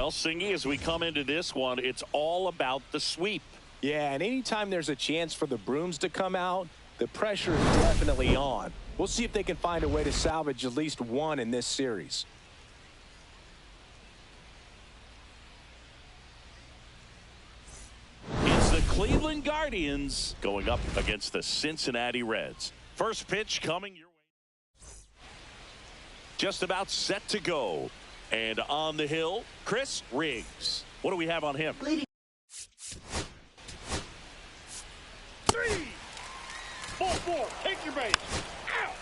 Well, Singy, as we come into this one, it's all about the sweep. Yeah, and anytime there's a chance for the brooms to come out, the pressure is definitely on. We'll see if they can find a way to salvage at least one in this series. It's the Cleveland Guardians going up against the Cincinnati Reds. First pitch coming your way. Just about set to go. And on the hill, Chris Riggs. What do we have on him? Leading. 3-4, take your base. Out.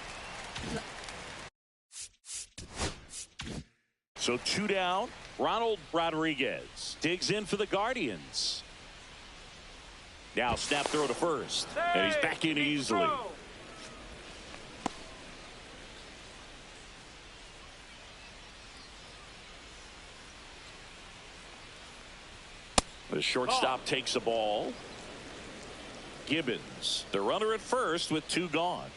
So 2 down. Ronald Rodriguez digs in for the Guardians. Now snap throw to first. And he's back in easily. The shortstop takes the ball. Gibbons, the runner at first with 2 gone.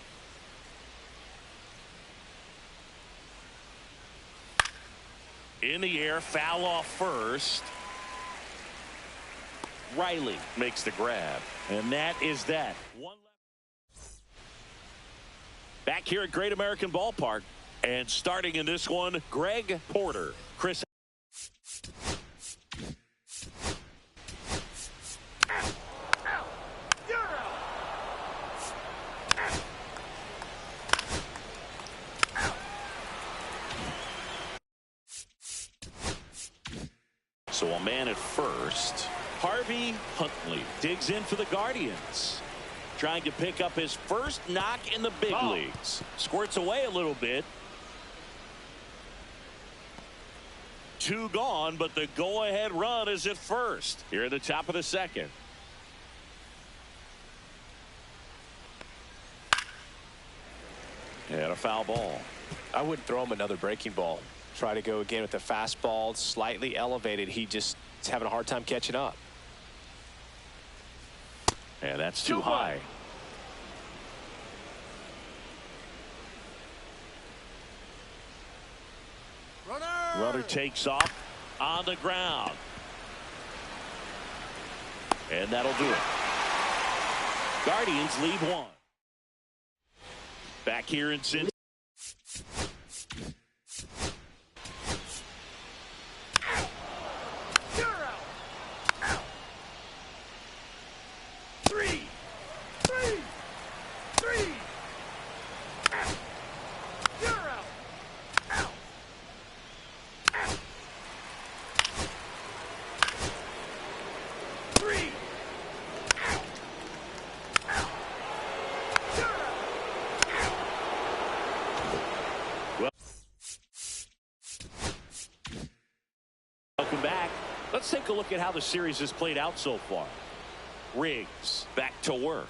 In the air, foul off first. Riley makes the grab. And that is that. One left. Back here at Great American Ballpark. And starting in this one, Greg Porter. Chris. So a man at first. Harvey Huntley digs in for the Guardians. Trying to pick up his first knock in the big leagues. Squirts away a little bit. 2 gone, but the go-ahead run is at first. Here at the top of the second. And a foul ball. I wouldn't throw him another breaking ball. Try to go again with the fastball, slightly elevated. He just is having a hard time catching up. And that's too high. Runner takes off on the ground. And that'll do it. Guardians leave 1. Back here in Cincinnati. Welcome back. Let's take a look at how the series has played out so far. Riggs back to work.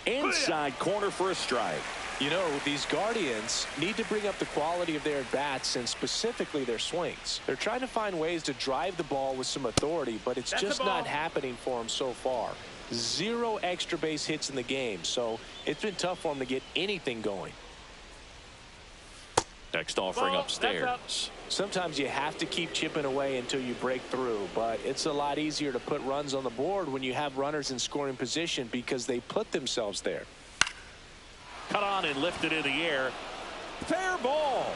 Inside corner for a strike. You know, these Guardians need to bring up the quality of their at-bats and specifically their swings. They're trying to find ways to drive the ball with some authority, but it's just not happening for them so far. 0 extra base hits in the game, so it's been tough for them to get anything going. Next offering upstairs. Sometimes you have to keep chipping away until you break through, but it's a lot easier to put runs on the board when you have runners in scoring position because they put themselves there. Cut on and lifted in the air. Fair ball.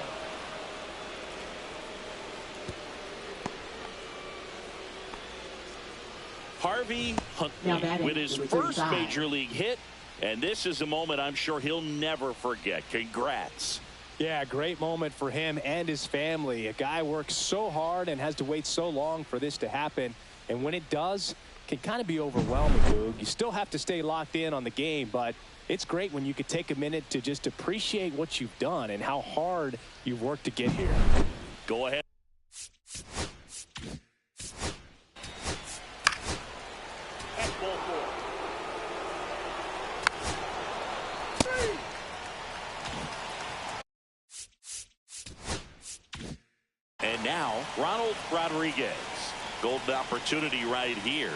Harvey Huntley with his first major league hit, and this is a moment I'm sure he'll never forget. Congrats. Yeah, great moment for him and his family. A guy works so hard and has to wait so long for this to happen. And when it does, it can kind of be overwhelming, Boog. You still have to stay locked in on the game, but it's great when you could take a minute to just appreciate what you've done and how hard you've worked to get here. Go ahead. And now, Ronald Rodriguez. Golden opportunity right here.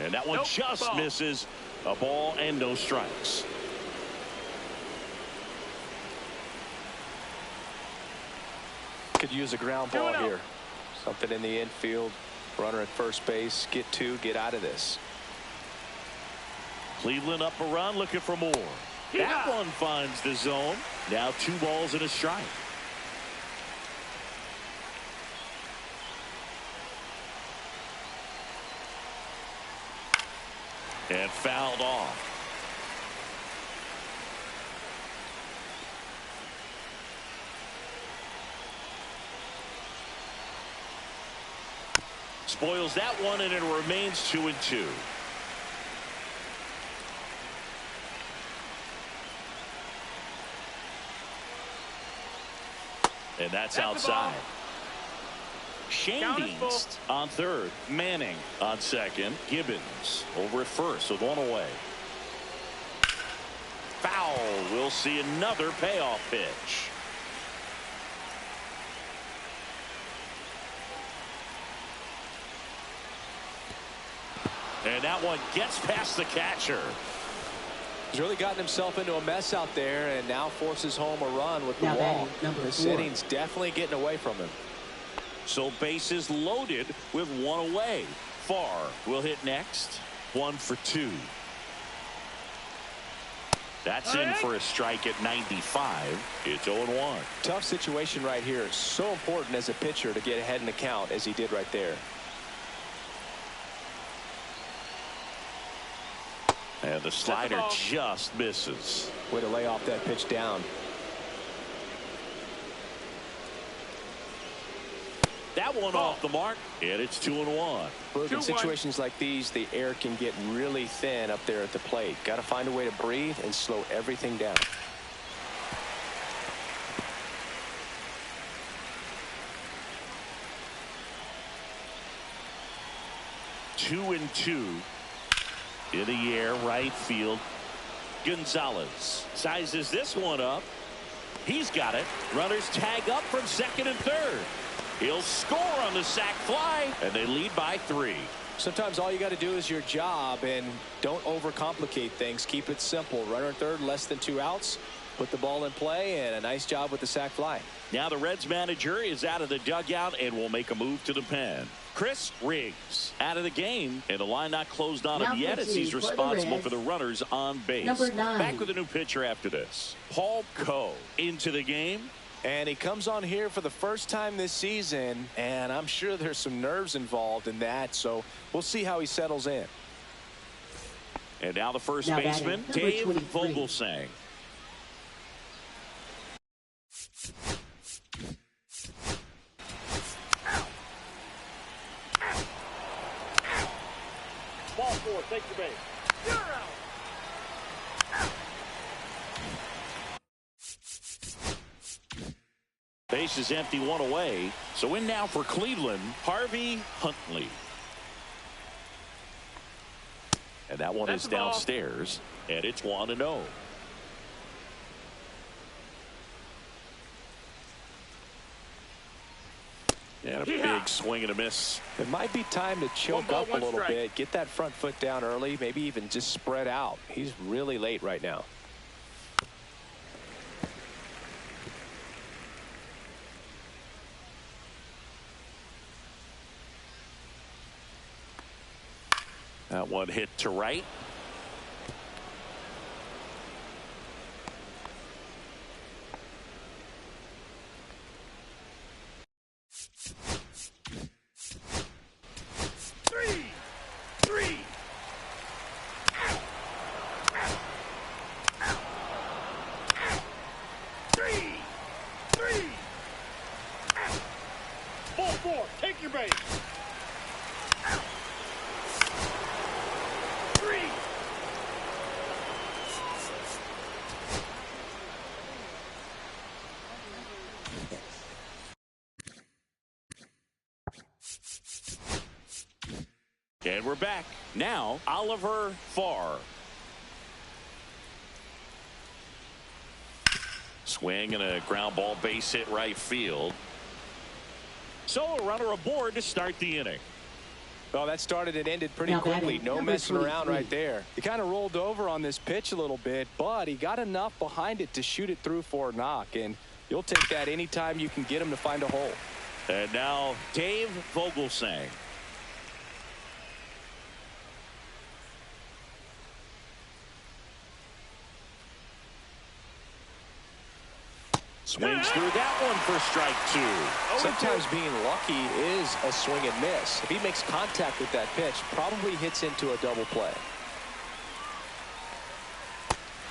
And that one just misses. A ball and no strikes. Could use a ground ball here. Something in the infield. Runner at first base. Get two. Get out of this. Cleveland up a run, looking for more. That one finds the zone. Now 2 balls and a strike. And fouled off. Spoils that one, and it remains 2-2. And that's outside. Shandings on third. Manning on second. Gibbons over at first with 1 away. Foul. We'll see another payoff pitch. And that one gets past the catcher. He's really gotten himself into a mess out there and now forces home a run with the walk. This inning's definitely getting away from him. So bases loaded with 1 away. Farr will hit next. 1 for 2. That's in for a strike at 95. It's 0-1. Tough situation right here. So important as a pitcher to get ahead in the count as he did right there. And the slider just misses. Way to lay off that pitch down. That one off the mark, and it's 2-1. Look, in situations like these, the air can get really thin up there at the plate. Got to find a way to breathe and slow everything down. Two and 2. In the air, right field. Gonzalez sizes this one up. He's got it. Runners tag up from second and third. He'll score on the sac fly, and they lead by 3. Sometimes all you got to do is your job, and don't overcomplicate things. Keep it simple. Runner at third, less than 2 outs. Put the ball in play, and a nice job with the sac fly. Now the Reds manager is out of the dugout and will make a move to the pen. Chris Riggs out of the game, and the line not closed on him yet as he's responsible for the runners on base. Number 9. Back with a new pitcher after this. Paul Coe into the game. And he comes on here for the first time this season, and I'm sure there's some nerves involved in that, so we'll see how he settles in. And now the first baseman, Dave 23. Vogelsang. Ball 4, take the base. You're out. Base is empty, 1 away. So in now for Cleveland, Harvey Huntley. And that one is downstairs, and it's 1-0. And a big swing and a miss. It might be time to choke up a little bit, get that front foot down early, maybe even just spread out. He's really late right now. That one hit to right. Three. Ball 4, take your base. And we're back. Now, Oliver Farr. Swing and a ground ball base hit right field. So a runner aboard to start the inning. Well, that started and ended pretty quickly. No messing around right there. He kind of rolled over on this pitch a little bit, but he got enough behind it to shoot it through for a knock. And You'll take that anytime you can get him to find a hole. And now Dave Vogelsang. Swings through that one for strike 2. Sometimes being lucky is a swing and miss. If he makes contact with that pitch, probably hits into a double play.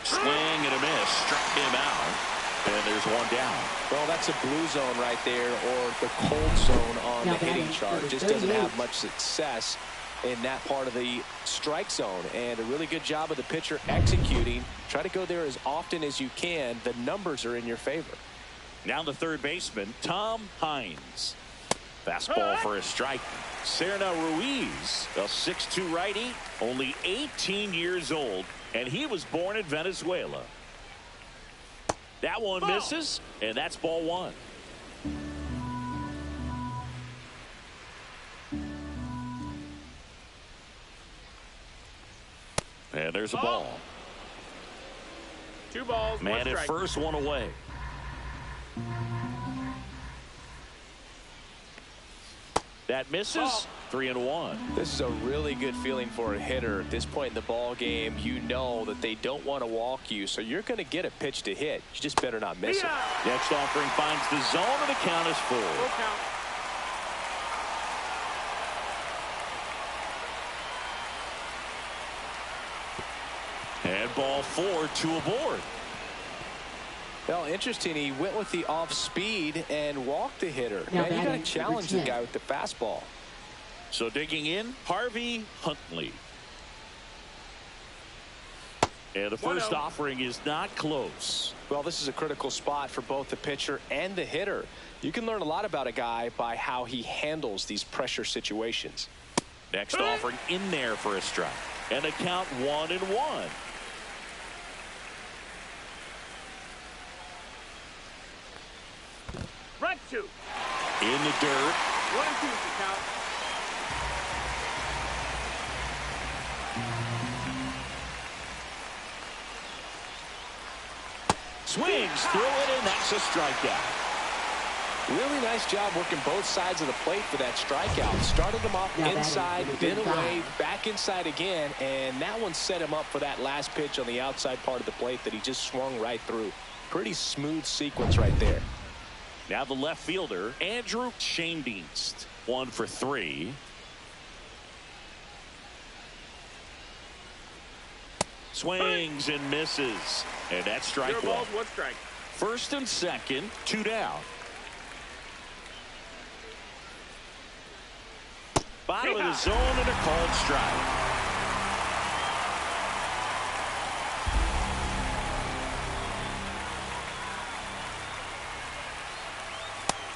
Swing and a miss. Struck him out. And there's one down. Well, that's a blue zone right there, or the cold zone on the hitting chart. Just doesn't have much success in that part of the strike zone. And a really good job of the pitcher executing. Try to go there as often as you can. The numbers are in your favor. Now the third baseman, Tom Hines. Fastball for a strike. Serna Ruiz, a 6'2 righty, only 18 years old, and he was born in Venezuela. That one misses, and that's ball 1. And there's a ball. 2 balls, Man 1 at strike. first, one away. That misses. 3-1. This is a really good feeling for a hitter. At this point in the ball game, you know that they don't want to walk you, so you're going to get a pitch to hit. You just better not miss it. Next offering finds the zone, and the count is full. Full count. And ball 4, 2 aboard. Well, interesting. He went with the off speed and walked the hitter. Man, you got to challenge the guy with the fastball. So digging in, Harvey Huntley. And the first offering is not close. Well, this is a critical spot for both the pitcher and the hitter. You can learn a lot about a guy by how he handles these pressure situations. Next offering in there for a strike. And the count 1-1. Strike 2. In the dirt. 1-2 is the count. Swings through it, and that's a strikeout. Really nice job working both sides of the plate for that strikeout. Started him off inside, then away, back inside again, and that one set him up for that last pitch on the outside part of the plate that he just swung right through. Pretty smooth sequence right there. Now the left fielder, Andrew Schoendienst. 1 for 3. Swings and misses. And that's strike 0 1. balls, 1 strike. First and second, 2 down. Bottom of the zone and a called strike.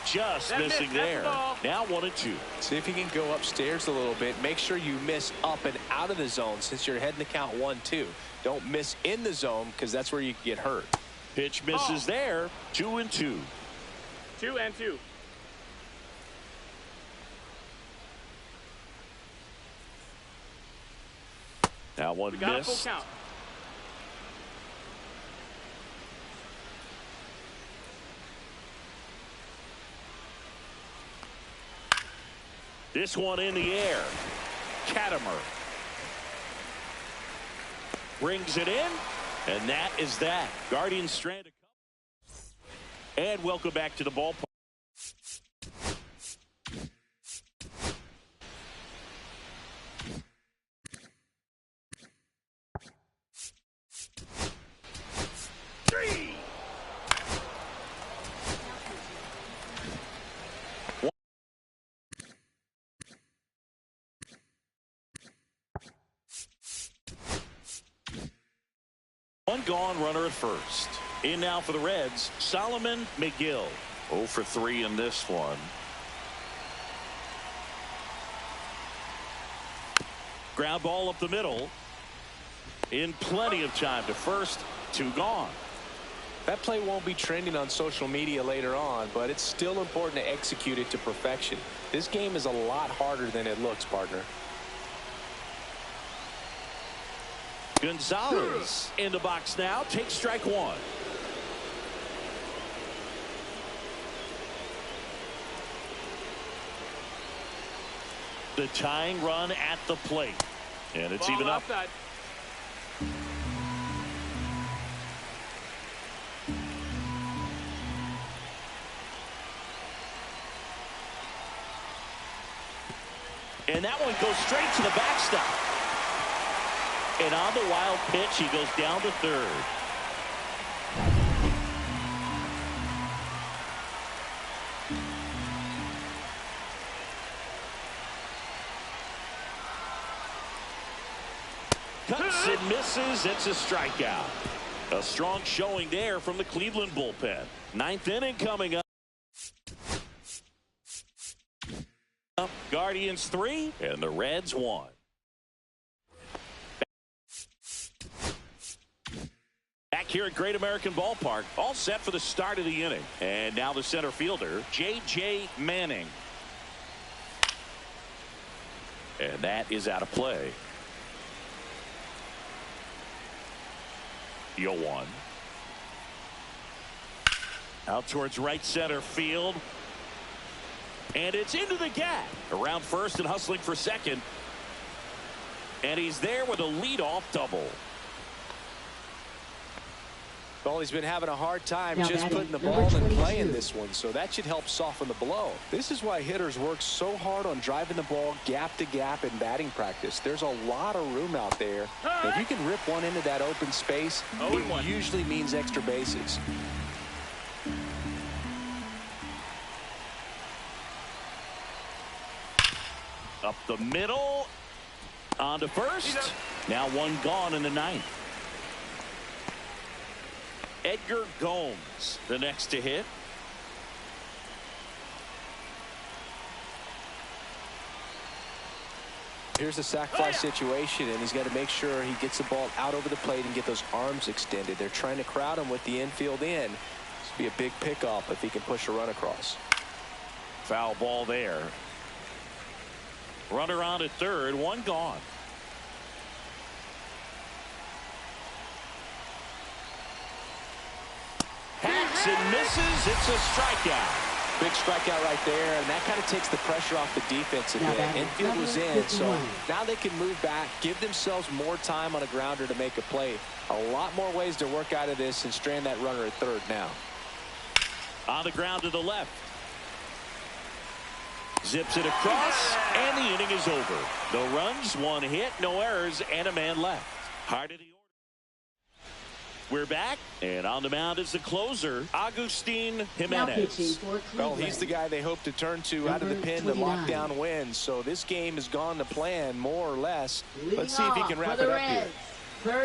Just missing there. Now 1-2. See if you can go upstairs a little bit. Make sure you miss up and out of the zone since you're heading to count 1-2. Don't miss in the zone because that's where you get hurt. Pitch misses there. 2-2. 2-2. Now one We got a missed. full count. This one in the air. Katimer brings it in, and that is that. Guardians stranded. And welcome back to the ballpark. One gone, runner at first. In now for the Reds, Solomon McGill. 0 for 3 in this one. Ground ball up the middle. In plenty of time to first. 2 gone. That play won't be trending on social media later on, but it's still important to execute it to perfection. This game is a lot harder than it looks, partner. Gonzalez in the box now. Takes strike 1. The tying run at the plate. And it's even up. Outside. And that one goes straight to the backstop. And on the wild pitch, he goes down to third. Cuts and misses. It's a strikeout. A strong showing there from the Cleveland bullpen. Ninth inning coming up. Guardians 3 and the Reds 1. Back here at Great American Ballpark, all set for the start of the inning. And now the center fielder, J.J. Manning. And that is out of play. 0-1. Out towards right center field. And it's into the gap. Around first and hustling for second. And he's there with a leadoff double. Well, he's been having a hard time just putting the ball in play in this one, so that should help soften the blow. This is why hitters work so hard on driving the ball gap to gap in batting practice. There's a lot of room out there. If you can rip one into that open space, it usually means extra bases. Up the middle. On to first. Now one gone in the ninth. Edgar Gomes, the next to hit. Here's the sacrifice situation, and he's got to make sure he gets the ball out over the plate and get those arms extended. They're trying to crowd him with the infield in. This would be a big pickup if he can push a run across. Foul ball there. Runner on at third, one gone. Hacks and misses. It's a strikeout. Big strikeout right there, and that kind of takes the pressure off the defense a bit. Infield was in, so now they can move back, give themselves more time on a grounder to make a play. A lot more ways to work out of this and strand that runner at third now. On the ground to the left. Zips it across, and the inning is over. No runs, one hit, no errors, and a man left. Heart of the order. We're back, and on the mound is the closer, Agustin Jimenez. Well, he's the guy they hope to turn to out of the pen to lock down wins. So this game has gone to plan, more or less. Let's see if he can wrap it up here.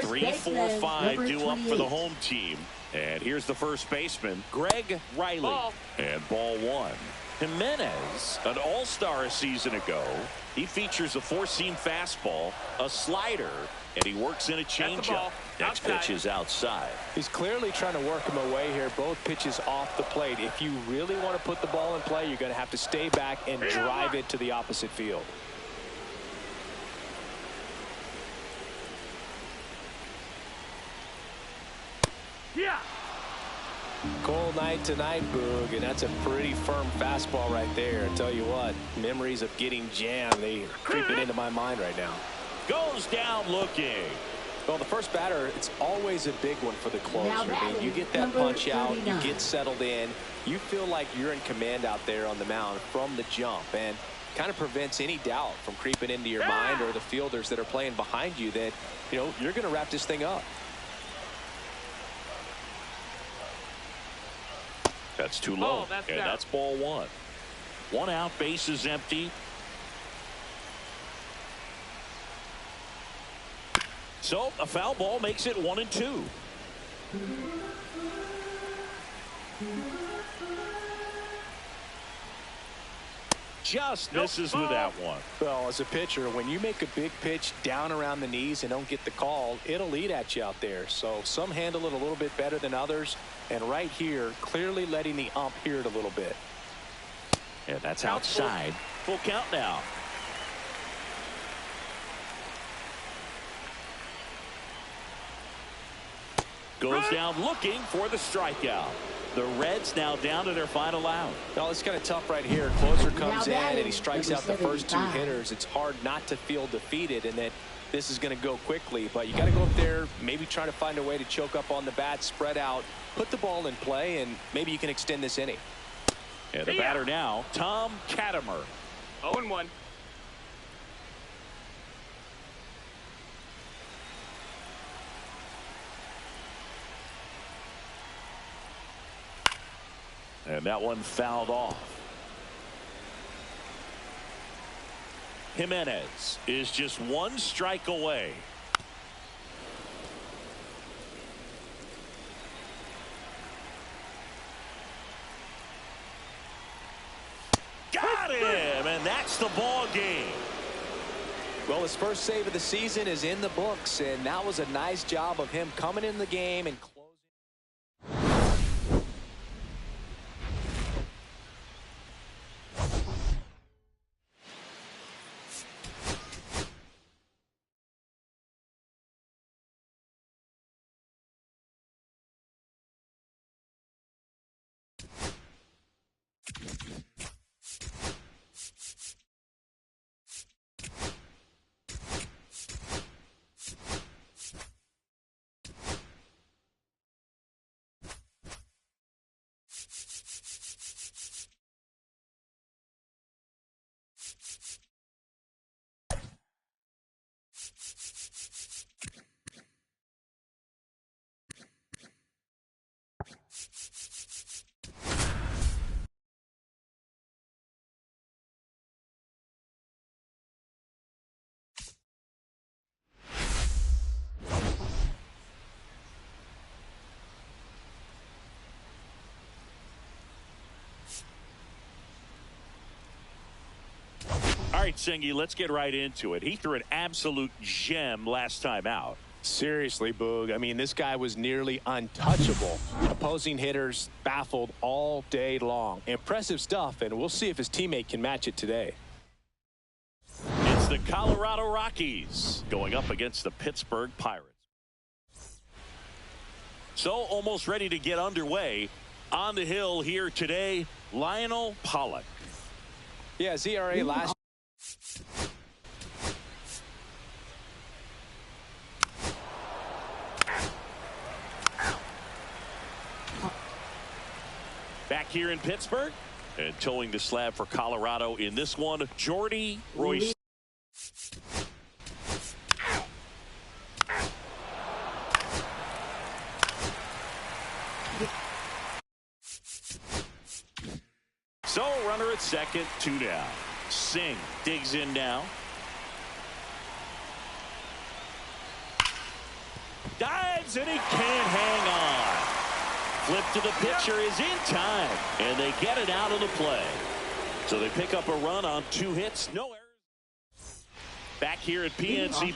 3, 4, 5 due up for the home team. And here's the first baseman, Greg Riley. And ball one. Jimenez, an all-star a season ago. He features a four-seam fastball, a slider, and he works in a changeup. Next pitch is outside. He's clearly trying to work him away here. Both pitches off the plate. If you really want to put the ball in play, you're going to have to stay back and drive it to the opposite field. Yeah. Cold night tonight, Boog, and that's a pretty firm fastball right there. I tell you what, memories of getting jammed, they are creeping into my mind right now. Goes down looking. Well, the first batter, it's always a big one for the closer. I mean, you get that punch out, you get settled in, you feel like you're in command out there on the mound from the jump, and kind of prevents any doubt from creeping into your mind or the fielders that are playing behind you that, you know, you're going to wrap this thing up. That's too low, and that's ball one. One out, base is empty. So a foul ball makes it 1-2. Just misses with that one. Well, as a pitcher, when you make a big pitch down around the knees and don't get the call, it'll eat at you out there. So some handle it a little bit better than others. And right here, clearly letting the ump hear it a little bit. And that's outside. Full count now. Goes down looking for the strikeout. The Reds now down to their final out. Well, it's kind of tough right here. Closer comes in and he strikes out the first two hitters. It's hard not to feel defeated and that this is going to go quickly. But you got to go up there, maybe try to find a way to choke up on the bat, spread out, put the ball in play, and maybe you can extend this inning. And the batter now, Tom Katimer. 0-1. And that one fouled off. Jimenez is just one strike away. Got him, and that's the ball game. Well, his first save of the season is in the books, and that was a nice job of him coming in the game and closing. All right, Singy, let's get right into it. He threw an absolute gem last time out. Seriously, Boog. I mean, this guy was nearly untouchable. Opposing hitters baffled all day long. Impressive stuff, and we'll see if his teammate can match it today. It's the Colorado Rockies going up against the Pittsburgh Pirates. So almost ready to get underway. On the hill here today, Lionel Pollock. Yeah, ZRA last. Back here in Pittsburgh and towing the slab for Colorado in this one, Jordy Royce. So runner at second, 2 down. Singh digs in now. Dives and he can't hang on. Flip to the pitcher is in time, and they get it out of the play. So they pick up a run on 2 hits, no errors. Back here at PNC.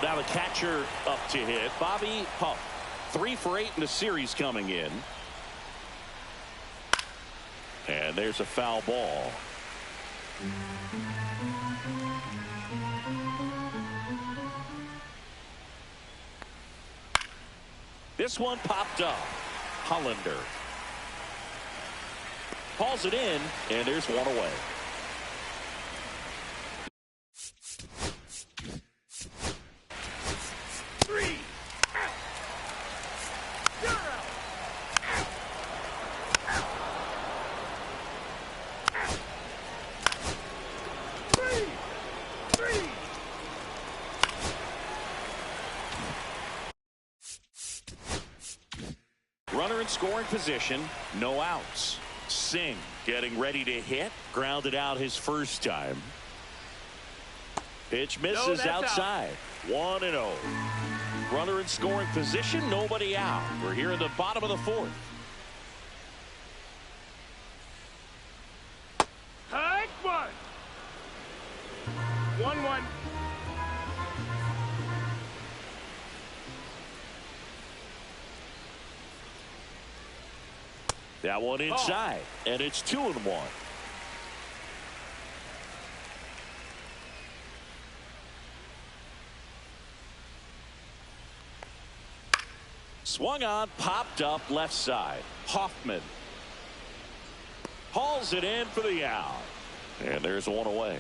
Now the catcher up to hit, Bobby Puff. 3 for 8 in the series coming in. And there's a foul ball. This one popped up. Hollander hauls it in, and there's one away. Runner in scoring position, no outs. Singh getting ready to hit, grounded out his first time. Pitch misses outside. 1-0. Runner in scoring position, nobody out. We're here in the bottom of the 4th. Hike one. That one inside, and it's 2-1. Swung on, popped up left side. Hoffman hauls it in for the out. And there's one away.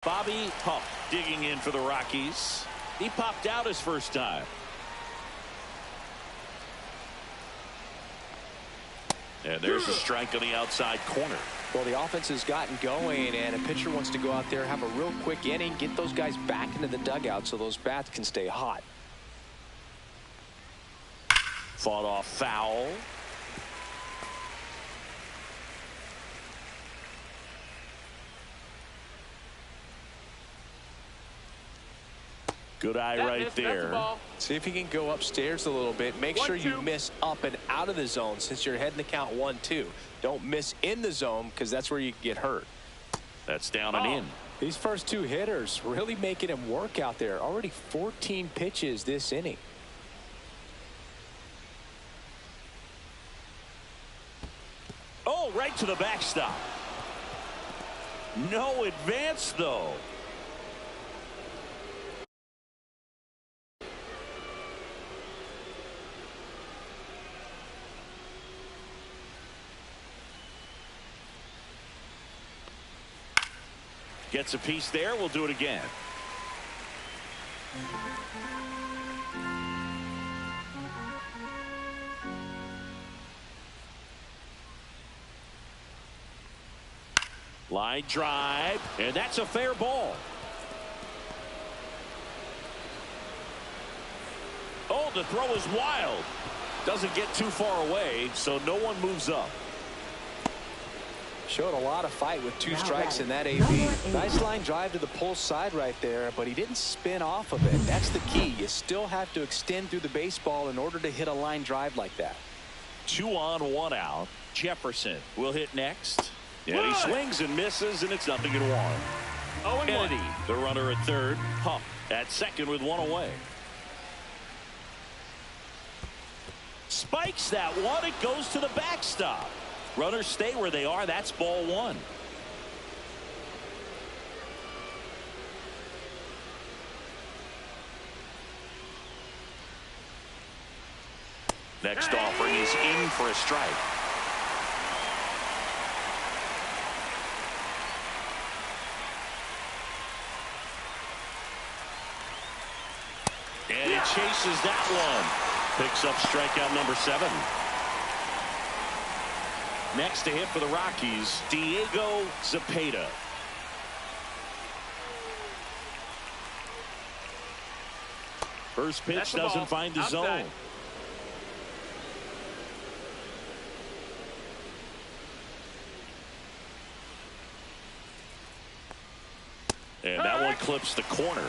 Bobby Pup digging in for the Rockies. He popped out his first time. And there's a strike on the outside corner. Well, the offense has gotten going, and a pitcher wants to go out there, have a real quick inning, get those guys back into the dugout so those bats can stay hot. Fought off foul. Good eye right there. See if he can go upstairs a little bit. Make sure you miss up and out of the zone since you're heading the count 1-2. Don't miss in the zone because that's where you get hurt. That's down and in. These first two hitters really making him work out there. Already 14 pitches this inning. Oh, right to the backstop. No advance, though. Gets a piece there. We'll do it again. Line drive, and that's a fair ball. Oh, the throw is wild. Doesn't get too far away, so no one moves up. Showed a lot of fight with two strikes in that AB. Nice line drive to the pull side right there, but he didn't spin off of it. That's the key. You still have to extend through the baseball in order to hit a line drive like that. 2 on, 1 out. Jefferson will hit next. And he swings and misses, and it's 0-1. Kennedy, the runner at third. Pup at second with 1 away. Spikes that one. It goes to the backstop. Runners stay where they are. That's ball 1. Next offering is in for a strike. And he chases that one. Picks up strikeout number 7. Next to hit for the Rockies, Diego Zepeda. First pitch doesn't find the zone. And that one clips the corner.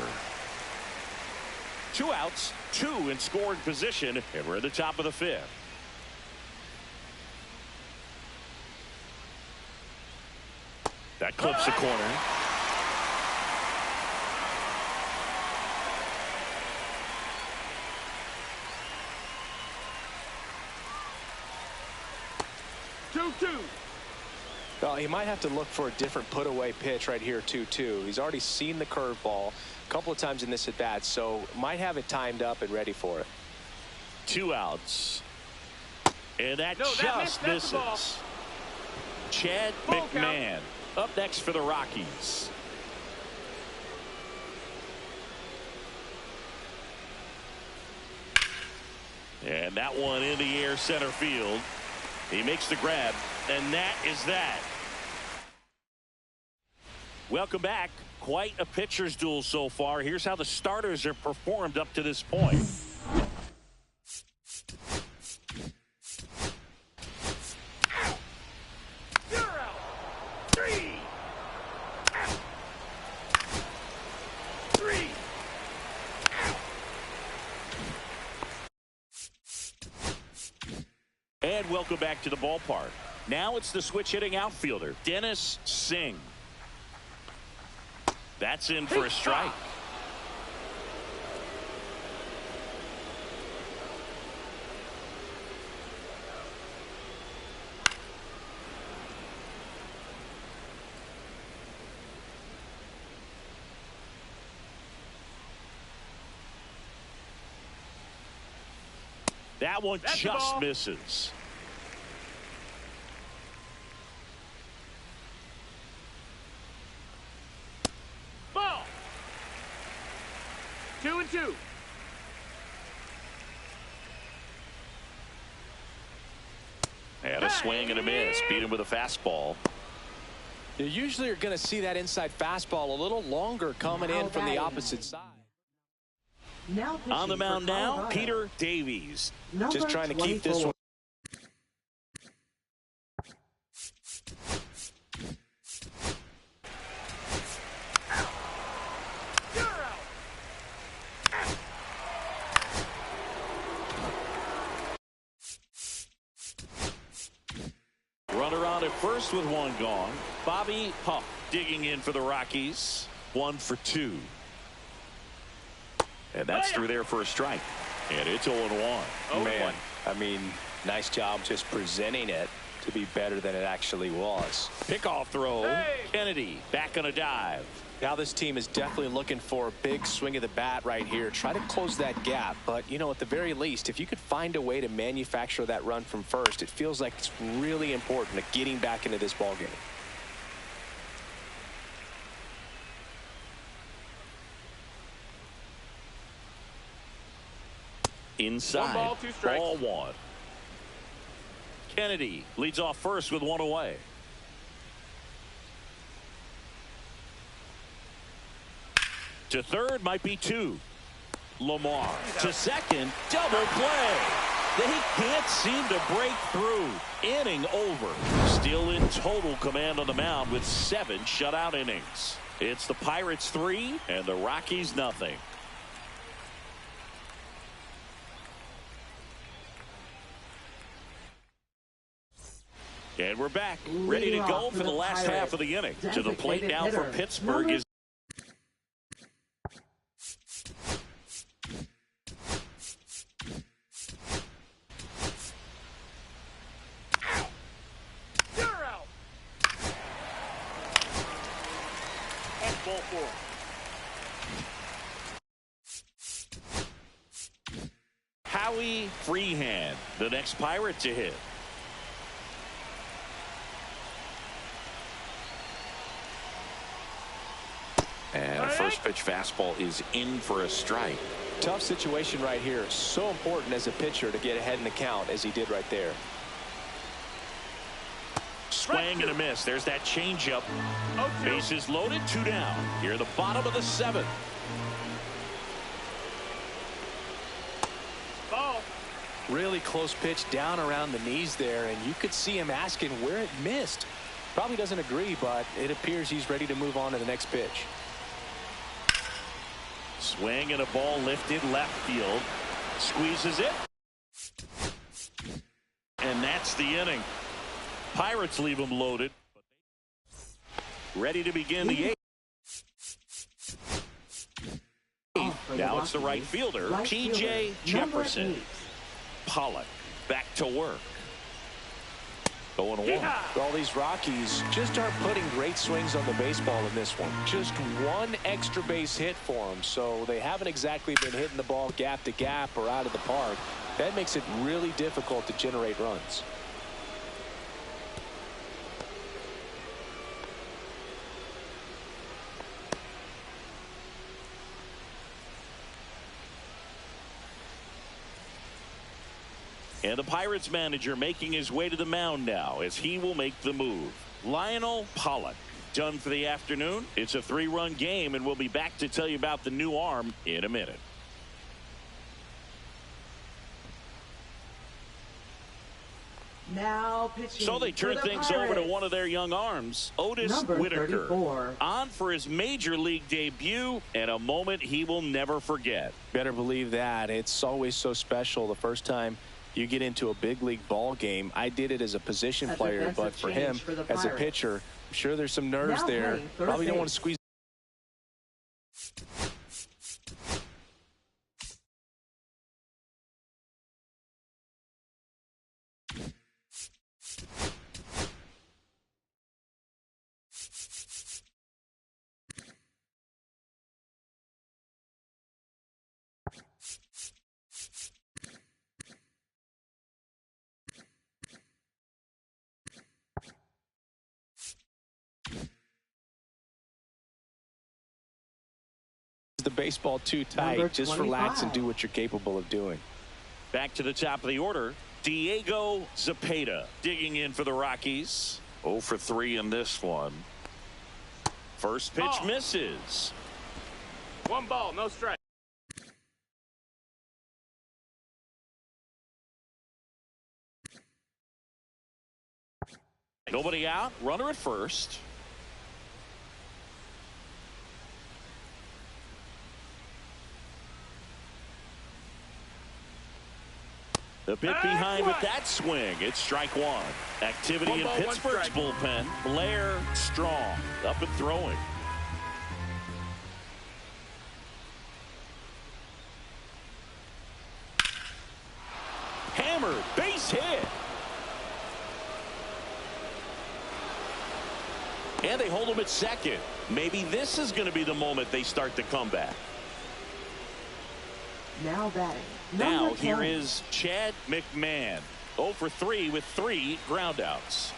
2 outs, 2 in scoring position, and we're at the top of the 5th. That clips the corner. Well, he might have to look for a different put-away pitch right here, 2-2. He's already seen the curveball a couple of times in this at-bat, so might have it timed up and ready for it. 2 outs. And that just misses. Chad McMahon up next for the Rockies. And that one in the air center field. He makes the grab, and that is that. Welcome back. Quite a pitcher's duel so far. Here's how the starters have performed up to this point. welcome back to the ballpark. Now it's the switch hitting outfielder, Dennis Singh. That's in for a strike. That one just misses. Ball. 2-2. And a swing and a miss. Beat him with a fastball. You usually are going to see that inside fastball a little longer coming in from the opposite side. Now on the mound now, Peter Davies. Just trying to keep this one. Runner on at first with one gone. Bobby Puff digging in for the Rockies. 1 for 2. And that's through there for a strike. And it's 0-1. Oh, man. I mean, nice job just presenting it to be better than it actually was. Pickoff throw. Kennedy back on a dive. Now this team is definitely looking for a big swing of the bat right here. Try to close that gap. But, you know, at the very least, if you could find a way to manufacture that run from first, it feels like it's really important to getting back into this ballgame. Inside. 1 ball, 2 strikes. Ball 1. Kennedy leads off first with 1 away. To third might be 2. Lamar to second. Double play. They can't seem to break through. Inning over. Still in total command on the mound with 7 shutout innings. It's the Pirates 3 and the Rockies nothing. And we're back, ready to go for the last half of the inning. To the plate now for Pittsburgh is Ball 4. Howie Freehand, the next Pirate to hit. And a first pitch fastball is in for a strike. Tough situation right here. So important as a pitcher to get ahead in the count as he did right there. Swing and a miss. There's that changeup. Bases loaded, 2 down. Here at the bottom of the 7th. Ball. Really close pitch down around the knees there, and you could see him asking where it missed. Probably doesn't agree, but it appears he's ready to move on to the next pitch. Swing and a ball lifted left field. Squeezes it. And that's the inning. Pirates leave them loaded. Ready to begin the 8th. Now it's the right fielder, T.J. Jefferson. Pollock back to work. 0-1. Well, these Rockies just aren't putting great swings on the baseball in this one. Just 1 extra base hit for them, so they haven't exactly been hitting the ball gap to gap or out of the park. That makes it really difficult to generate runs. And the Pirates manager making his way to the mound now as he will make the move. Lionel Pollock done for the afternoon. It's a 3-run game, and we'll be back to tell you about the new arm in a minute. Now pitching. So they turn things over to one of their young arms, Otis Whitaker, 34. on for his major league debut and a moment he will never forget. Better believe that. It's always so special the first time You get into a big league ball game. I did it as a position A player, defensive but for change him, for the as a Pirates. pitcher, I'm sure there's some nerves Now there. playing third Probably don't want base. to squeeze. The baseball too tight. Number Just relax and 25. do what you're capable of doing. Back to the top of the order, Diego Zepeda digging in for the Rockies. 0 for 3 in this one. First pitch Ball. misses. 1 ball, no strike. Nobody out, runner at first. The bit behind with that swing. It's strike one. Activity 1 in ball, 1 Pittsburgh's strike. bullpen. Blair strong. Up and throwing. Hammered. Base hit. And they hold him at second. Maybe this is going to be the moment they start the comeback. Now batting. Now Number here 10. is Chad McMahon. 0 for 3 with 3 groundouts.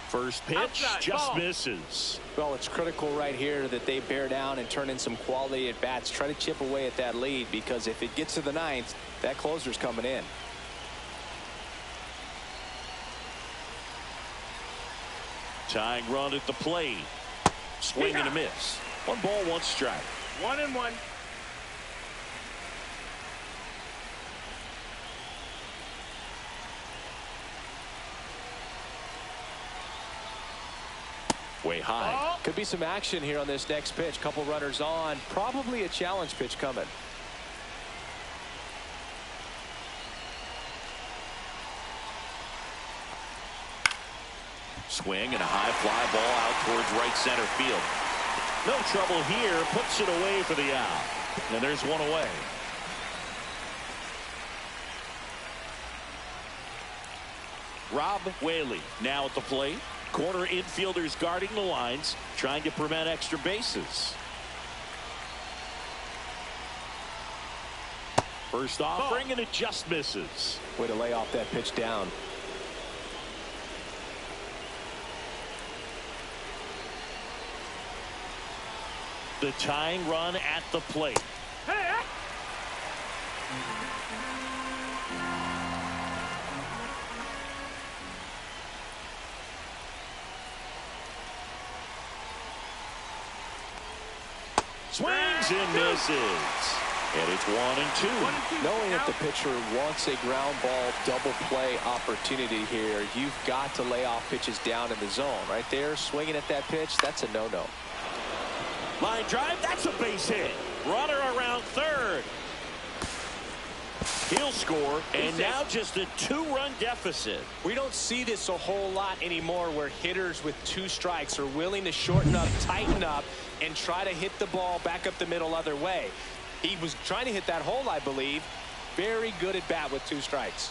First pitch Outside, just ball. misses. Well, it's critical right here that they bear down and turn in some quality at bats. Try to chip away at that lead, because if it gets to the ninth, that closer's coming in. Tying run at the plate. Swing and a miss. 1 ball, 1 strike. 1-1. Way high. Ball. Could be some action here on this next pitch. Couple runners on. Probably a challenge pitch coming. Swing and a high fly ball out towards right center field. No trouble here. Puts it away for the out. And there's 1 away. Rob Whaley now at the plate. Corner infielders guarding the lines, trying to prevent extra bases. First offering, and it just misses. Way to lay off that pitch down. The tying run at the plate. Hey, Swings and misses. And it's 1 and 2. 1 and 2. Knowing that the Out. pitcher wants a ground ball double play opportunity here, you've got to lay off pitches down in the zone. Right there, swinging at that pitch, that's a no-no. Line drive, that's a base hit. Runner around third. He'll score, and now just a 2-run deficit. We don't see this a whole lot anymore, where hitters with 2 strikes are willing to shorten up, tighten up, and try to hit the ball back up the middle other way. He was trying to hit that hole, I believe. Very good at bat with 2 strikes.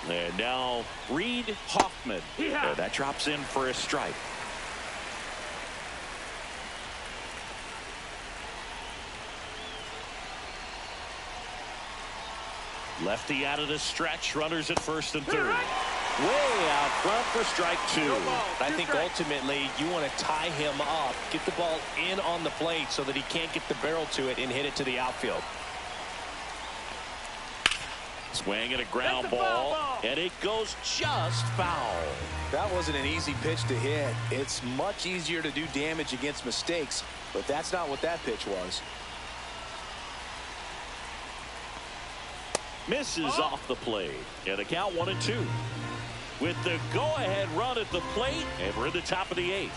And now Reed Hoffman. Yeah. That drops in for a strike. Lefty out of the stretch. Runners at first and third. Way out front for strike 2. No ball. I 2 think strikes. ultimately you want to tie him up, get the ball in on the plate so that he can't get the barrel to it and hit it to the outfield. Swing and a ground That's a foul ball, ball. and it goes just foul. That wasn't an easy pitch to hit. It's much easier to do damage against mistakes, but that's not what that pitch was. Misses off the plate, and a count 1 and 2. With the go-ahead run at the plate, and we're at the top of the 8th.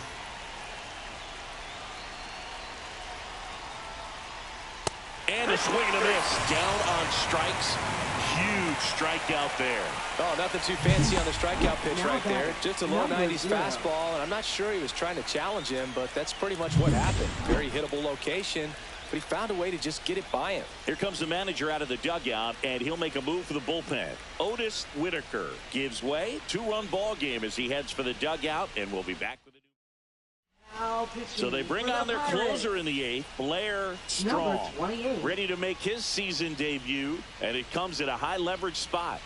a swing and a miss. Down on strikes. Huge strikeout there. Oh, nothing too fancy on the strikeout pitch right there. Just a low 90s fastball, and I'm not sure he was trying to challenge him, but that's pretty much what happened. Very hittable location, but he found a way to just get it by him. Here comes the manager out of the dugout, and he'll make a move for the bullpen. Otis Whitaker gives way. 2-run ball game as he heads for the dugout, and we'll be back with it. So they bring on their closer in the 8th, Blair Strong, ready to make his season debut, and it comes at a high leverage spot.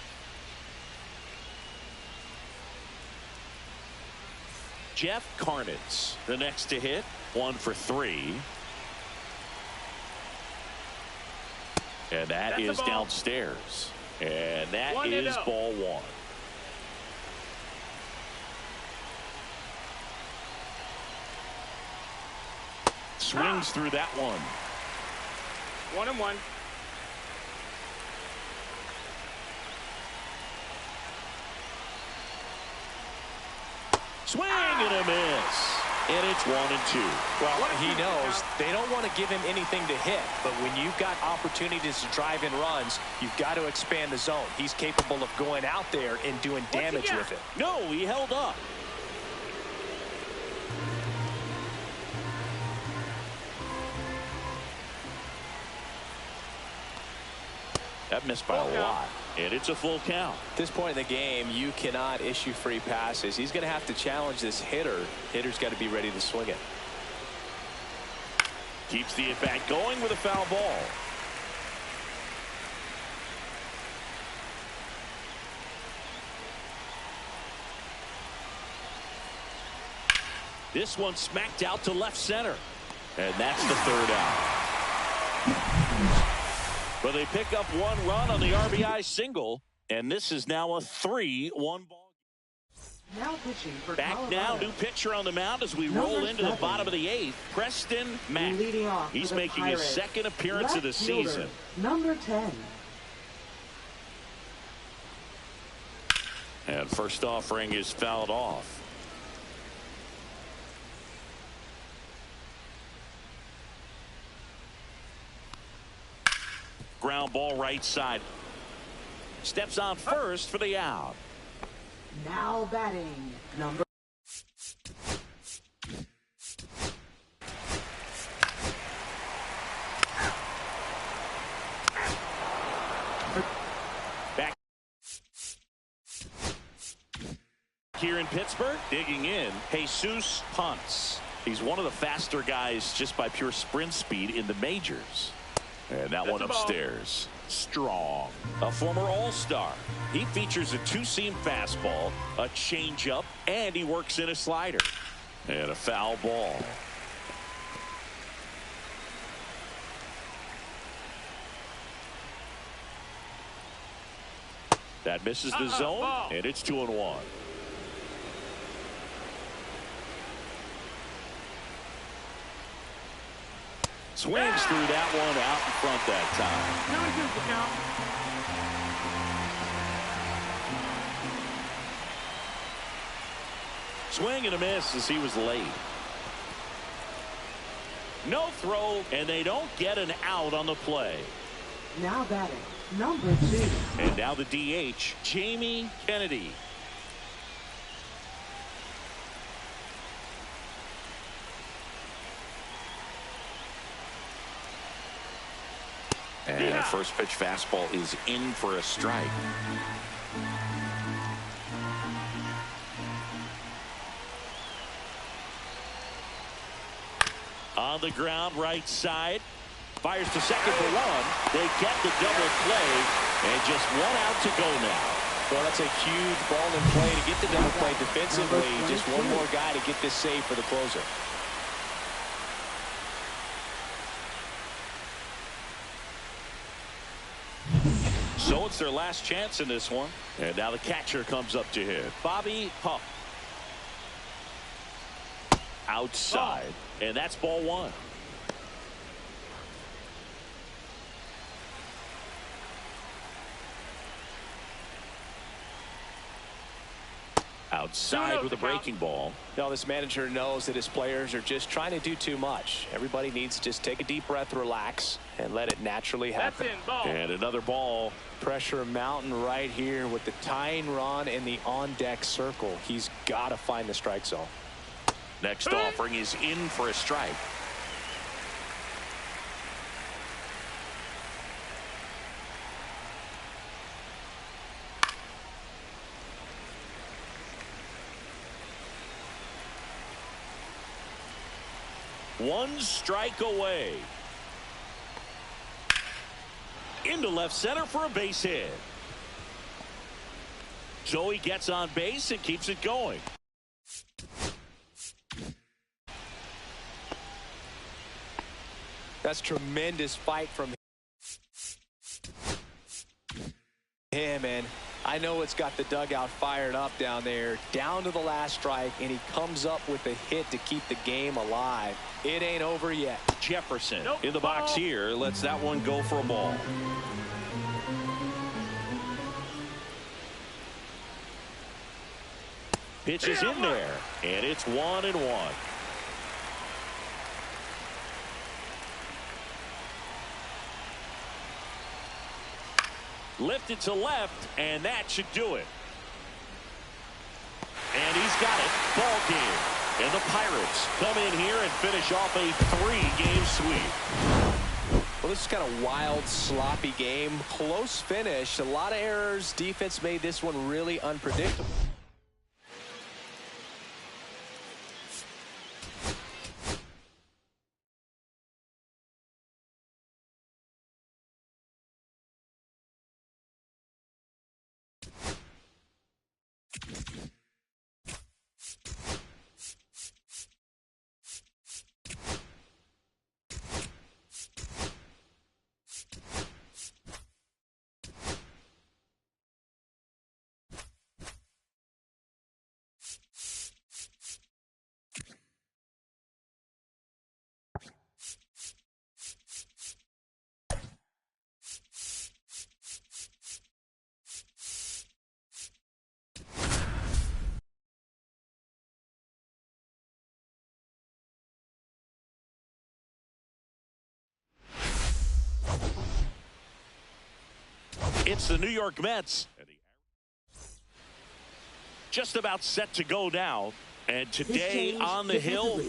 Jeff Carnitz, the next to hit, 1 for 3. And that is downstairs. And that is ball 1. Swings through that one. 1-1. Swing and a miss. And it's 1-2. Well, he knows they don't want to give him anything to hit, but when you've got opportunities to drive in runs, you've got to expand the zone. He's capable of going out there and doing damage with it. No, he held up. That missed by a lot, and it's a full count. At this point in the game, you cannot issue free passes. He's going to have to challenge this hitter. Hitter's got to be ready to swing it. Keeps the at-bat going with a foul ball. This one smacked out to left center, and that's the 3rd out. But they pick up 1 run on the RBI single, and this is now a 3-1 ball. Now pitching for Back Colorado. now, new pitcher on the mound as we roll into the bottom of the 8th. Preston Mack. Leading off He's for the making his Pirates, 2nd appearance of the left fielder, season. number 10. And first offering is fouled off. Ground ball right side. Steps on first for the out. Now batting, number. Back here in Pittsburgh, digging in, Jesus Ponce. He's one of the faster guys just by pure sprint speed in the majors. And that one upstairs. Strong. A former all-star. He features a 2-seam fastball, a changeup, and he works in a slider. And a foul ball. That misses the zone, and it's 2-1. Swings through that one out in front that time. Swing and a miss as he was late. No throw, and they don't get an out on the play. Now batting, number 2. And now the DH, Jamie Kennedy. And a first pitch fastball is in for a strike. On the ground, right side. Fires to second for 1. They get the double play, and just 1 out to go now. Well, that's a huge ball in play to get the double play defensively. Just one more guy to get this save for the closer. So it's their last chance in this one. And now the catcher comes up to hit. Bobby Huff. Outside. And that's ball 1. Outside with a breaking ball. Now this manager knows that his players are just trying to do too much. Everybody needs to just take a deep breath, relax, and let it naturally happen. And another ball. Pressure mountain right here with the tying run in the on-deck circle. He's got to find the strike zone. Next offering is in for a strike. One strike away. Into left center for a base hit. Joey gets on base and keeps it going. That's tremendous fight from him, and I know it's got the dugout fired up down there, down to the last strike, and he comes up with a hit to keep the game alive. It ain't over yet. Jefferson in the box here lets that one go for a ball. Pitch is in there, and it's 1-1. Lifted to left, and that should do it. And he's got it. Ball game. And the Pirates come in here and finish off a 3-game sweep. Well, this is kind of wild, sloppy game. Close finish. A lot of errors. Defense made this one really unpredictable. It's the New York Mets. Just about set to go now. And today on the hill.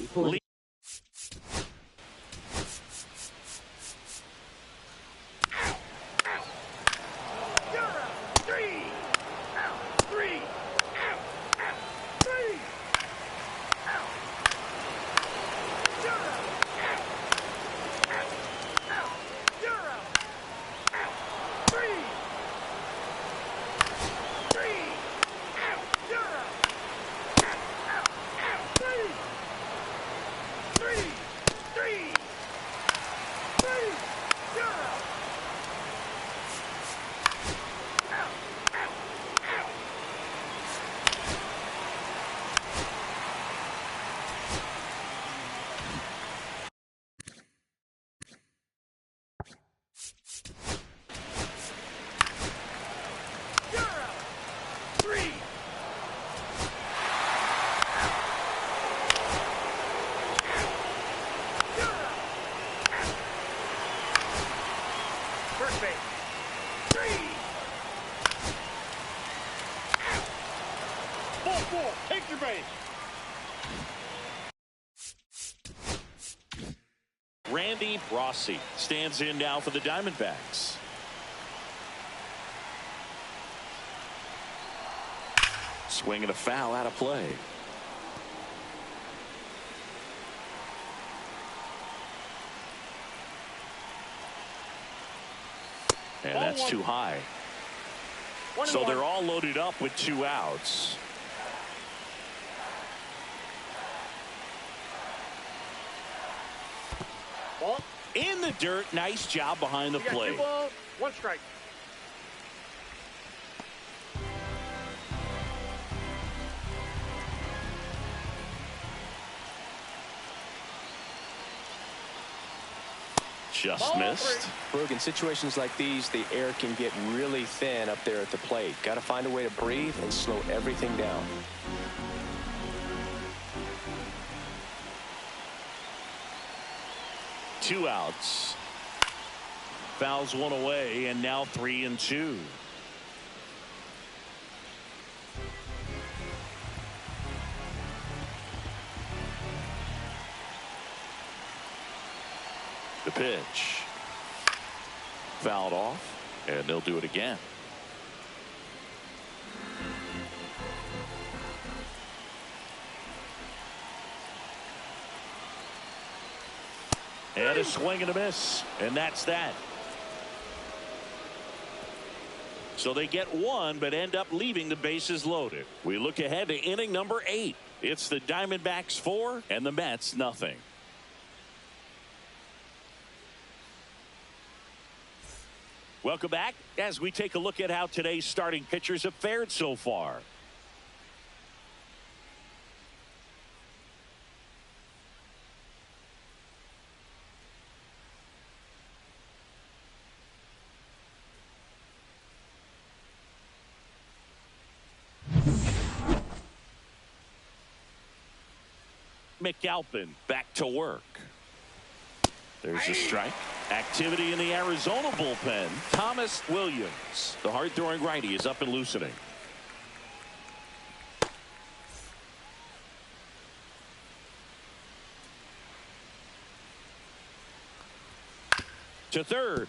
Take your base. Randy Rossi stands in now for the Diamondbacks. Swing and a foul out of play. And that's too high. So they're all loaded up with 2 outs. Ball. In the dirt. Nice job behind the plate. 2 balls, 1 strike. Just missed. Look, in situations like these, the air can get really thin up there at the plate. Got to find a way to breathe and slow everything down. Two outs. Fouls one away, and now 3-2. The pitch. Fouled off, and they'll do it again. And a swing and a miss, and that's that. So they get one, but end up leaving the bases loaded. We look ahead to inning number 8. It's the Diamondbacks 4 and the Mets nothing. Welcome back as we take a look at how today's starting pitchers have fared so far. McAlpin back to work. There's a strike. Activity in the Arizona bullpen. Thomas Williams, the hard-throwing righty, is up and loosening. To third.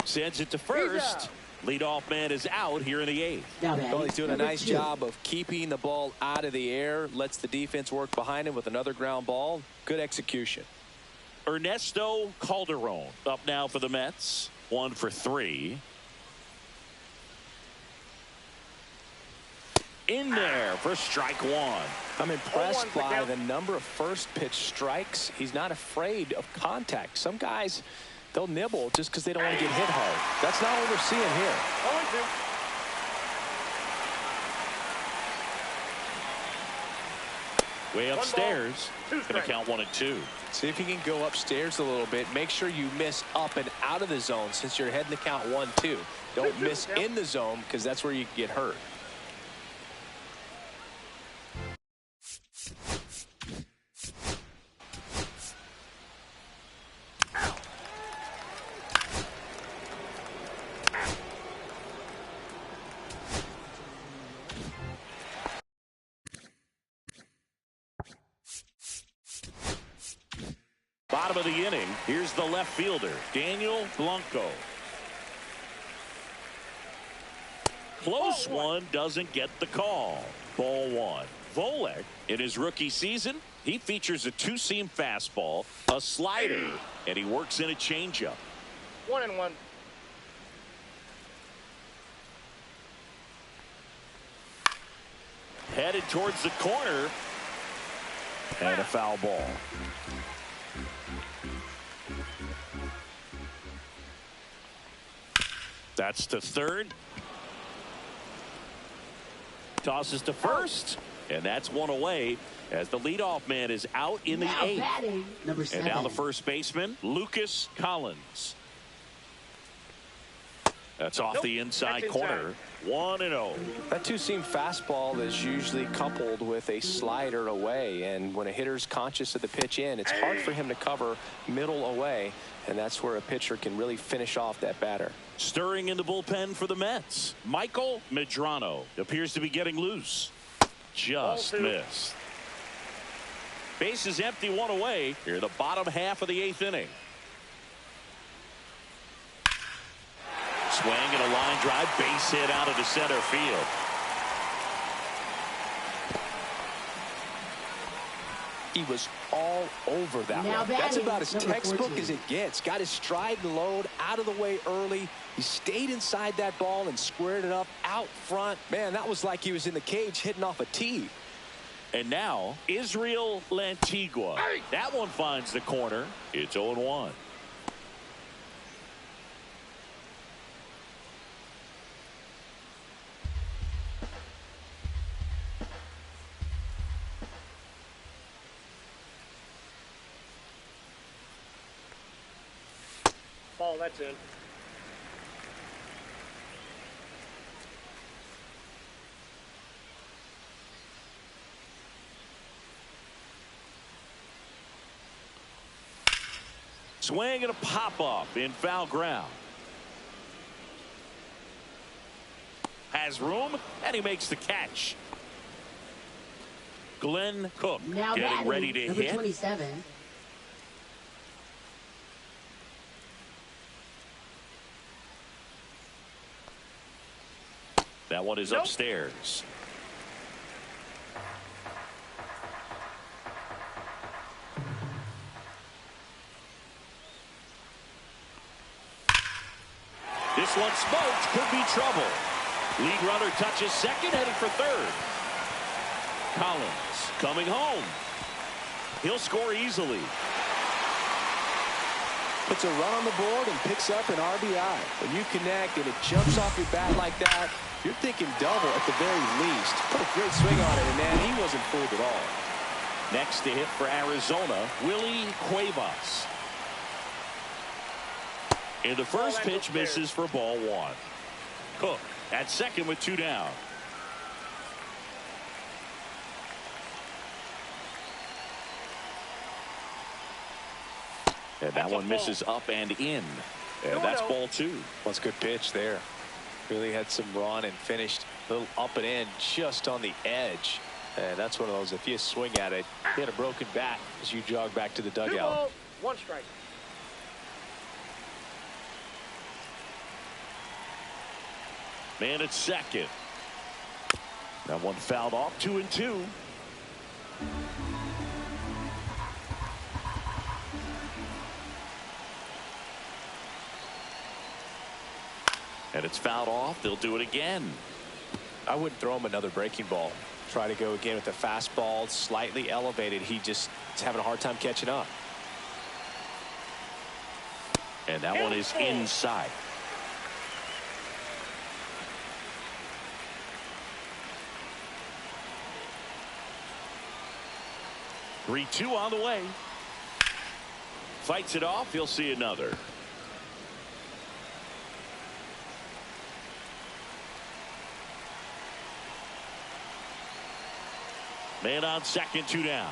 Sends it to first. Leadoff man is out here in the 8th. Well, he's doing a nice job of keeping the ball out of the air. Lets the defense work behind him with another ground ball. Good execution. Ernesto Calderon up now for the Mets. 1 for 3. In there for strike 1. I'm impressed by the number of first pitch strikes. He's not afraid of contact. Some guys, they'll nibble just because they don't want to get hit hard. That's not what we're seeing here. Way upstairs. Gonna count 1 and 2. See if you can go upstairs a little bit. Make sure you miss up and out of the zone since you're heading to count 1-2. Don't miss in the zone because that's where you can get hurt. Bottom of the inning. Here's the left fielder, Daniel Blanco. Close one, doesn't get the call. Ball 1. Volek, in his rookie season, he features a two-seam fastball, a slider, and he works in a changeup. 1-1. Headed towards the corner, and a foul ball. That's to third. Tosses to first. And that's 1 away as the leadoff man is out in the 8th. And now the first baseman, Lucas Collins. That's off the inside corner. 1-0. That two-seam fastball is usually coupled with a slider away, and when a hitter's conscious of the pitch in, it's hard for him to cover middle away, and that's where a pitcher can really finish off that batter. Stirring in the bullpen for the Mets, Michael Medrano appears to be getting loose. Just missed. Base is empty, 1 away. Here the bottom half of the 8th inning. Swing and a line drive, base hit out into center field. He was all over that one. That's about as textbook 14. as it gets. Got his stride and load out of the way early. He stayed inside that ball and squared it up out front. Man, that was like he was in the cage hitting off a tee. And now Israel Lantigua. That one finds the corner. It's 0-1. that's in. Swing and a pop-up in foul ground. Has room, and he makes the catch. Glenn Cook Now getting ready to number hit. 27. That one is upstairs. This one smoked, could be trouble. Lead runner touches second, heading for third. Collins coming home. He'll score easily. Puts a run on the board and picks up an RBI. When you connect and it jumps off your bat like that, you're thinking double at the very least. Put a great swing on it, and man, he wasn't fooled at all. Next to hit for Arizona, Willie Cuevas. And the first pitch misses for ball one. Cook at second with two down. And that one misses up and in. And that's ball two. That's a good pitch there. Really had some run and finished a little up and in just on the edge. And that's one of those, if you swing at it, you had a broken bat as you jog back to the 2 dugout. balls, 1 strike. Man at second. That one fouled off, 2-2. And it's fouled off. They'll do it again. I wouldn't throw him another breaking ball. Try to go again with the fastball slightly elevated. He just is having a hard time catching up. And that one is inside. Three-two on the way. Fights it off. He'll see another. Man on second, two down.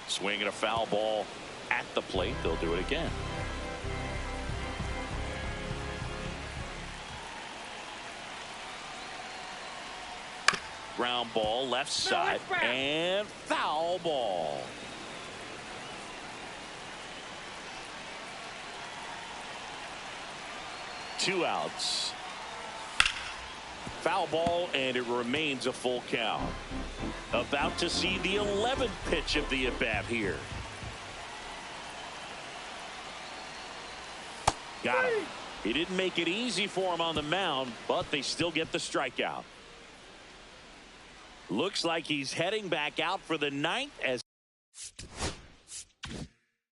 Swinging a foul ball at the plate. They'll do it again. Ground ball left side and foul ball. Two outs. Foul ball, and it remains a full count. About to see the 11th pitch of the at-bat here. Got him. He didn't make it easy for him on the mound, but they still get the strikeout. Looks like he's heading back out for the ninth as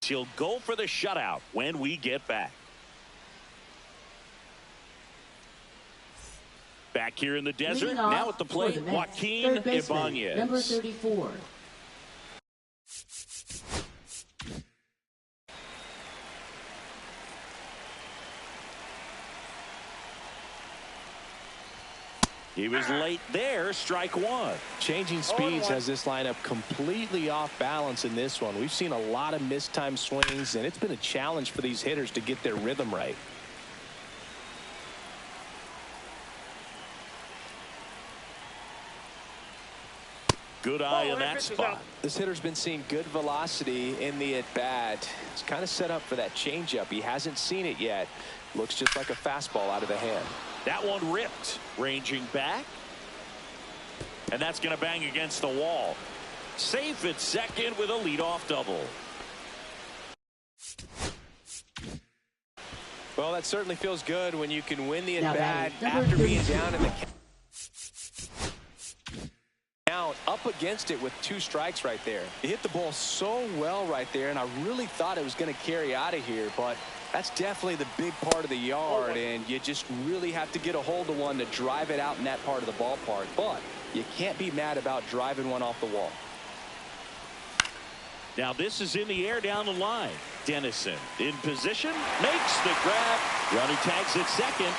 he'll go for the shutout when we get back. Back here in the desert, now at the plate, Joaquin Ibanez. Number 34. He was late there, strike one. Changing speeds has this lineup completely off balance in this one. We've seen a lot of mistimed swings, and it's been a challenge for these hitters to get their rhythm right. Good eye in that spot. This hitter's been seeing good velocity in the at-bat. It's kind of set up for that changeup. He hasn't seen it yet. Looks just like a fastball out of the hand. That one ripped, ranging back. And that's going to bang against the wall. Safe at second with a leadoff double. Well, that certainly feels good when you can win the at-bat after being down in the count, up against it with 2 strikes right there. He hit the ball so well right there, and I really thought it was going to carry out of here, but that's definitely the big part of the yard, and you just really have to get a hold of one to drive it out in that part of the ballpark. But you can't be mad about driving one off the wall. Now this is in the air down the line. Dennison in position, makes the grab. Runner tags at second.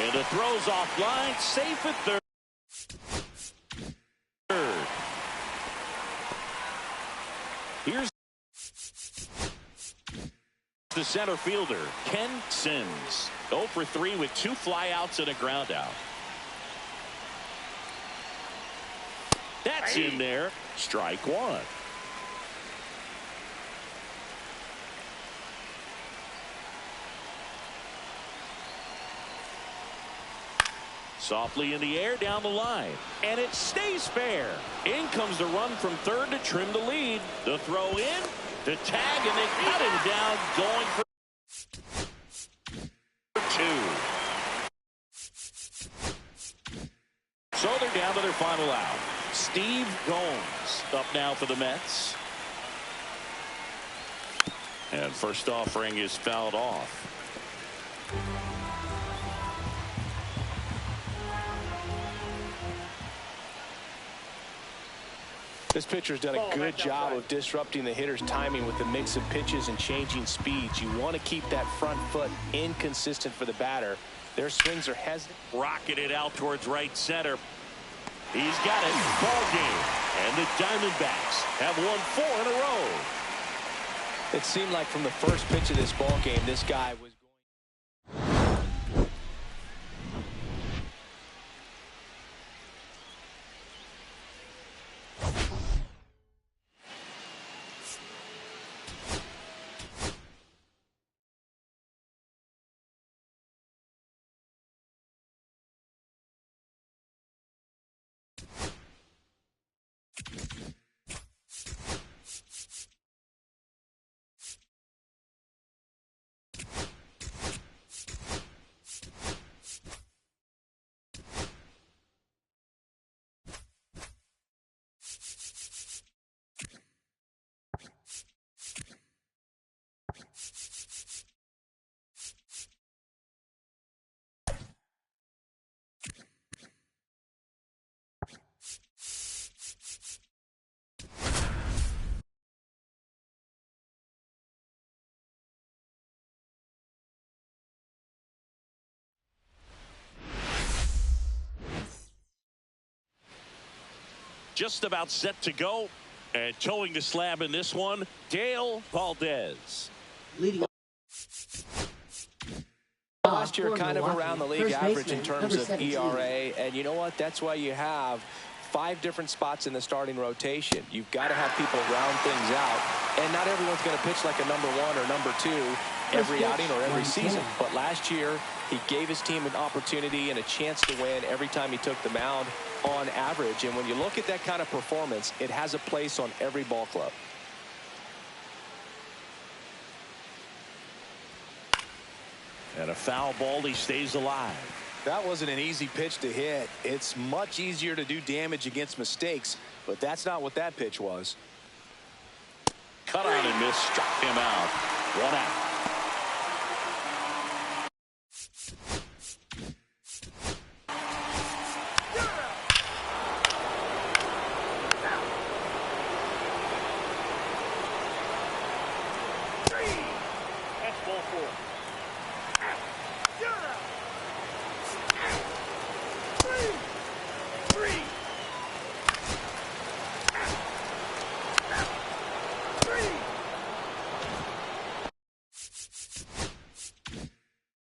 And the throw's offline, safe at third. Here's the center fielder, Ken Sims. 0 for 3 with 2 flyouts and a ground out. That's in there. Strike one. Softly in the air down the line. And it stays fair. In comes the run from third to trim the lead. The throw in, the tag, and they cut him down going for 2. So they're down to their final out. Steve Gomes up now for the Mets. And first offering is fouled off. This pitcher's done a good job of disrupting the hitter's timing with the mix of pitches and changing speeds. You want to keep that front foot inconsistent for the batter. Their swings are hesitant. Rocketed out towards right center. He's got it. Ball game. And the Diamondbacks have won 4 in a row. It seemed like from the first pitch of this ball game, this guy was just about set to go, and towing the slab in this one, Dale Valdez. Leading. last year kind of around the league average in terms of ERA, and you know what? That's why you have 5 different spots in the starting rotation. You've got to have people round things out, and not everyone's going to pitch like a number 1 or number 2 every outing or every season. But last year, he gave his team an opportunity and a chance to win every time he took the mound on average. And when you look at that kind of performance, it has a place on every ball club. And a foul ball, he stays alive. That wasn't an easy pitch to hit. It's much easier to do damage against mistakes, but that's not what that pitch was. Cut on and miss, struck him out. 1 out.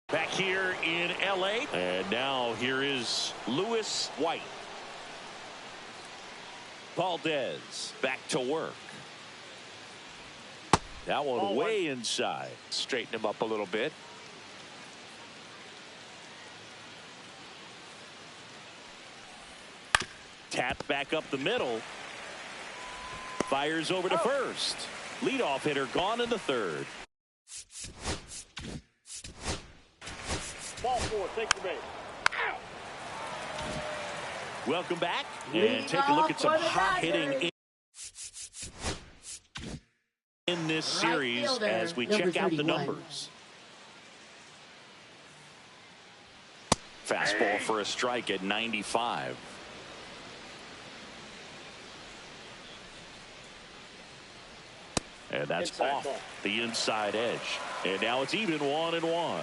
Back here in LA, and now here is Lewis White. Valdez back to work. That one way inside. Straighten him up a little bit. Tap back up the middle. Fires over to first. Leadoff hitter gone in the third. Ball 4, take the base. Welcome back, and take a look at some hot hitting in this series as we check out the numbers. Fastball for a strike at 95. And that's Inside off ball. the inside edge. And now it's even 1-1.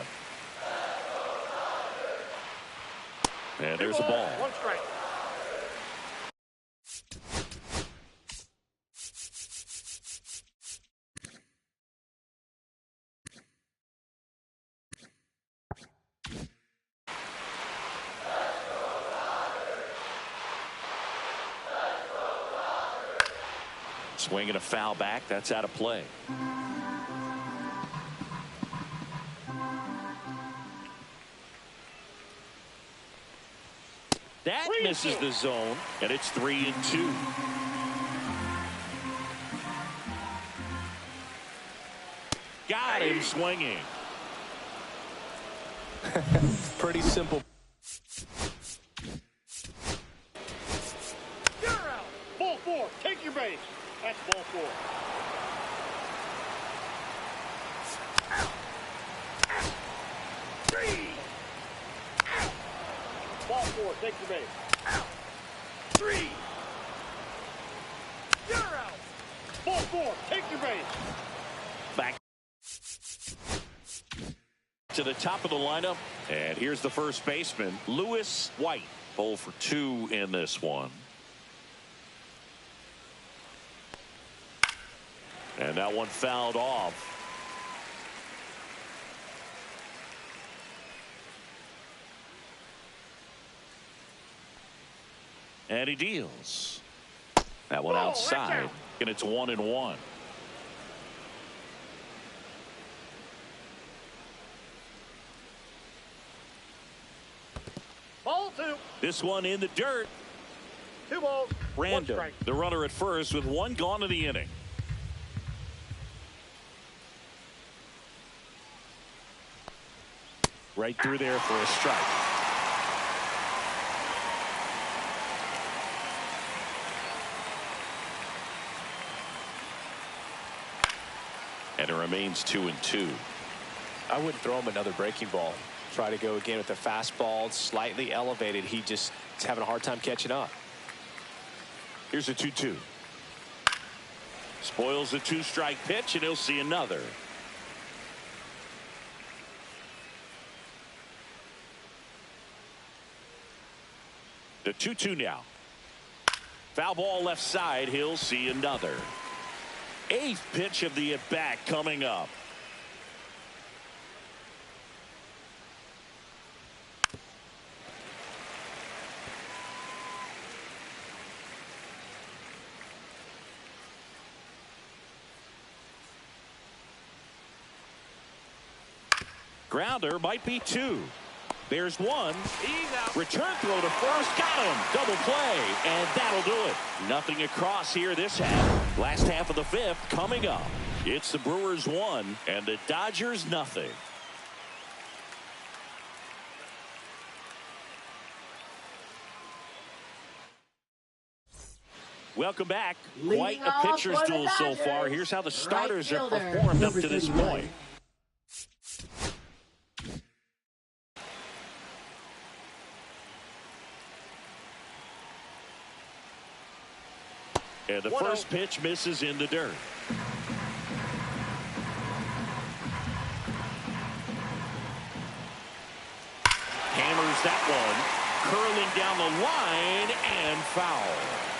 And there's the ball. One strike. Swinging a foul back. That's out of play. That misses the zone, and it's 3-2. Got him swinging. Pretty simple. You're out. Ball four. Take your base. That's ball four. Three. Ball four. Take your base. Three. You're out. Ball four. Take your base. Back to the top of the lineup. And here's the first baseman, Lewis White. 0 for 2 in this one. And that one fouled off. And he deals. That one outside. And it's 1-1. Ball two. This one in the dirt. 2 balls. One Random. strike. The runner at first with one gone in the inning. Right through there for a strike. And it remains 2-2. I wouldn't throw him another breaking ball. Try to go again with the fastball, slightly elevated. He just is having a hard time catching up. Here's a 2-2. Spoils the 2-strike pitch, and he'll see another. The 2-2 now. Foul ball left side. He'll see another. 8th pitch of the at-bat coming up. Grounder might be 2. There's 1. He's out. Return throw to first. Got him. Double play. And that'll do it. Nothing across here this half. Last half of the 5th coming up. It's the Brewers 1 and the Dodgers nothing. Welcome back. Quite a pitcher's duel so far. Here's how the starters have performed up to this point. And the first pitch misses in the dirt. Hammers that one. Curling down the line and foul.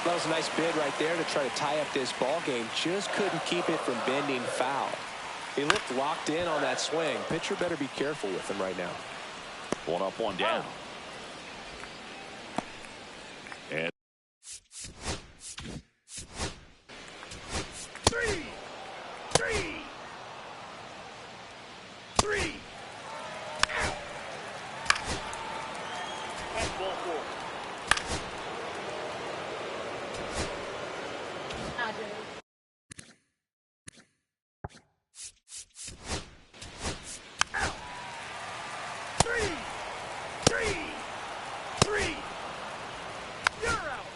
That was a nice bid right there to try to tie up this ball game. Just couldn't keep it from bending foul. He looked locked in on that swing. Pitcher better be careful with him right now. 1 up, 1 down. And 3. 3. That's ball four. Three. You're out.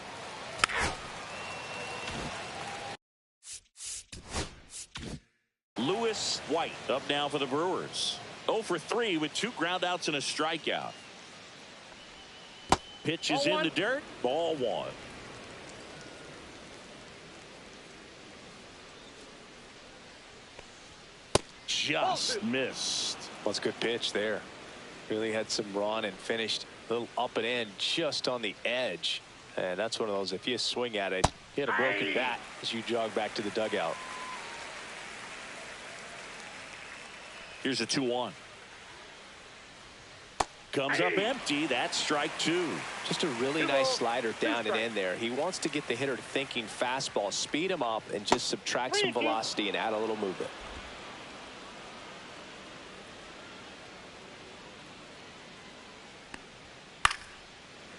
Lewis White up now for the Brewers. 0 for 3 with 2 groundouts and a strikeout. Pitch is in the dirt. Ball 1. just missed. Well, it's a good pitch there. Really had some run and finished a little up and in just on the edge. And that's one of those, if you swing at it, you hit a broken bat as you jog back to the dugout. Here's a 2-1. Comes up empty. That's strike 2. Just a really nice slider down and in there. He wants to get the hitter thinking fastball, speed him up, and just subtract some velocity and add a little movement.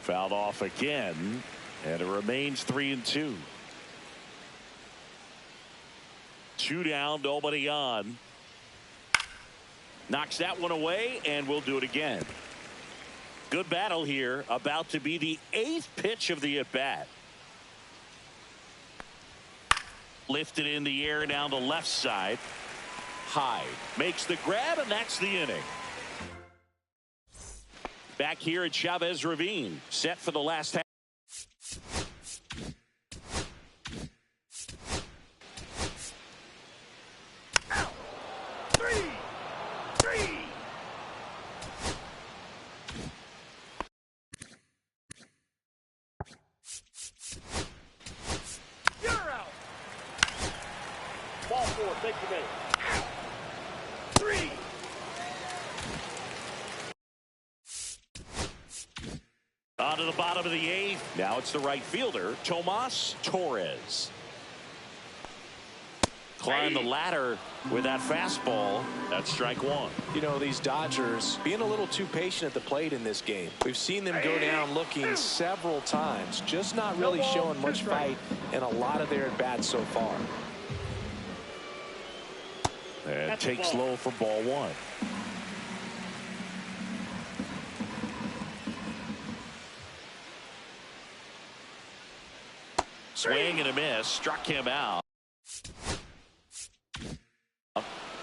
Fouled off again, and it remains 3-2. 2 down, nobody on. Knocks that one away, and we'll do it again. Good battle here. About to be the 8th pitch of the at-bat. Lifted in the air down the left side. High. Makes the grab, and that's the inning. Back here at Chavez Ravine. Set for the last half. Ball 4, take your base. 3. On to the bottom of the 8th. Now it's the right fielder, Tomas Torres. Climb the ladder with that fastball. That's strike 1. You know, these Dodgers being a little too patient at the plate in this game. We've seen them go down looking several times, just not really showing much fight in a lot of their at-bats so far. And takes low for ball 1. Swing and a miss. Struck him out.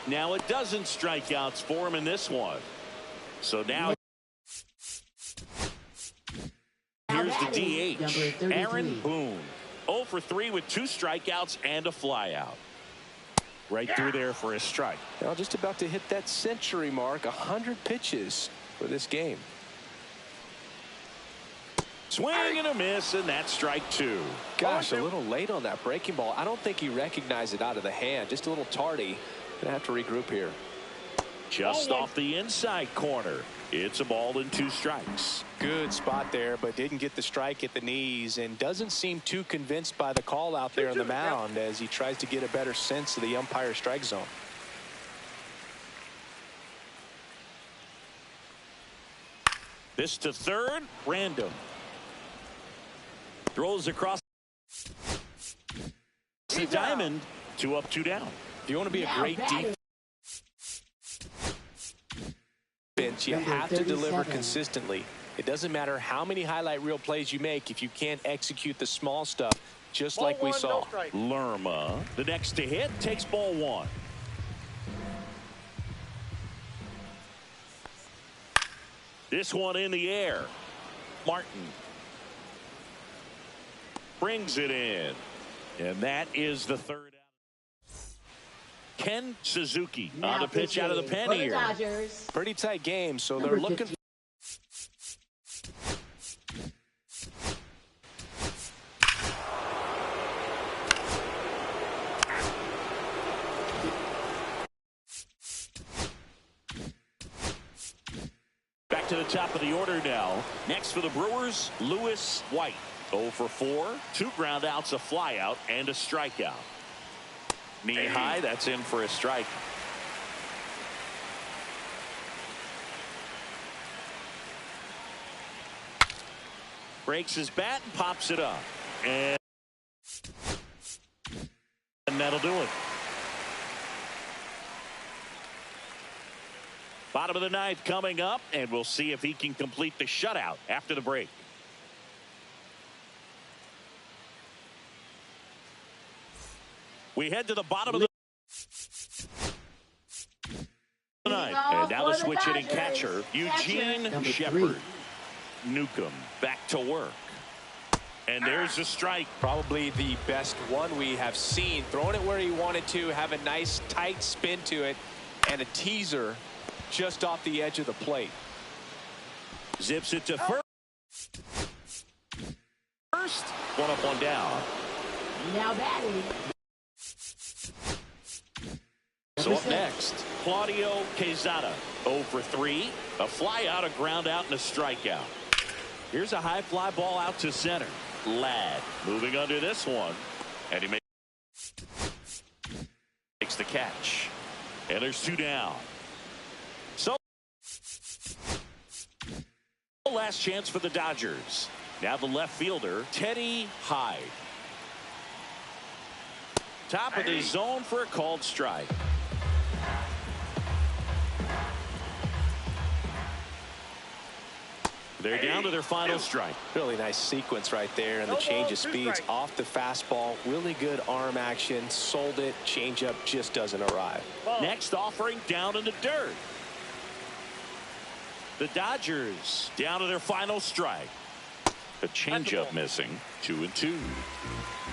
Now it doesn't strikeouts for him in this one. So now here's the DH, Aaron Boone. 0 for 3 with 2 strikeouts and a flyout. Right through there for a strike. Now just about to hit that century mark. 100 pitches for this game. Swing and a miss, and that's strike 2. Gosh, a little late on that breaking ball. I don't think he recognized it out of the hand. Just a little tardy. Gonna have to regroup here. Just off the inside corner. It's a ball and 2 strikes. Good spot there, but didn't get the strike at the knees and doesn't seem too convinced by the call out there on the mound as he tries to get a better sense of the umpire strike zone. This to third, random. Throws across the diamond. 2 up, 2 down. If you want to be a great defense, you have to deliver consistently. It doesn't matter how many highlight reel plays you make if you can't execute the small stuff, just like we saw. Lerma, the next to hit, takes ball 1. This one in the air. Martin brings it in, and that is the 3rd out. Ken Suzuki on the pitch out of the pen here. Pretty tight game, so they're looking. Back to the top of the order now. Next for the Brewers, Lewis White. 0 for 4, 2 ground outs, a flyout, and a strikeout. Knee high, that's in for a strike. Breaks his bat and pops it up. And that'll do it. Bottom of the 9th coming up, and we'll see if he can complete the shutout after the break. We head to the bottom of the 9th. And now the switch hitting catcher, Eugene Shepard. Newcomb back to work. And there's a strike. Probably the best one we have seen. Throwing it where he wanted to, have a nice tight spin to it, And a teaser just off the edge of the plate. Zips it to first. One up, one down. Now batting. So up next, Claudio Quezada, 0 for 3. A fly out, a ground out, and a strikeout. Here's a high fly ball out to center. Ladd moving under this one. And he makes the catch. And there's 2 down. So last chance for the Dodgers. Now the left fielder, Teddy Hyde. Top of the zone for a called strike. They're down to their final strike. Really nice sequence right there, and the change of speeds off the fastball. Really good arm action. Sold it. Changeup just doesn't arrive. Next offering down in the dirt. The Dodgers down to their final strike. A changeup missing. 2-2.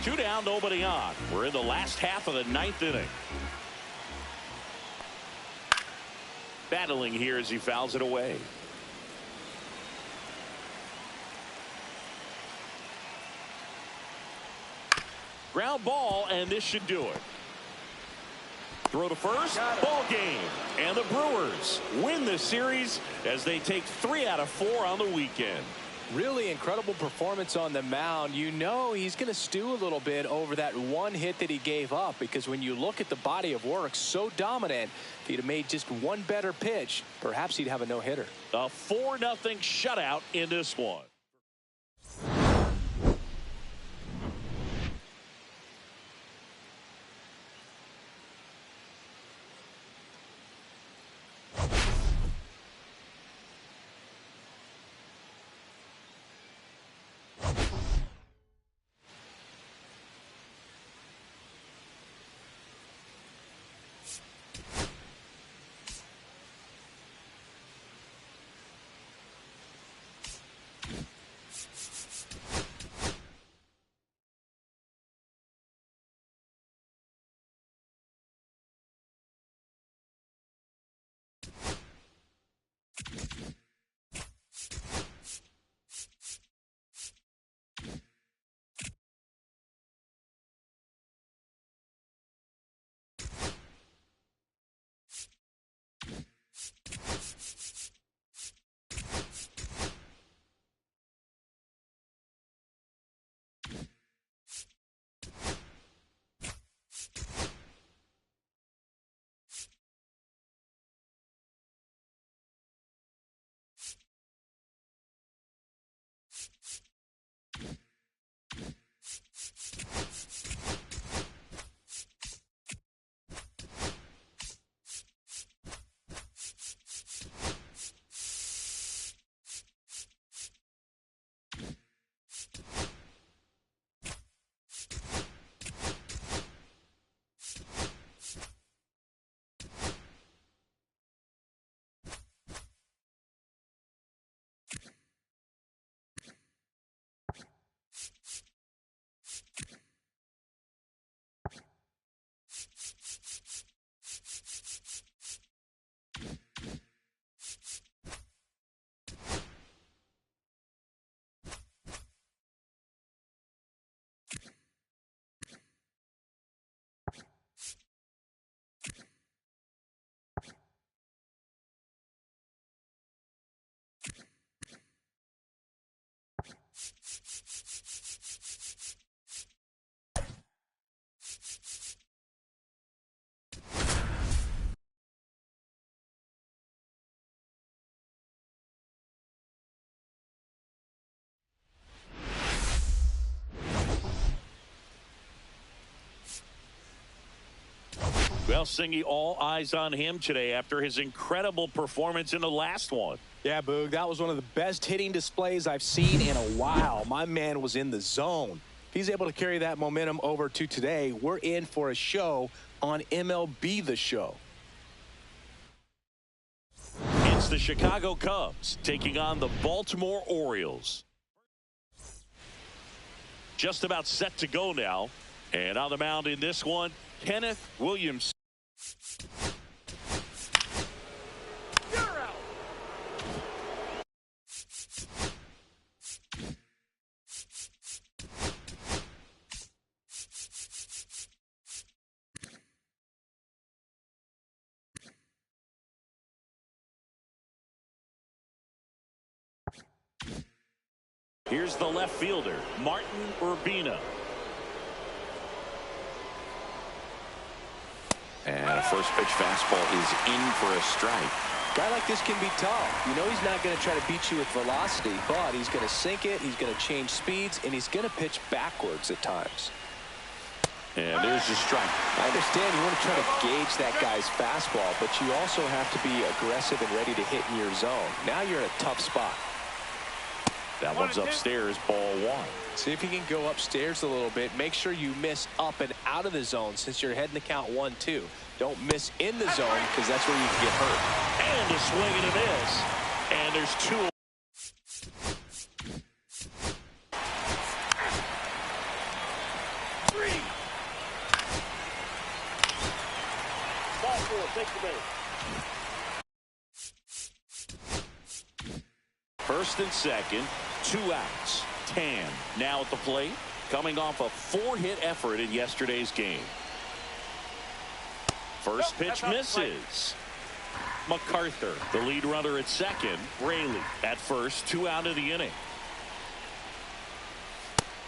2 down, nobody on. We're in the last half of the 9th inning. Battling here as he fouls it away. Ground ball, and this should do it. Throw to first, ball game. And the Brewers win the series as they take 3 out of 4 on the weekend. Really incredible performance on the mound. You know he's going to stew a little bit over that one hit that he gave up, because when you look at the body of work, so dominant. If he'd have made just one better pitch, perhaps he'd have a no-hitter. A 4-0 shutout in this one. Well, Singy, all eyes on him today after his incredible performance in the last one. Yeah, Boog, that was one of the best hitting displays I've seen in a while. My man was in the zone. If he's able to carry that momentum over to today, we're in for a show on MLB The Show. It's the Chicago Cubs taking on the Baltimore Orioles. Just about set to go now. And on the mound in this one, Kenneth Williams. Here's the left fielder, Martin Urbina. And a first pitch fastball is in for a strike. A guy like this can be tough. You know he's not going to try to beat you with velocity, but he's going to sink it, he's going to change speeds, and he's going to pitch backwards at times. And there's the strike. I understand you want to try to gauge that guy's fastball, but you also have to be aggressive and ready to hit in your zone. Now you're in a tough spot. That one's upstairs, ball one. See if you can go upstairs a little bit. Make sure you miss up and out of the zone since you're heading to count 1-2. Don't miss in the zone because that's where you can get hurt. And a swing and a miss. And there's two. Three. Ball four, take the base. First and second, 2 outs. Tan now at the plate, coming off a 4-hit effort in yesterday's game. First pitch misses. MacArthur, the lead runner at second. Raley at first, 2 out of the inning.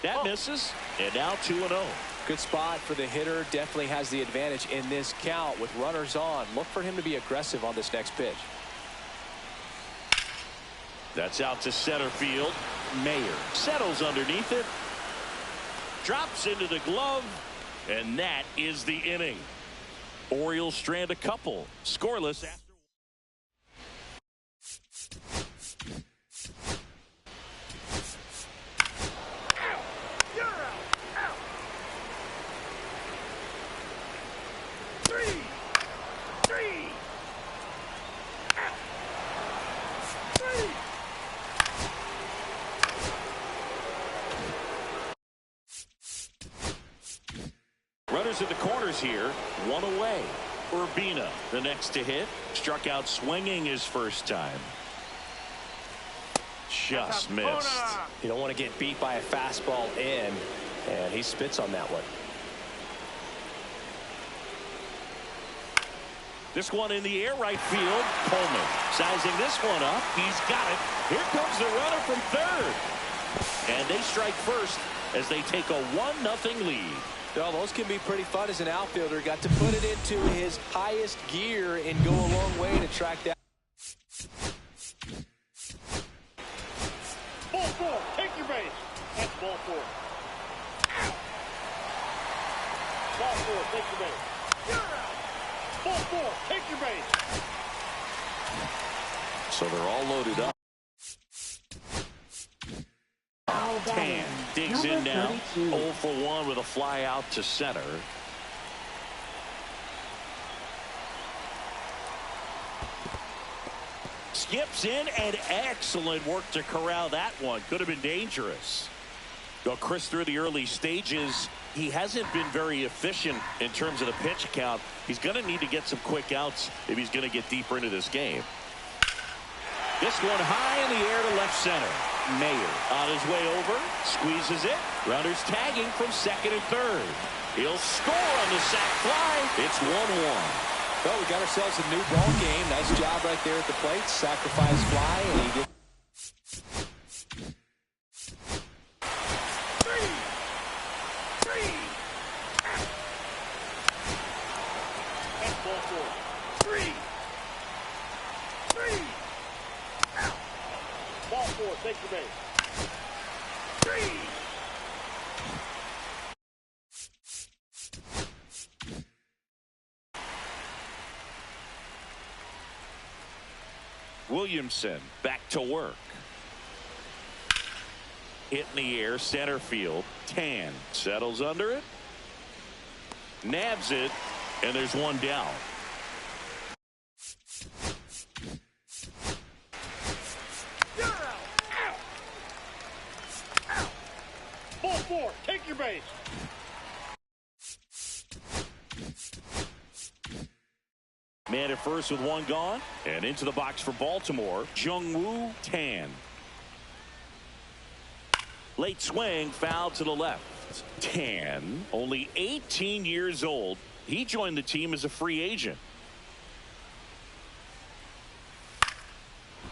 That misses, and now 2-0. Good spot for the hitter. Definitely has the advantage in this count with runners on. Look for him to be aggressive on this next pitch. That's out to center field. Mayer settles underneath it. Drops into the glove. And that is the inning. Orioles strand a couple. Scoreless after. Runners at the corners here, 1 away. Urbina, the next to hit, struck out swinging his first time. Just missed. You don't want to get beat by a fastball in, and he spits on that one. This one in the air, right field. Coleman sizing this one up. He's got it. Here comes the runner from third. And they strike first as they take a 1-0 lead. Well, those can be pretty fun as an outfielder. Got to put it into his highest gear and go a long way to track that. Ball four, take your base. That's ball four. Ball four, take your base. You're out. Ball four, take your base. So they're all loaded up. Tan digs in now. 0 for 1 with a fly out to center. Skips in, and excellent work to corral that one. Could have been dangerous. Well, Chris, through the early stages, he hasn't been very efficient in terms of the pitch count. He's going to need to get some quick outs if he's going to get deeper into this game. This one high in the air to left center. Mayer on his way over, squeezes it. Runners tagging from second and third. He'll score on the sac fly. It's 1-1. Well, we got ourselves a new ball game. Nice job right there at the plate. Sacrifice fly, and he gets. Three. That's ball four. Three. Ball four, take your base. Three. Williamson back to work. Hit in the air, center field. Tan settles under it. Nabs it, and there's one down. Ball four, take your base. Man at first with one gone, and into the box for Baltimore, Jung-Woo Tan. Late swing, foul to the left. Tan, only 18 years old. He joined the team as a free agent.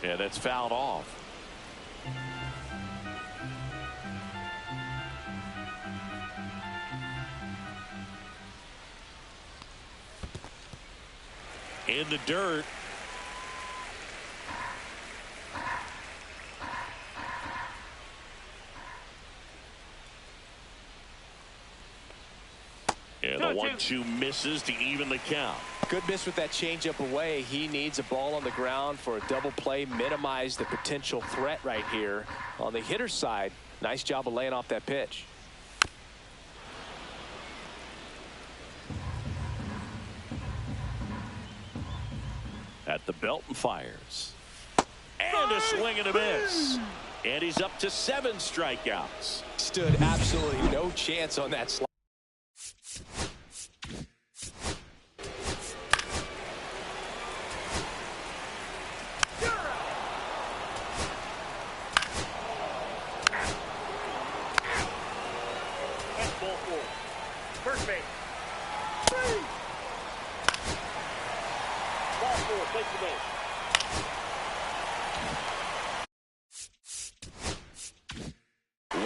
Yeah, that's fouled off. in the dirt. And the 1-2 misses to even the count. Good miss with that changeup away. He needs a ball on the ground for a double play, minimize the potential threat right here. On the hitter's side, nice job of laying off that pitch. At the belt and fires. And a swing and a miss. And he's up to 7 strikeouts. Stood absolutely no chance on that slide. First base. Ball 4, take the base.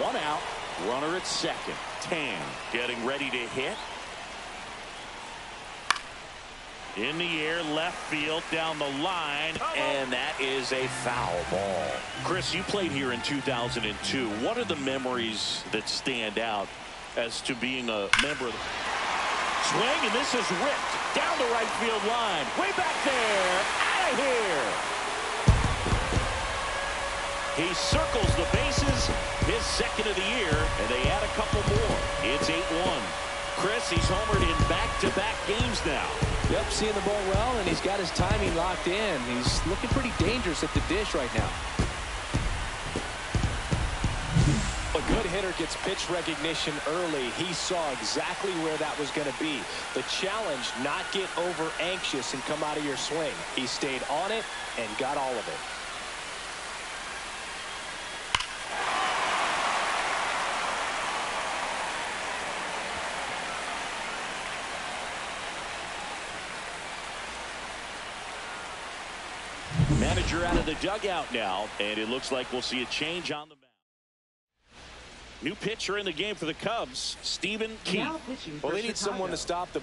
One out, runner at second. Tan getting ready to hit. In the air, left field, down the line, and that is a foul ball. Chris, you played here in 2002. What are the memories that stand out as to being a member of the swing? And this is ripped down the right field line. Way back there, out of here. He circles the bases, his second of the year, and they add a couple more. It's 8-1. Chris, he's homered in back-to-back games now. Yep, seeing the ball well, and he's got his timing locked in. He's looking pretty dangerous at the dish right now. A good hitter gets pitch recognition early. He saw exactly where that was going to be. The challenge, not get over anxious and come out of your swing. He stayed on it and got all of it. Manager out of the dugout now, and it looks like we'll see a change on the mound. New pitcher in the game for the Cubs, Stephen Keith. Well, they need someone to stop the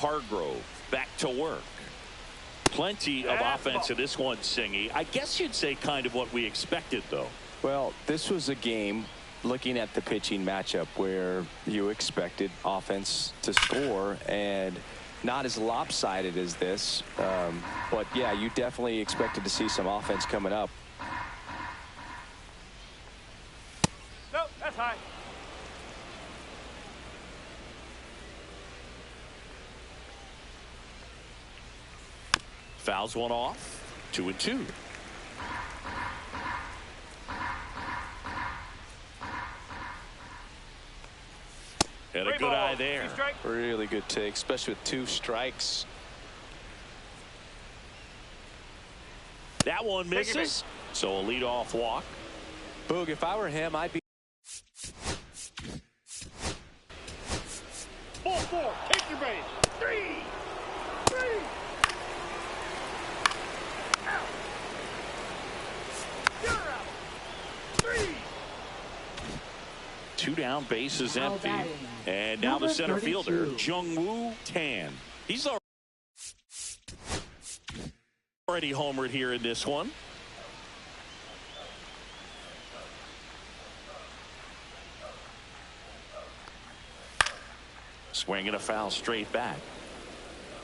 Hargrove back to work. Plenty of offense in this one, Singy. I guess you'd say kind of what we expected, though. Well, this was a game, looking at the pitching matchup, where you expected offense to score, and not as lopsided as this. But, yeah, you definitely expected to see some offense coming up. Nope, that's high. Fouls one off. 2-2. And a good eye there. really good take, especially with 2 strikes. That one misses. So a leadoff walk. Boog, if I were him, I'd be. Ball 4, take your base. 3. Out. You're out. 3. 2 down, bases empty. And now the center fielder, Jungwoo Tan. He's already homered here in this one. Swinging a foul straight back.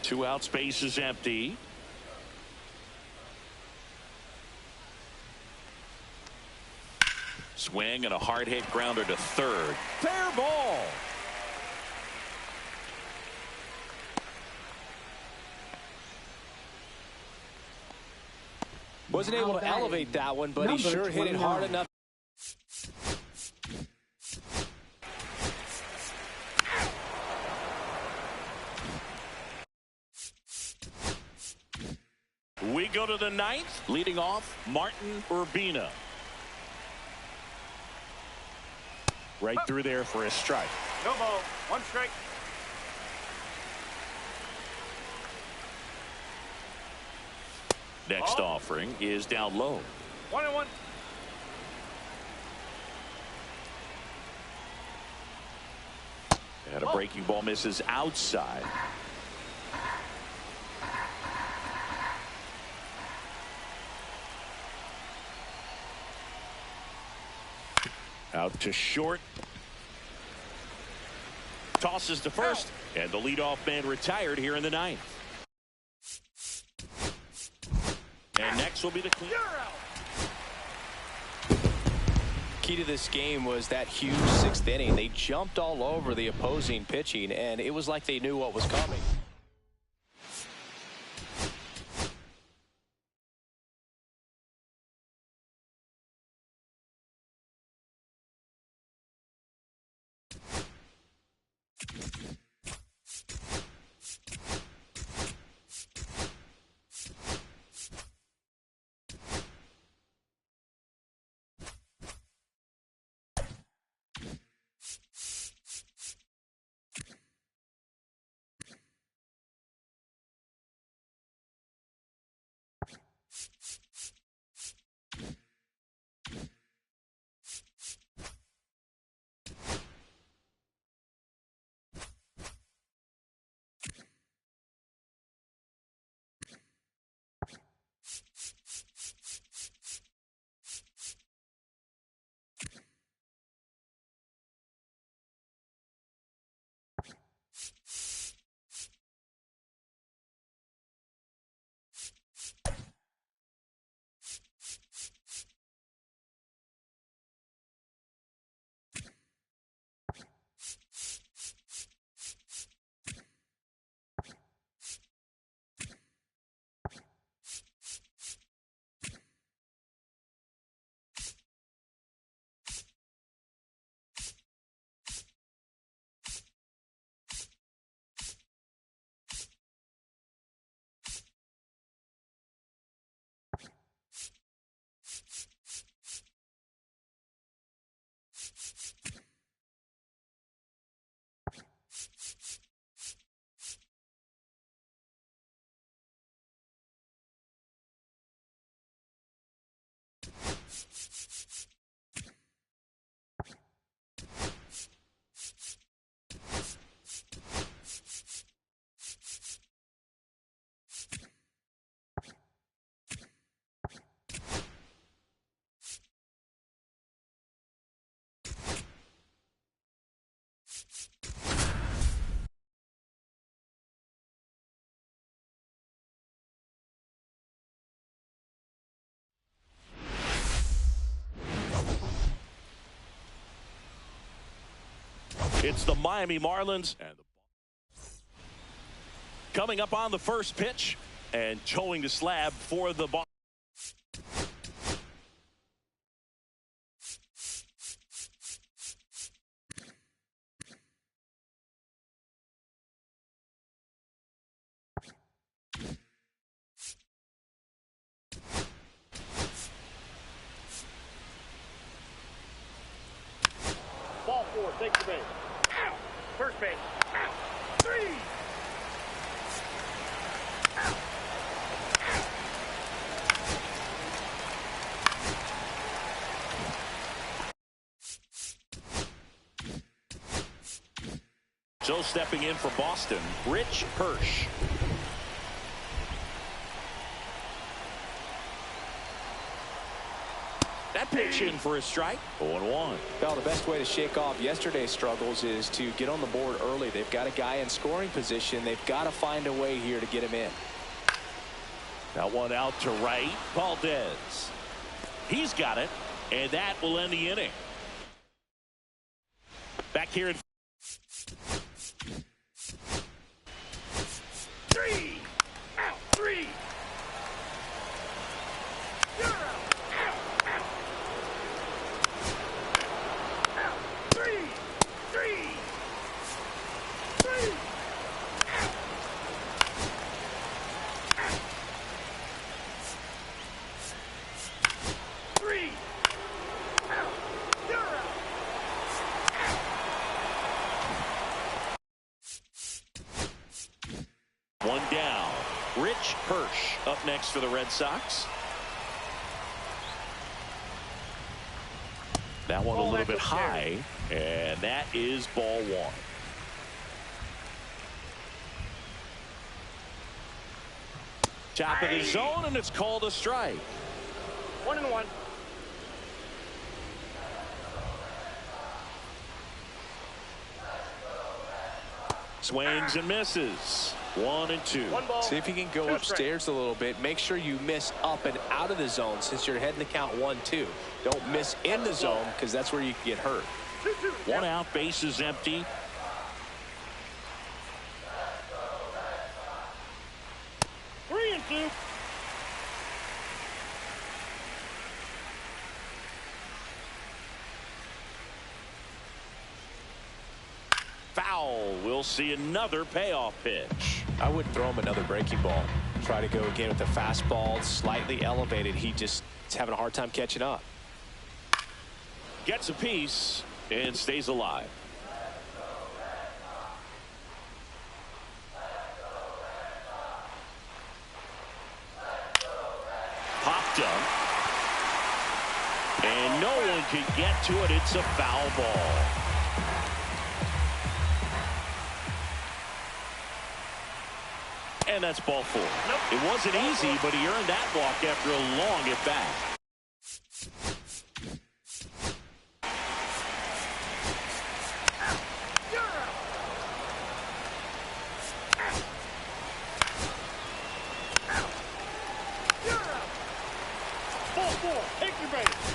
2 outs, bases empty. Swing and a hard hit grounder to third. Fair ball. Wasn't able to elevate that one, but he sure hit it hard enough. We go to the ninth. Leading off, Martin Urbina. Right through there for a strike. No ball. One strike. Next offering is down low. 1-1. And a breaking ball misses outside. Out to short. Tosses to first. And the leadoff man retired here in the ninth. And next will be the clean. Key to this game was that huge 6th inning. They jumped all over the opposing pitching, and it was like they knew what was coming. It's the Miami Marlins. And coming up on the first pitch and towing the slab for the ball. Ball 4. Take the base. First base. 3. So stepping in for Boston, Rich Hirsch. That pitch in for a strike. 0-1. Well, the best way to shake off yesterday's struggles is to get on the board early. They've got a guy in scoring position. They've got to find a way here to get him in. That one out to right. Valdez. He's got it, and that will end the inning. Back here in 3. Out. 3. You're out. Out. 3. 3. 3. up next for the Red Sox. That one a little bit high, and that is ball one. Top of the zone, and it's called a strike. 1-1. Swings and misses. 1-2. 1 ball. See if you can go upstairs a little bit. Make sure you miss up and out of the zone since you're heading to count 1-2. Don't miss in the zone because that's where you can get hurt. 1 out, base is empty. Three and 2. Foul. We'll see another payoff pitch. I wouldn't throw him another breaking ball. Try to go again with the fastball slightly elevated. He just is having a hard time catching up. Gets a piece and stays alive. Popped up. And no one can get to it. It's a foul ball. And that's ball 4. Nope. It wasn't easy, but he earned that walk after a long at bat. Ball 4. Take your base.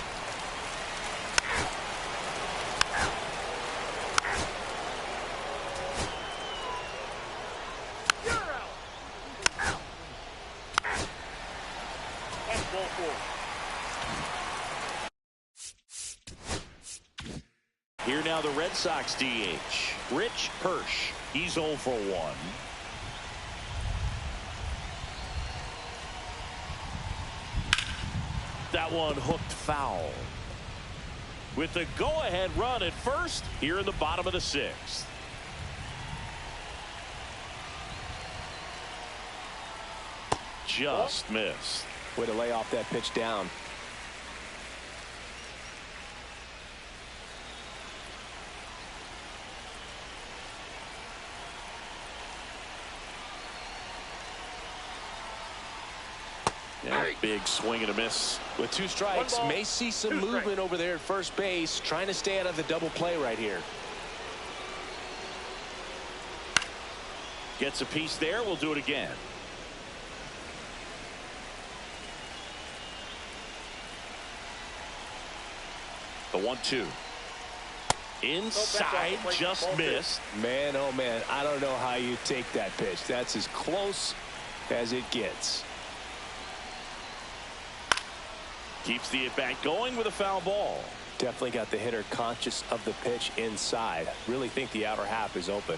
Here now the Red Sox DH, Rich Hirsch. He's 0 for 1. That one hooked foul. With the go-ahead run at first here in the bottom of the 6th. Just missed. Way to lay off that pitch down. Yeah, big swing and a miss. With 2 strikes, ball, may see some 2 movement strikes. over there at first base, trying to stay out of the double play right here. Gets a piece there. We'll do it again. The 1-2. Inside, just missed. Man, oh man, I don't know how you take that pitch. That's as close as it gets. Keeps the at-bat going with a foul ball. Definitely got the hitter conscious of the pitch inside. Really think the outer half is open.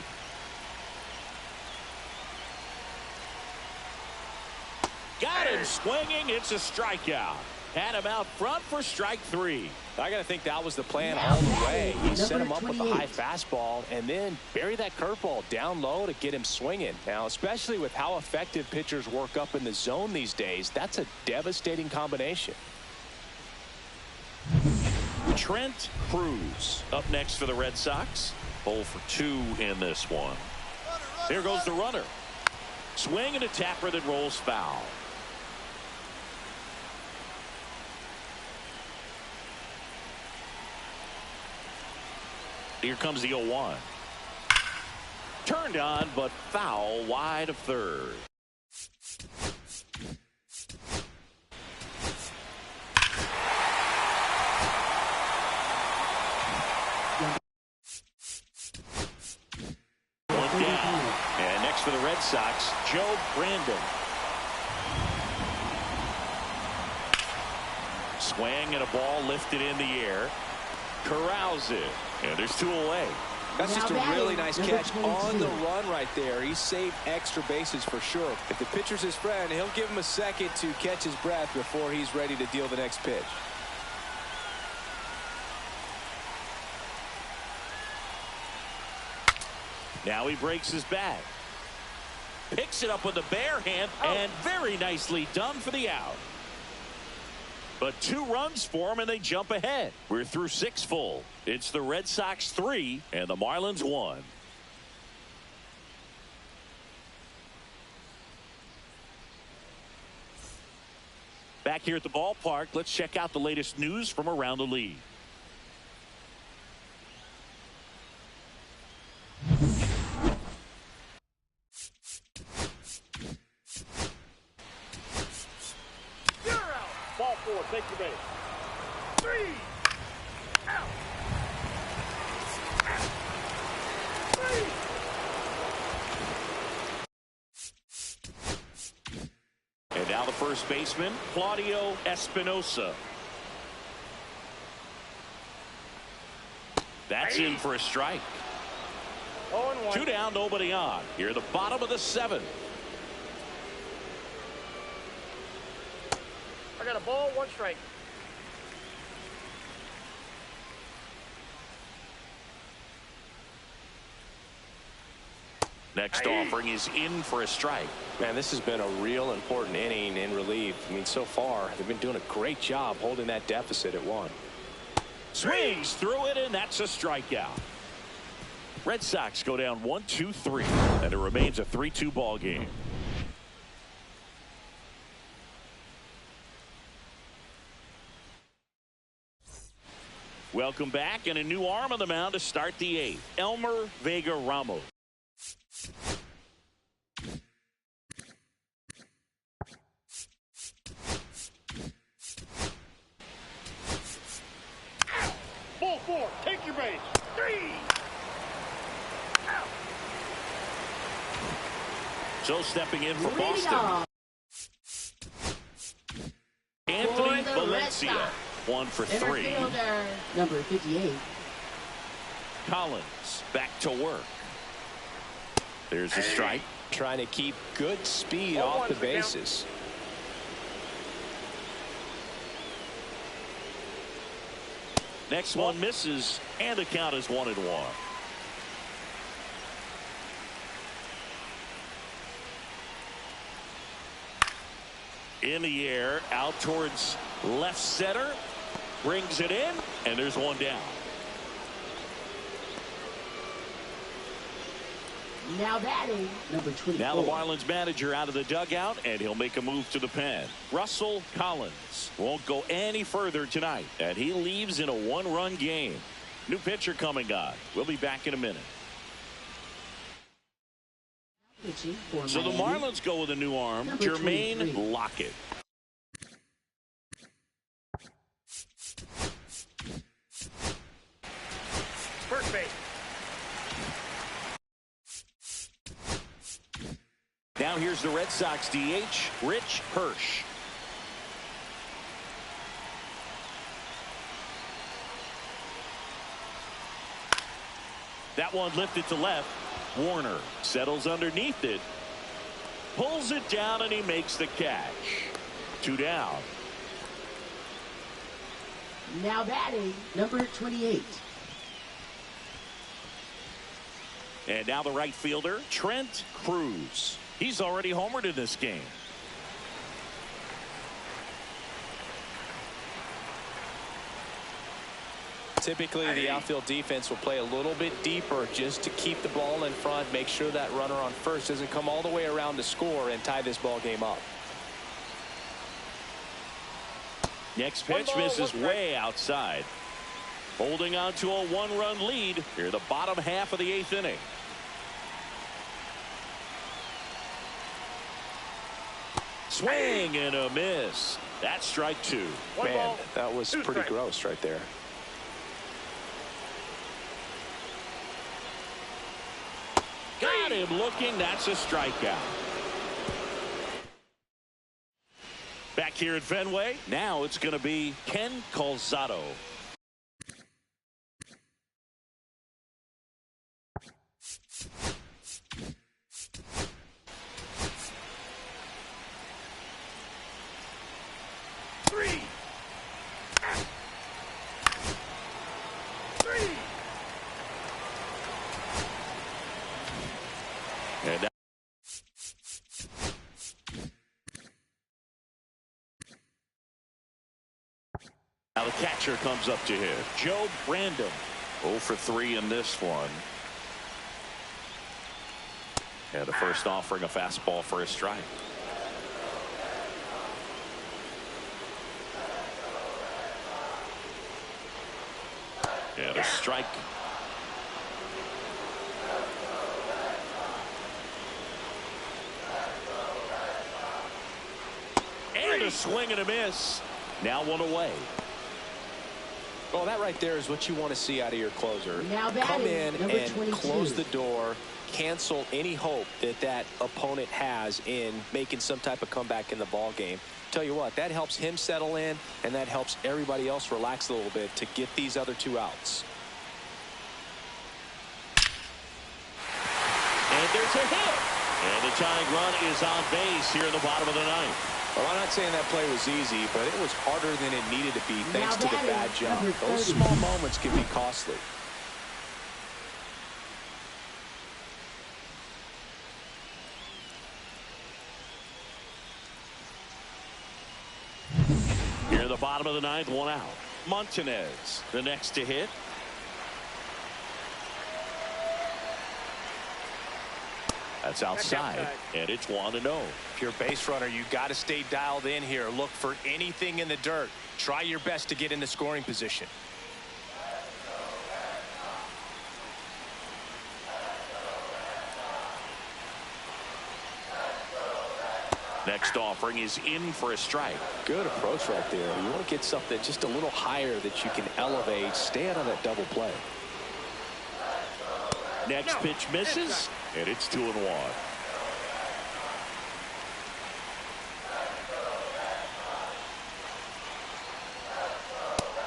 Got him swinging. It's a strikeout. Had him out front for strike 3. I got to think that was the plan all the way. He set him up with a high fastball and then bury that curveball down low to get him swinging. Now, especially with how effective pitchers work up in the zone these days, that's a devastating combination. Trent Cruz up next for the Red Sox. 0 for 2 in this one. There goes the runner. Swing and a tapper that rolls foul. Here comes the 0-1. Turned on, but foul wide of third. One down. And next for the Red Sox, Joe Brandon. Swing and a ball lifted in the air. Corrals it. And there's 2 away. That's just a really nice catch on the run right there. He saved extra bases for sure. If the pitcher's his friend, he'll give him a second to catch his breath before he's ready to deal the next pitch. Now he breaks his bat. picks it up with the bare hand, and very nicely done for the out. But 2 runs for them, and they jump ahead. We're through 6 full. It's the Red Sox 3 and the Marlins 1. Back here at the ballpark, let's check out the latest news from around the league. You're out. Ball 4, take your base. 3 out. 3. And now the first baseman, Claudio Espinosa. That's in for a strike. 0-1. 2 down, nobody on. Here at the bottom of the 7th. I got a ball, 1 strike. Next offering is in for a strike. Man, this has been a real important inning in relief. I mean, so far, they've been doing a great job holding that deficit at 1. Swings through it, and that's a strikeout. Red Sox go down 1-2-3, and it remains a 3-2 ball game. Welcome back, and a new arm on the mound to start the 8th. Elmer Vega Ramos. Ball 4, take your base. 3 out. So stepping in for Leading Boston, off Anthony for the Red Valencia. Sox. 1 for 3. Center fielder, number 58. Collins back to work. There's a strike. Trying to keep good speed 0-1 off the for down. bases. Next one misses, and the count is 1-1. In the air, out towards left center, brings it in, and there's 1 down. Now batting, number 24. Now the Marlins manager out of the dugout, and he'll make a move to the pen. Russell Collins won't go any further tonight, and he leaves in a 1-run game. New pitcher coming on. We'll be back in a minute. Pitching for So the Miami. Marlins go with a new arm, Number Jermaine 23. Lockett. First base. Now here's the Red Sox DH, Rich Hirsch. That one lifted to left. Warner settles underneath it, pulls it down, and he makes the catch. 2 down. Now batting, number 28. And now the right fielder, Trent Cruz. He's already homered in this game. Typically, the outfield defense will play a little bit deeper just to keep the ball in front, make sure that runner on first doesn't come all the way around to score and tie this ball game up. Next pitch misses way outside. Holding on to a 1-run lead here, the bottom half of the 8th inning. Swing and a miss. That's strike 2. One Man, ball, that was 2 pretty strikes. gross right there. Got him looking. That's a strikeout. Back here at Fenway, now it's going to be Ken Calzado. And catcher comes up to hit. Joe Random. 0 for 3 in this one. And the first offering a fastball for a strike. And a strike. And a swing and a miss. Now one away. Well, that right there is what you want to see out of your closer. Now Come in batting, number and 22. close the door, cancel any hope that that opponent has in making some type of comeback in the ball game. Tell you what, that helps him settle in, and that helps everybody else relax a little bit to get these other 2 outs. And there's a hit. And the tying run is on base here in the bottom of the 9th. Well, I'm not saying that play was easy, but it was harder than it needed to be thanks to the batting, bad job. number Those 30. small moments can be costly. Here in the bottom of the 9th, 1 out. Montanez, the next to hit. That's outside, and it's 1-0. If you're a base runner, you got to stay dialed in here. Look for anything in the dirt. Try your best to get into scoring position. Next offering is in for a strike. Good approach right there. You want to get something just a little higher that you can elevate. Stay out of that double play. Next pitch misses, and it's 2-1.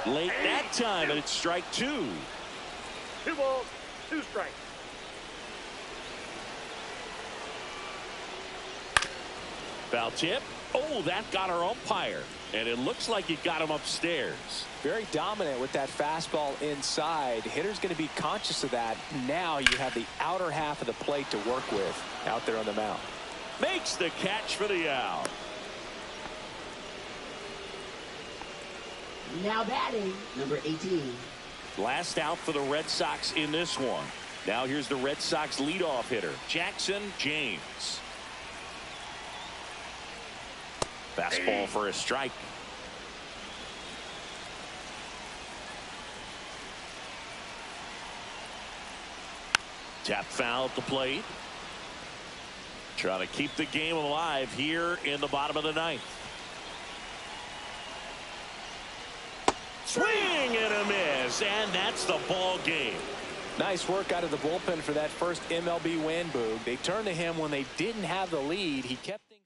Late that time, and it's strike 2. 2 balls, 2 strikes. Foul tip. Oh, that got our umpire. And it looks like it got him upstairs. Very dominant with that fastball inside. Hitter's going to be conscious of that. Now you have the outer half of the plate to work with out there on the mound. Makes the catch for the out. Now batting, number 18. Last out for the Red Sox in this one. Now here's the Red Sox leadoff hitter, Jackson James. Fastball for a strike. Tap foul at the plate. Trying to keep the game alive here in the bottom of the 9th. Swing and a miss, and that's the ball game. Nice work out of the bullpen for that first MLB win, Boog. They turned to him when they didn't have the lead. He kept things.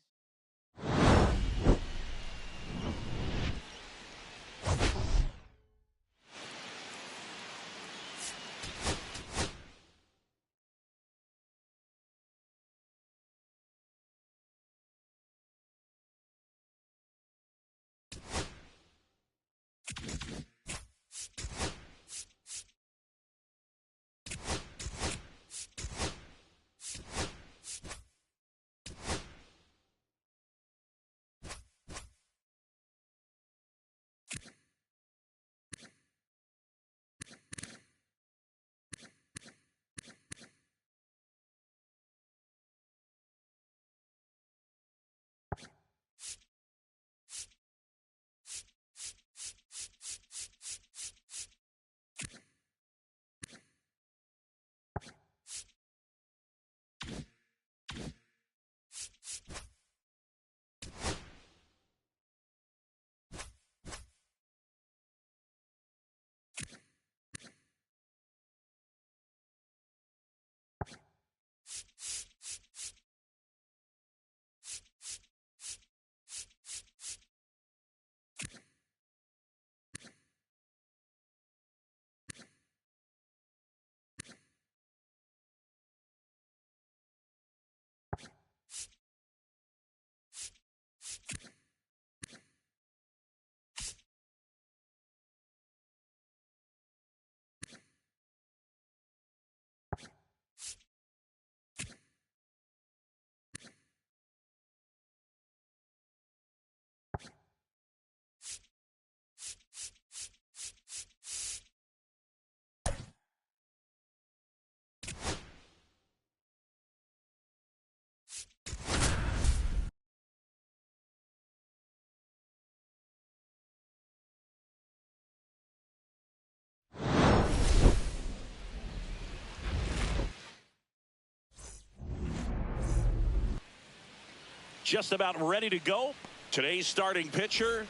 just about ready to go. Today's starting pitcher.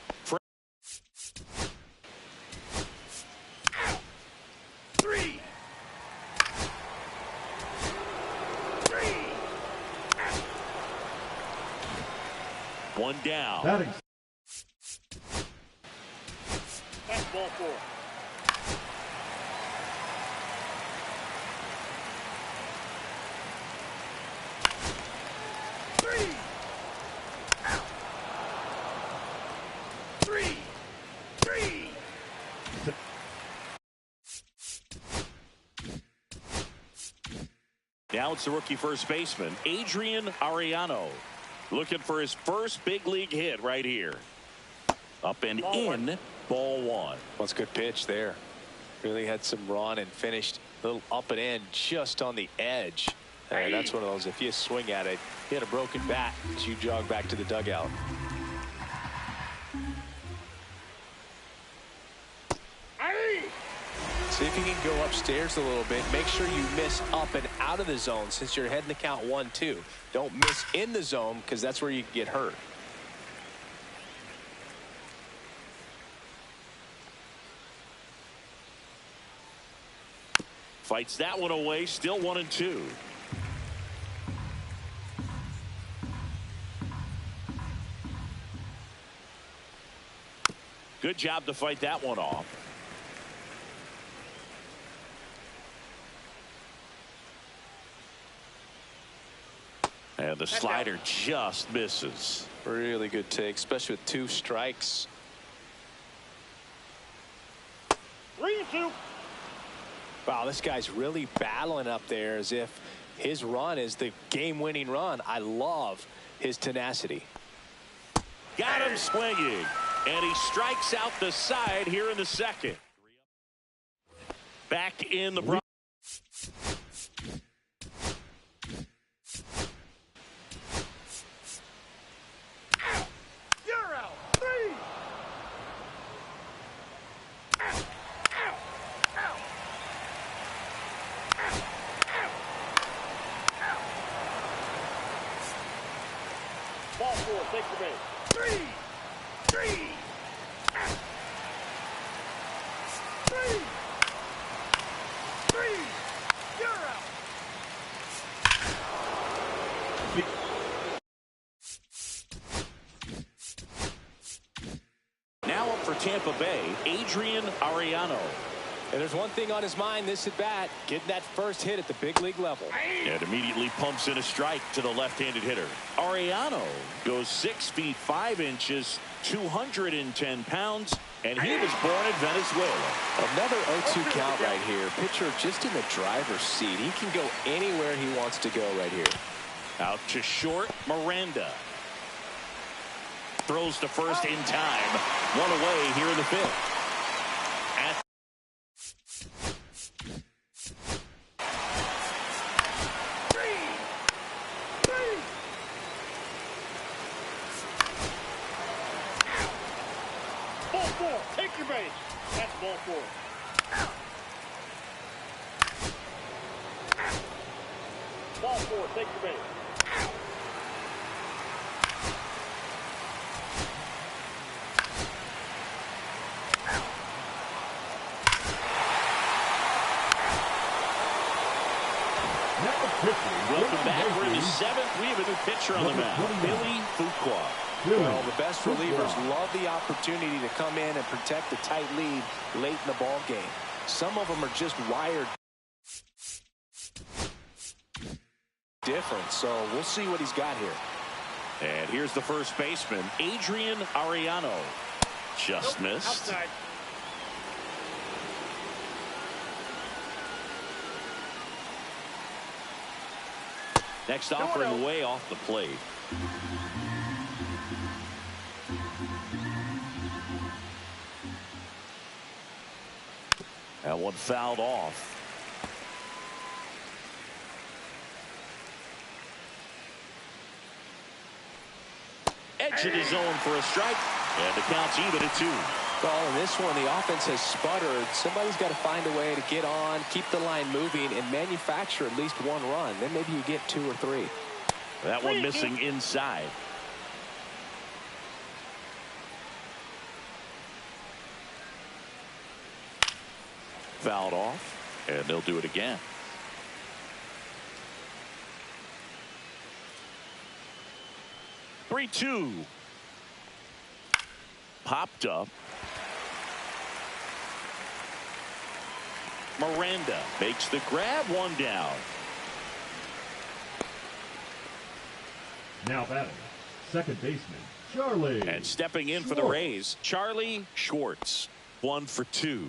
One down. That's ball 4. Now it's the rookie first baseman, Adrian Ariano, looking for his first big league hit right here. Up and in, ball 1. That's a good pitch there. Really had some run and finished a little up and in just on the edge. And that's one of those, if you swing at it, you had a broken bat as you jog back to the dugout. See if you can go upstairs a little bit. Make sure you miss up and out of the zone since you're heading to count 1-2. Don't miss in the zone because that's where you can get hurt. Fights that one away, still 1-2. Good job to fight that one off. And the slider just misses. Really good take, especially with 2 strikes. 3-2. Wow, this guy's really battling up there as if his run is the game-winning run. I love his tenacity. Got him swinging, and he strikes out the side here in the second. Back in the You're out. 3. Ball 4, take the base. 3. You're out. Now up for Tampa Bay, Adrian Ariano. And there's one thing on his mind this at bat, getting that first hit at the big league level. And immediately pumps in a strike to the left-handed hitter. Ariano goes 6 feet 5 inches, 210 pounds, and he was born in Venezuela. Another 0-2 count right here. Pitcher just in the driver's seat. He can go anywhere he wants to go right here. Out to short, Miranda. Throws to first in time. One away here in the 5th. Ball 4, take your base. That's ball 4. Ball 4, take your base. Welcome back. We're in the 7th. We have a new pitcher on the mound, Billy Fuqua. Well, the best relievers love the opportunity to come in and protect a tight lead late in the ball game. Some of them are just wired different, so we'll see what he's got here. And here's the first baseman, Adrian Ariano. Just missed. Outside. Next offering way off the plate. That one fouled off. Edge of the zone for a strike, and the count's even at 2. Well, in this one, the offense has sputtered. Somebody's got to find a way to get on, keep the line moving, and manufacture at least one run. Then maybe you get 2 or 3. That one missing inside. Fouled off, and they'll do it again. Three-two. Popped up. Miranda makes the grab, one down. Now batting, second baseman, Charlie. And stepping in for the Rays, Charlie Schwartz. 1 for 2.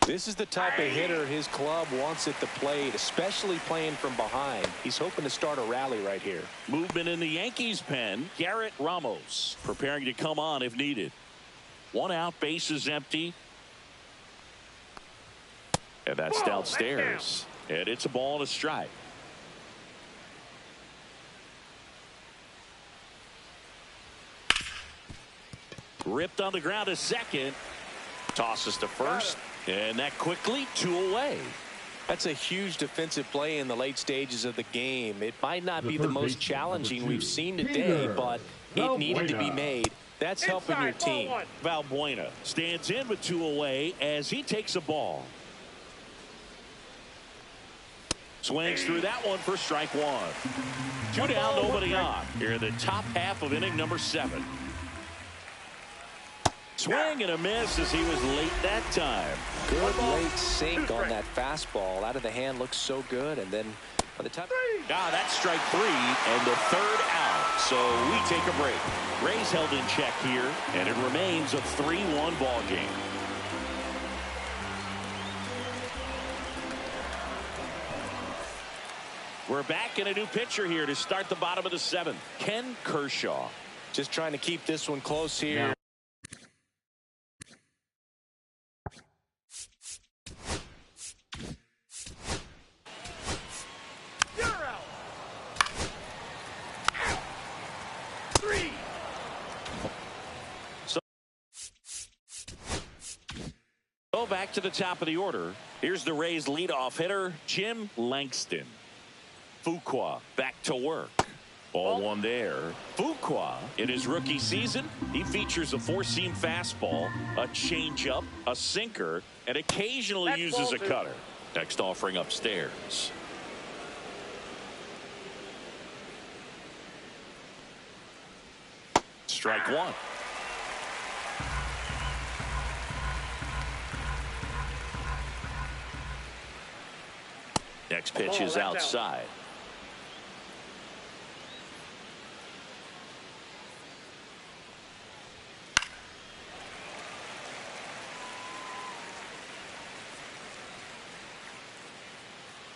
This is the type of hitter his club wants at the plate, especially playing from behind. He's hoping to start a rally right here. Movement in the Yankees pen. Garrett Ramos preparing to come on if needed. 1 out, bases empty. And that's downstairs. And it's a ball and a strike. Ripped on the ground to second. Tosses to first. And that quickly 2 away. That's a huge defensive play in the late stages of the game. It might not be the most challenging we've seen today, but it needed to be made. That's helping your team. Valbuena stands in with 2 away as he takes a ball. Swings through that one for strike 1. 2 down, nobody on. Here in the top half of inning number 7. Swing and a miss as he was late that time. Good late sink on that fastball. Out of the hand looks so good. And then by the time. That's strike 3 and the 3rd out. So we take a break. Rays held in check here, and it remains a 3-1 ball game. We're back in a new pitcher here to start the bottom of the 7th. Ken Kershaw. Just trying to keep this one close here. So back to the top of the order. Here's the Rays leadoff hitter, Jim Langston. Fuqua back to work. Ball 1 there. Fuqua, in his rookie season, he features a 4-seam fastball, a changeup, a sinker, and occasionally uses a cutter. Next offering upstairs. Strike 1. Next pitch is outside.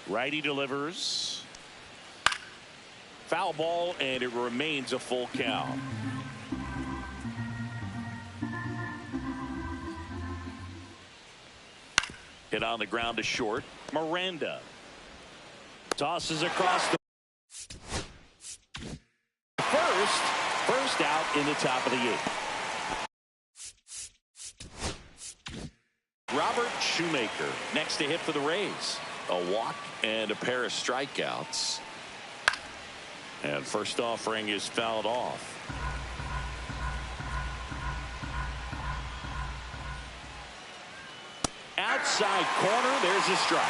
Righty delivers. Foul ball, and it remains a full count. Hit on the ground to short. Miranda tosses across the first out in the top of the 8th. Robert Shoemaker next to hit for the Rays. A walk and a pair of strikeouts. And first offering is fouled off. Outside corner, there's a strike.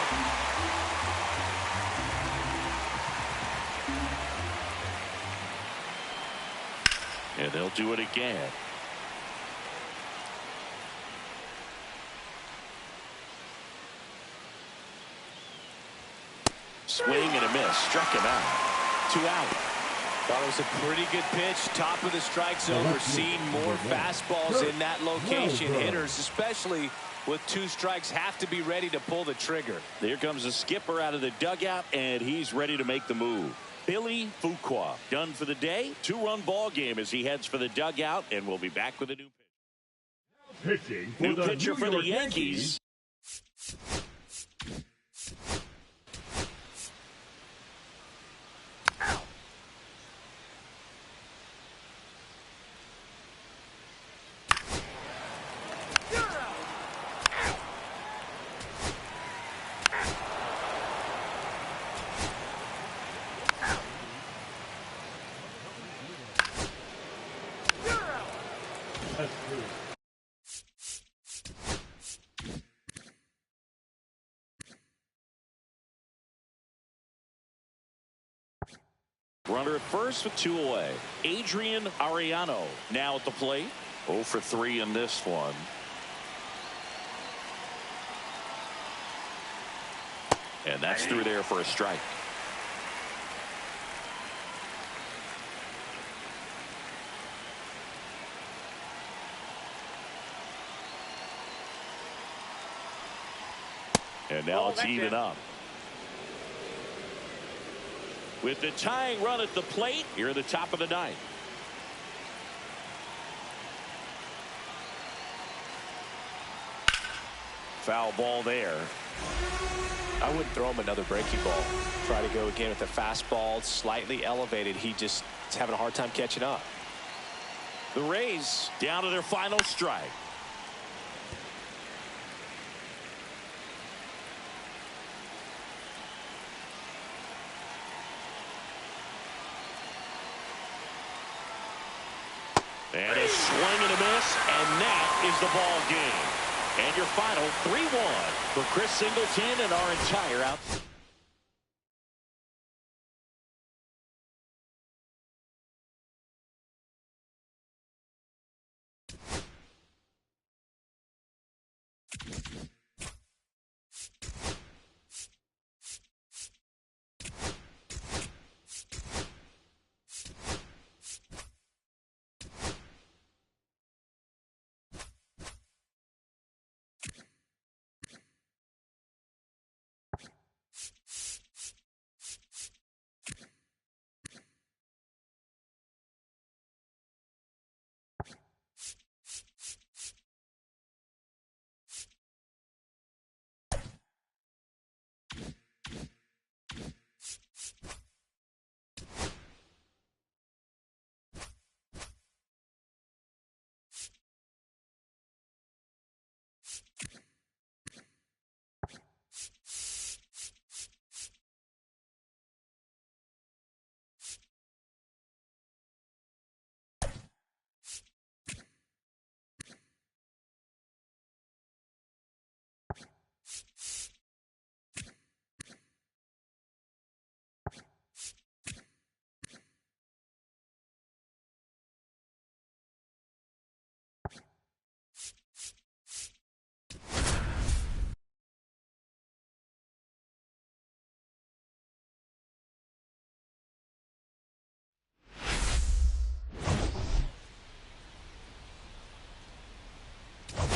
And they'll do it again. Swing and a miss. Struck him out. 2 out. That was a pretty good pitch. Top of the strike zone. We're seeing more fastballs in that location. Hitters, especially with 2 strikes, have to be ready to pull the trigger. Here comes the skipper out of the dugout, and he's ready to make the move. Billy Fuqua done for the day. 2-run ball game as he heads for the dugout, and we'll be back with a new pitch. New pitcher for the Yankees. Runner at first with 2 away. Adrian Ariano now at the plate. 0 for 3 in this one. And that's through there for a strike. And now it's even up. With the tying run at the plate here at the top of the 9th. Foul ball there. I wouldn't throw him another breaking ball. Try to go again with the fastball slightly elevated. He just is having a hard time catching up. The Rays down to their final strike. And a swing and a miss, and that is the ball game. And your final 3-1 for Chris Singleton and our entire out.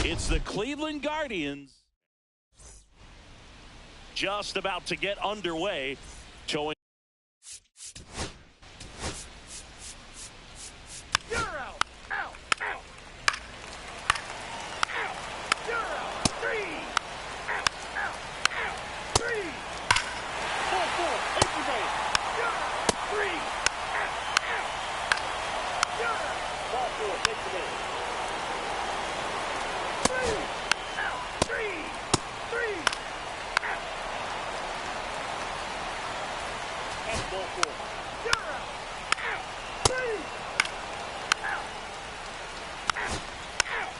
It's the Cleveland Guardians just about to get underway. Showing. You're out. Out. Out. Out. You're out. 3. Out. Out. Out. 3. 4-4. Take your base. You're out. 3. Out. Out. You're out. Ball 4. Take the base. 3. Out. 3. 3. Out. That's ball 4. You're out. Out. 3. Out. Out. Out.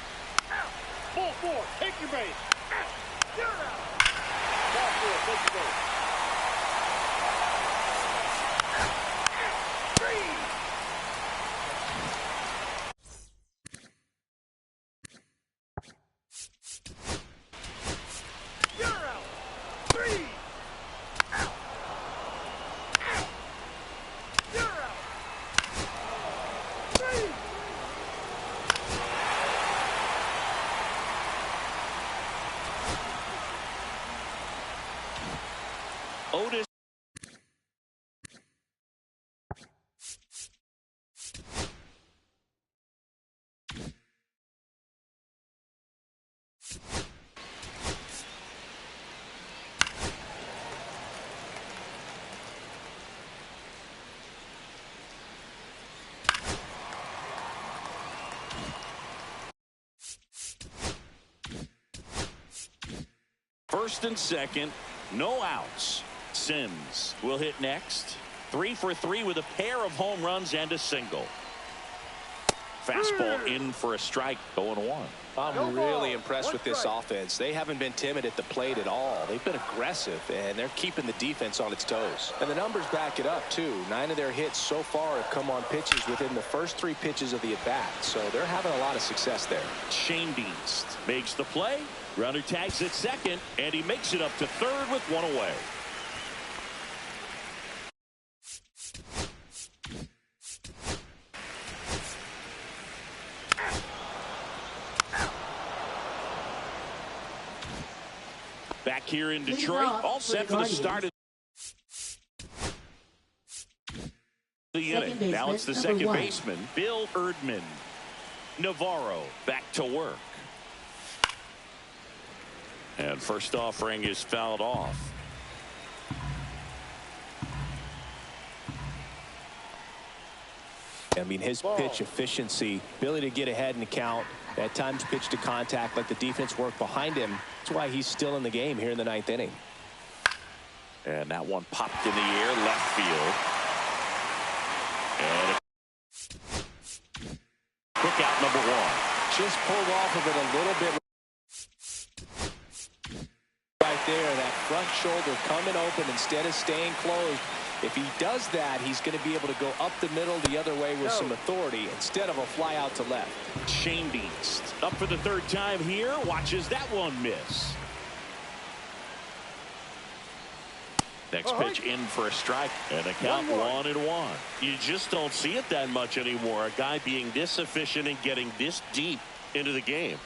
Out. Ball 4. Take your base. Out. You're out. Ball 4. Take your base. Out. Out. 3. You're out. 3. Out. Out. You're out. 3. Otis. First and second, no outs. Sims will hit next. 3 for 3 with a pair of home runs and a single. Fastball in for a strike, 0-1. I'm really impressed with this offense. They haven't been timid at the plate at all. They've been aggressive, and they're keeping the defense on its toes. And the numbers back it up, too. 9 of their hits so far have come on pitches within the first 3 pitches of the at-bat. So they're having a lot of success there. Shane Beast makes the play. Runner tags at second, and he makes it up to third with 1 away. Back here in Detroit, all set for the start of the inning. Now it's the second baseman, Bill Erdman. Navarro back to work. And first offering is fouled off. I mean, his pitch efficiency, ability to get ahead in the count, at times pitch to contact, let the defense work behind him. That's why he's still in the game here in the 9th inning. And that one popped in the air, left field. And quick out, number 1. Just pulled off of it a little bit. Right there, that front shoulder coming open instead of staying closed. If he does that, he's going to be able to go up the middle the other way with some authority instead of a fly out to left. Shane Beast up for the 3rd time here. Watches that one miss. Next pitch in for a strike, and a count 1-1. You just don't see it that much anymore. A guy being this efficient and getting this deep into the game.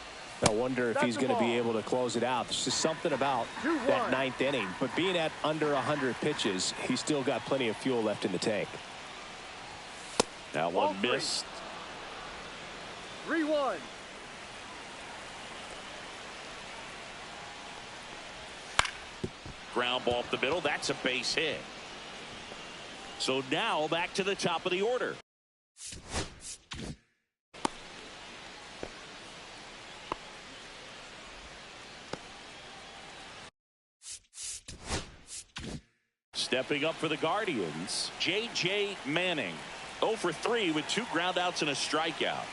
I wonder if he's going to be able to close it out. There's just something about that 9th inning. But being at under 100 pitches, he's still got plenty of fuel left in the tank. That one missed. 3-1. Ground ball up the middle. That's a base hit. So now back to the top of the order. Stepping up for the Guardians, J.J. Manning. 0 for 3 with 2 groundouts and a strikeout.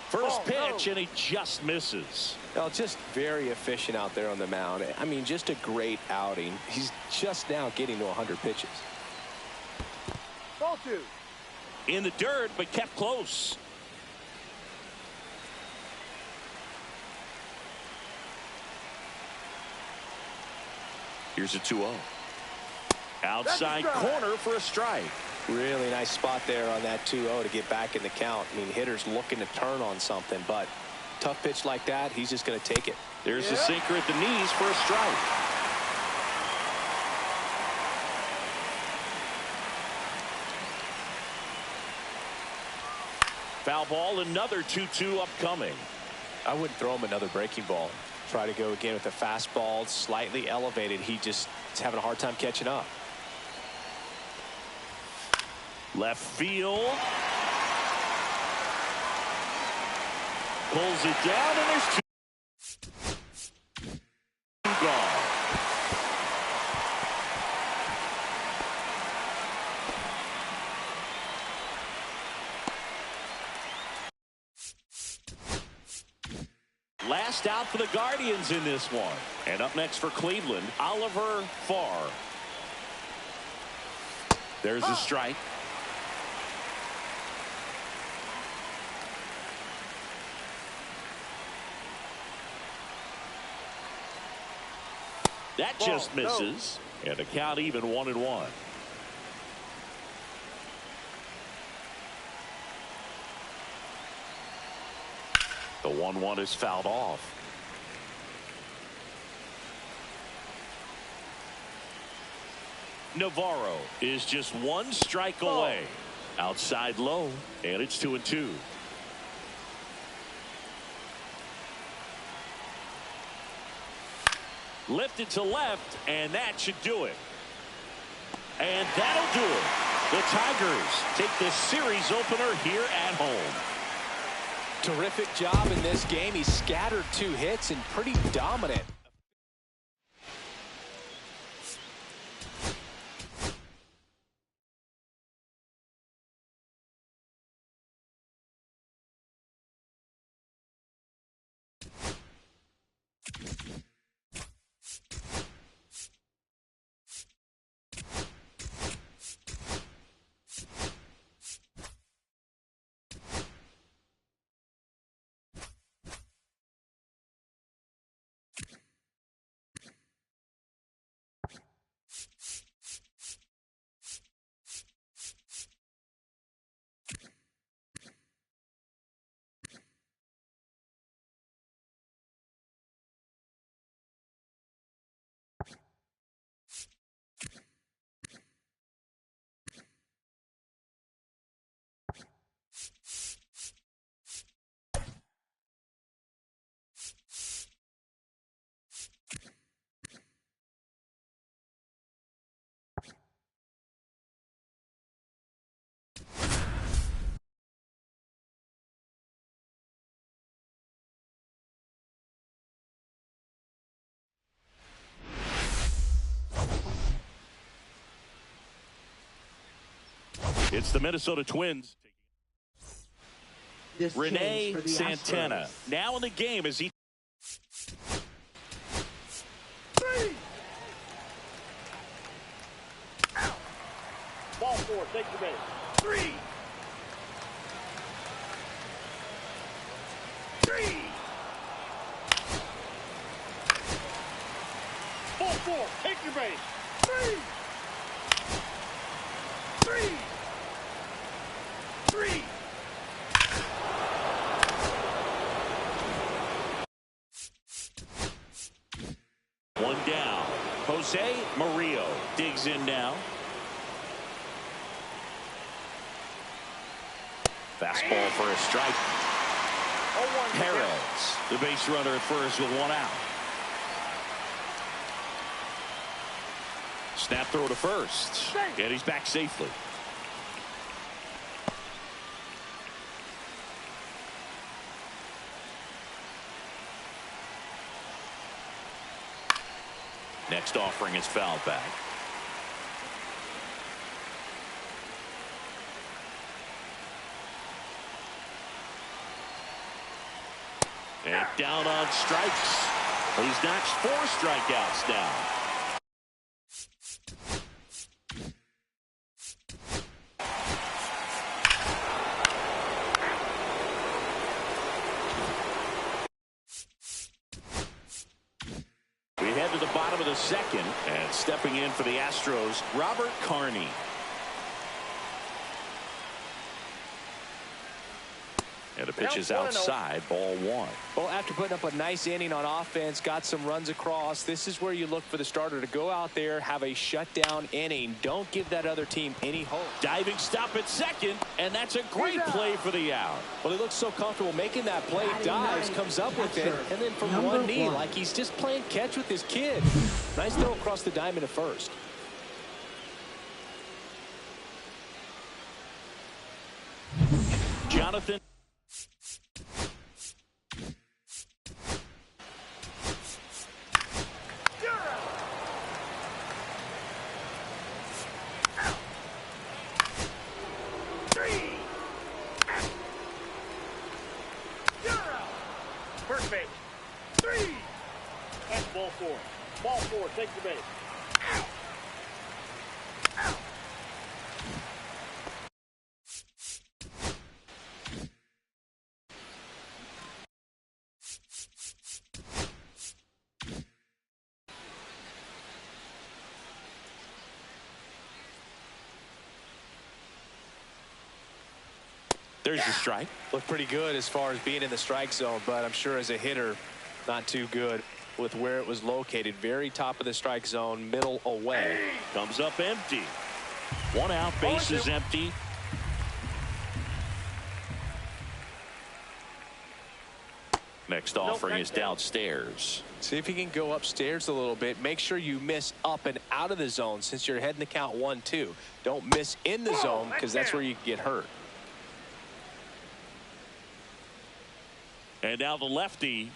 First pitch, and he just misses. Well, just very efficient out there on the mound. I mean, just a great outing. He's just now getting to 100 pitches. Ball 2. In the dirt, but kept close. Here's a 2-0. Outside corner for a strike. Really nice spot there on that 2-0 to get back in the count. I mean, hitters looking to turn on something, but tough pitch like that, he's just going to take it. There's a sinker at the knees for a strike. Foul ball, another 2-2 upcoming. I wouldn't throw him another breaking ball. Try to go again with the fastball, slightly elevated. He just is having a hard time catching up. Left field. Pulls it down, and there's 2 gone. Last out for the Guardians in this one. And up next for Cleveland, Oliver Farr. There's a strike. That just misses. And a count even 1-1. The 1-1 is fouled off. Navarro is just 1 strike away. Outside low, and it's 2-2. Lifted to left, and that should do it. And that'll do it. The Tigers take the series opener here at home. Terrific job in this game. He scattered 2 hits and pretty dominant. It's the Minnesota Twins. This Rene change for the Santana Astros. now in the game as he. Ball four, take your base. 3. Ball four, take your base. 3. 3. One down. Jose Murillo digs in now. Fastball for a strike. Perez, the base runner at first with one out. Snap throw to first. And he's back safely. Next offering is fouled back. And down on strikes. He's notched 4 strikeouts now. We head to the bottom of the second, and stepping in for the Astros, Robert Carney. And the pitch is outside, ball 1. Well, after putting up a nice inning on offense, got some runs across, this is where you look for the starter to go out there, have a shutdown inning. Don't give that other team any hope. Diving stop at second, and that's a great play for the out. Well, he looks so comfortable making that play, dives, comes up with it, and then from one knee, like he's just playing catch with his kid. Nice throw across the diamond at first. Jonathan. First base. 3. That's ball 4. Ball 4, take your base. There's the strike. Looked pretty good as far as being in the strike zone, but I'm sure as a hitter, not too good with where it was located. Very top of the strike zone, middle away. Comes up empty. 1 out, base is empty. Next offering is downstairs. See if you can go upstairs a little bit. Make sure you miss up and out of the zone since you're heading to count 1-2. Don't miss in the zone because that's where you can get hurt. And now the lefty.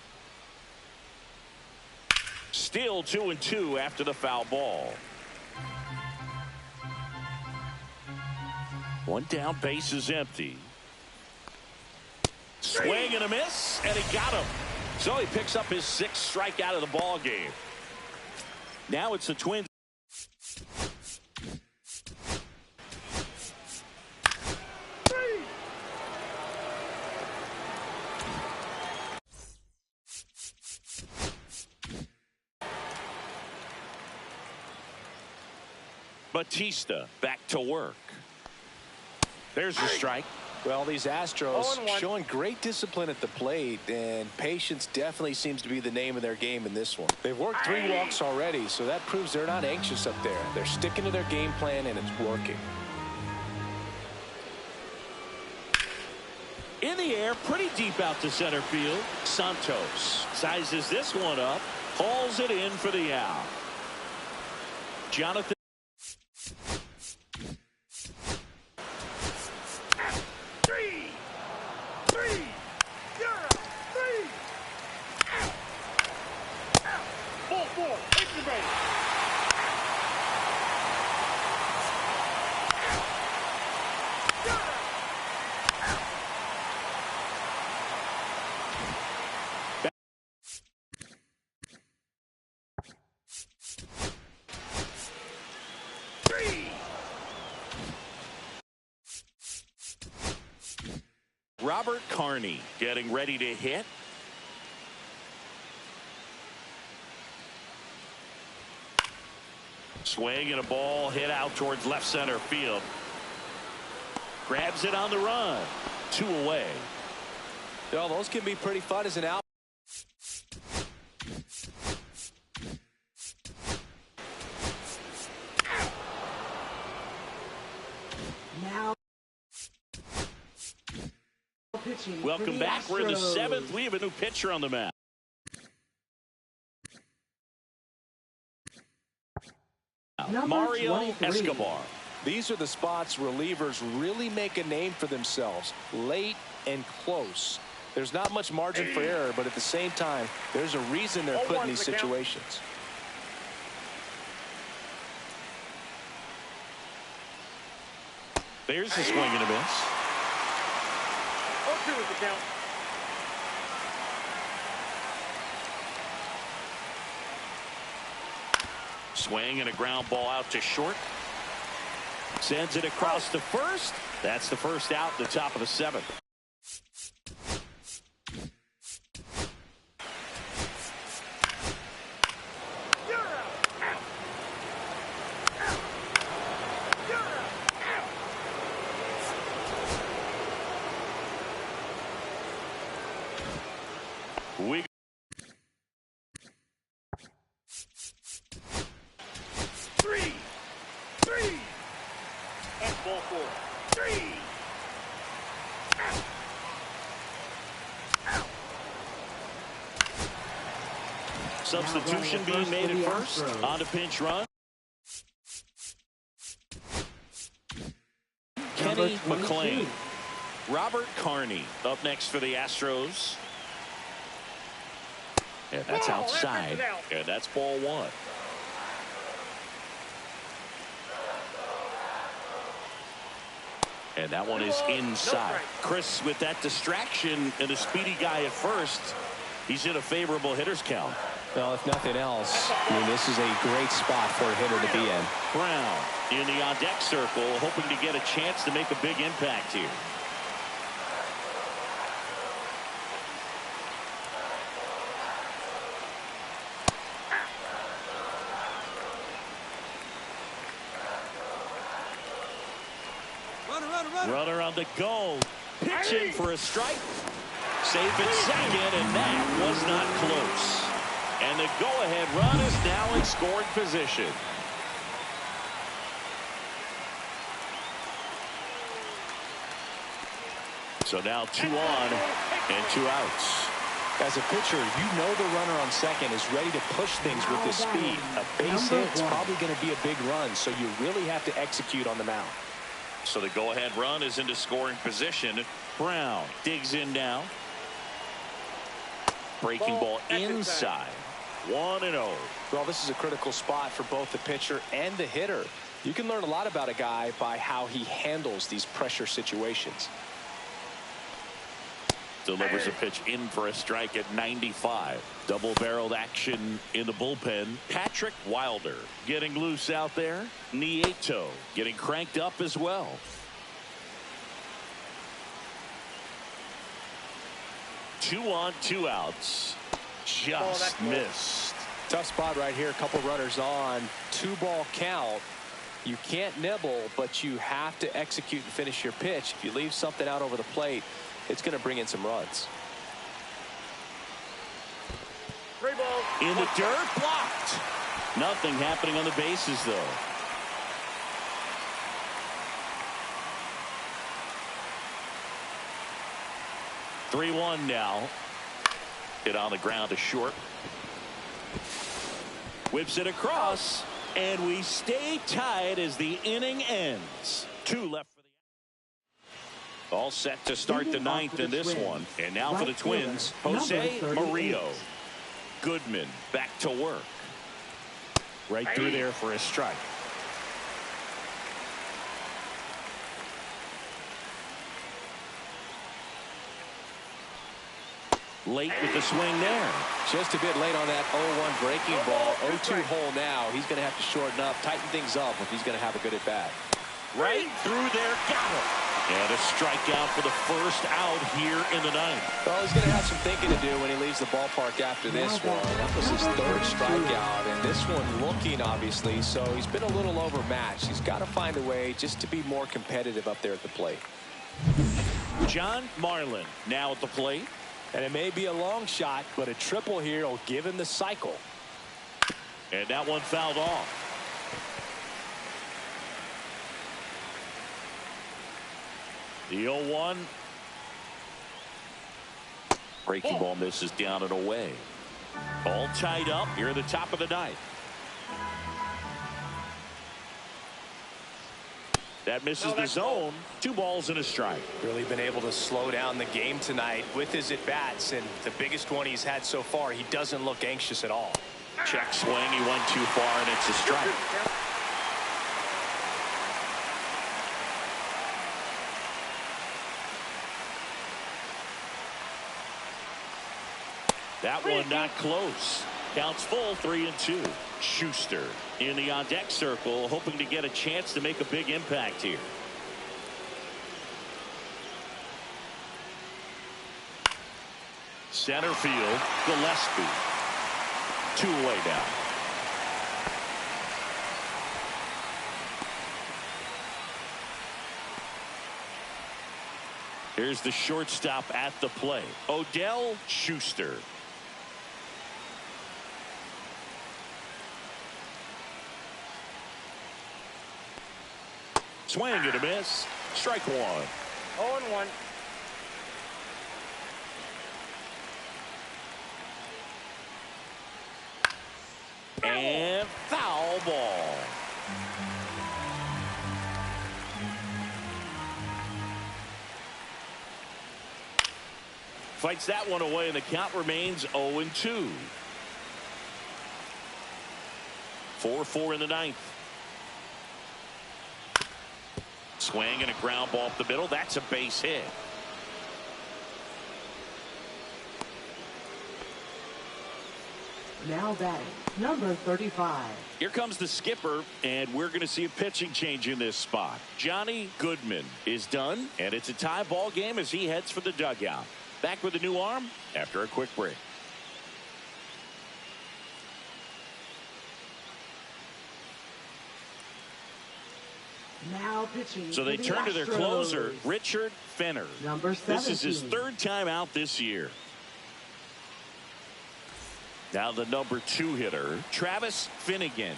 Still 2-2 after the foul ball. 1 down, base is empty. Swing and a miss, and he got him. So he picks up his 6th strikeout of the ball game. Now it's the Twins. Batista back to work. There's the strike. Well, these Astros showing great discipline at the plate, and patience definitely seems to be the name of their game in this one. They've worked 3 walks already, so that proves they're not anxious up there. They're sticking to their game plan, and it's working. In the air, pretty deep out to center field. Santos sizes this one up, hauls it in for the out. Jonathan. Robert Carney getting ready to hit. Swing and a ball hit out towards left center field. Grabs it on the run. 2 away. Well, those can be pretty fun as an out. Now pitching. Welcome back. We're in the 7th. We have a new pitcher on the mound. Mario 23. Escobar. These are the spots relievers really make a name for themselves. Late and close. There's not much margin for error, but at the same time, there's a reason they're put in these situations. There's a swing and a miss. 0-2 is the count. Swing and a ground ball out to short. Sends it across to first. That's the first out at the top of the 7th. We 3. That's ball 4. 3. Substitution being made at first. On to pinch run. Kenny McLean. Robert Carney up next for the Astros. And that's outside. And that's ball 1. And that one is inside. Chris, with that distraction and a speedy guy at first, he's in a favorable hitter's count. Well, if nothing else, I mean, this is a great spot for a hitter to be in. Brown in the on-deck circle, hoping to get a chance to make a big impact here. Runner on the go. Pitching for a strike. Safe at second, and that was not close. And the go-ahead run is now in scoring position. So now 2 on and 2 outs. As a pitcher, you know the runner on second is ready to push things with his speed. A base hit's probably going to be a big run, so you really have to execute on the mound. So the go-ahead run is into scoring position. Brown digs in now. Breaking ball inside. 1-0. Well, this is a critical spot for both the pitcher and the hitter. You can learn a lot about a guy by how he handles these pressure situations. Delivers a pitch in for a strike at 95. Double-barreled action in the bullpen. Patrick Wilder getting loose out there. Nieto getting cranked up as well. Two on, 2 outs. Just missed. Tough spot right here. A couple runners on. 2-ball count. You can't nibble, but you have to execute and finish your pitch. If you leave something out over the plate, it's going to bring in some runs. 3 balls. In the dirt, blocked. Nothing happening on the bases, though. (3-1) now. Hit on the ground to short. Whips it across, and we stay tied as the inning ends. 2 left. All set to start the 9th in this one. And now for the Twins, Jose Murillo. Goodman back to work. Right through there for a strike. Late with the swing there. Just a bit late on that 0-1 breaking ball. 0-2 hole now. He's going to have to shorten up, tighten things up if he's going to have a good at bat. Right through there. Got it. And a strikeout for the first out here in the ninth. Well, he's going to have some thinking to do when he leaves the ballpark after this one. That was his third strikeout, and this one looking, obviously, so he's been a little overmatched. He's got to find a way just to be more competitive up there at the plate. John Marlin now at the plate. And it may be a long shot, but a triple here will give him the cycle. And that one fouled off. The 0-1. Breaking ball misses down and away. All tied up here at the top of the ninth. That misses the zone. 2 balls and a strike. Really been able to slow down the game tonight with his at-bats, and the biggest one he's had so far, he doesn't look anxious at all. Check swing. He went too far, and it's a strike. That one not close. Counts full, 3-2. Schuster in the on-deck circle, hoping to get a chance to make a big impact here. Center field, Gillespie. 2 away now. Here's the shortstop at the plate, Odell Schuster. Swing and a miss. Strike 1. 0-1. And foul ball. Fights that one away, and the count remains 0-2. 4-4 in the ninth. Swing and a ground ball up the middle. That's a base hit. Now batting, number 35. Here comes the skipper, and we're going to see a pitching change in this spot. Johnny Goodman is done, and it's a tie ball game as he heads for the dugout. Back with a new arm after a quick break. Now pitching. So they turn to their closer, Richard Fenner. Number 17. This is his 3rd time out this year. Now the number 2 hitter, Travis Finnegan.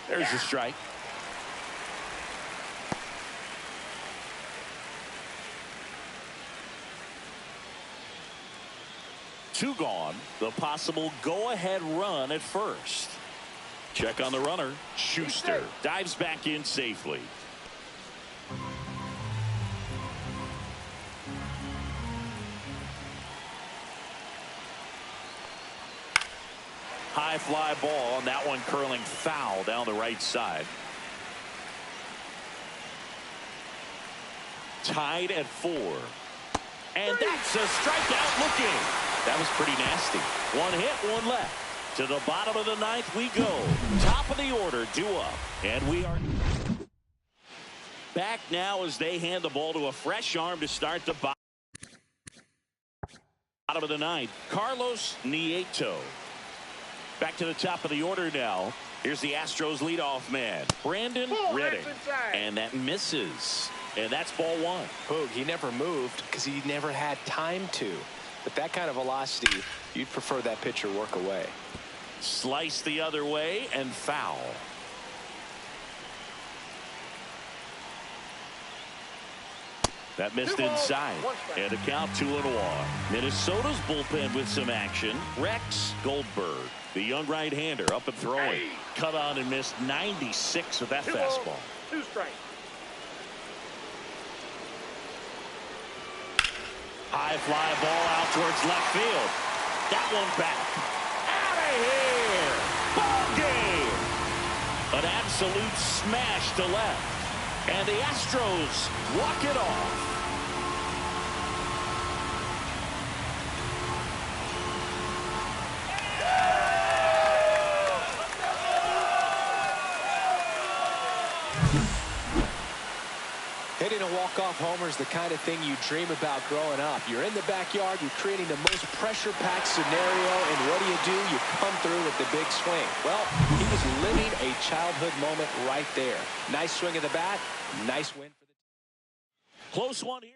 There's the strike. Two gone. The possible go-ahead run at first. Check on the runner. Schuster dives back in safely. High fly ball, and that one curling foul down the right side. Tied at 4. And that's a strikeout looking. That was pretty nasty. 1 hit, 1 left. To the bottom of the ninth we go. Top of the order, due up. And we are back now as they hand the ball to a fresh arm to start the bottom of the ninth. Carlos Nieto. Back to the top of the order now. Here's the Astros leadoff man, Brandon Redding. And that misses. And that's ball 1. Boog, he never moved because he never had time to. But that kind of velocity, you'd prefer that pitcher work away. Slice the other way and foul. That missed inside. And a count 2-1. Minnesota's bullpen with some action. Rex Goldberg, the young right-hander, up and throwing. Cut on and missed 96 with that fastball. 2 strikes. High fly ball out towards left field. That one back. Out of here. Ball game. An absolute smash to left. And the Astros walk it off. walk-off homer is the kind of thing you dream about growing up. You're in the backyard, you're creating the most pressure-packed scenario, and what do? You come through with the big swing. Well, he was living a childhood moment right there. Nice swing of the bat, nice win for the team. Close one here.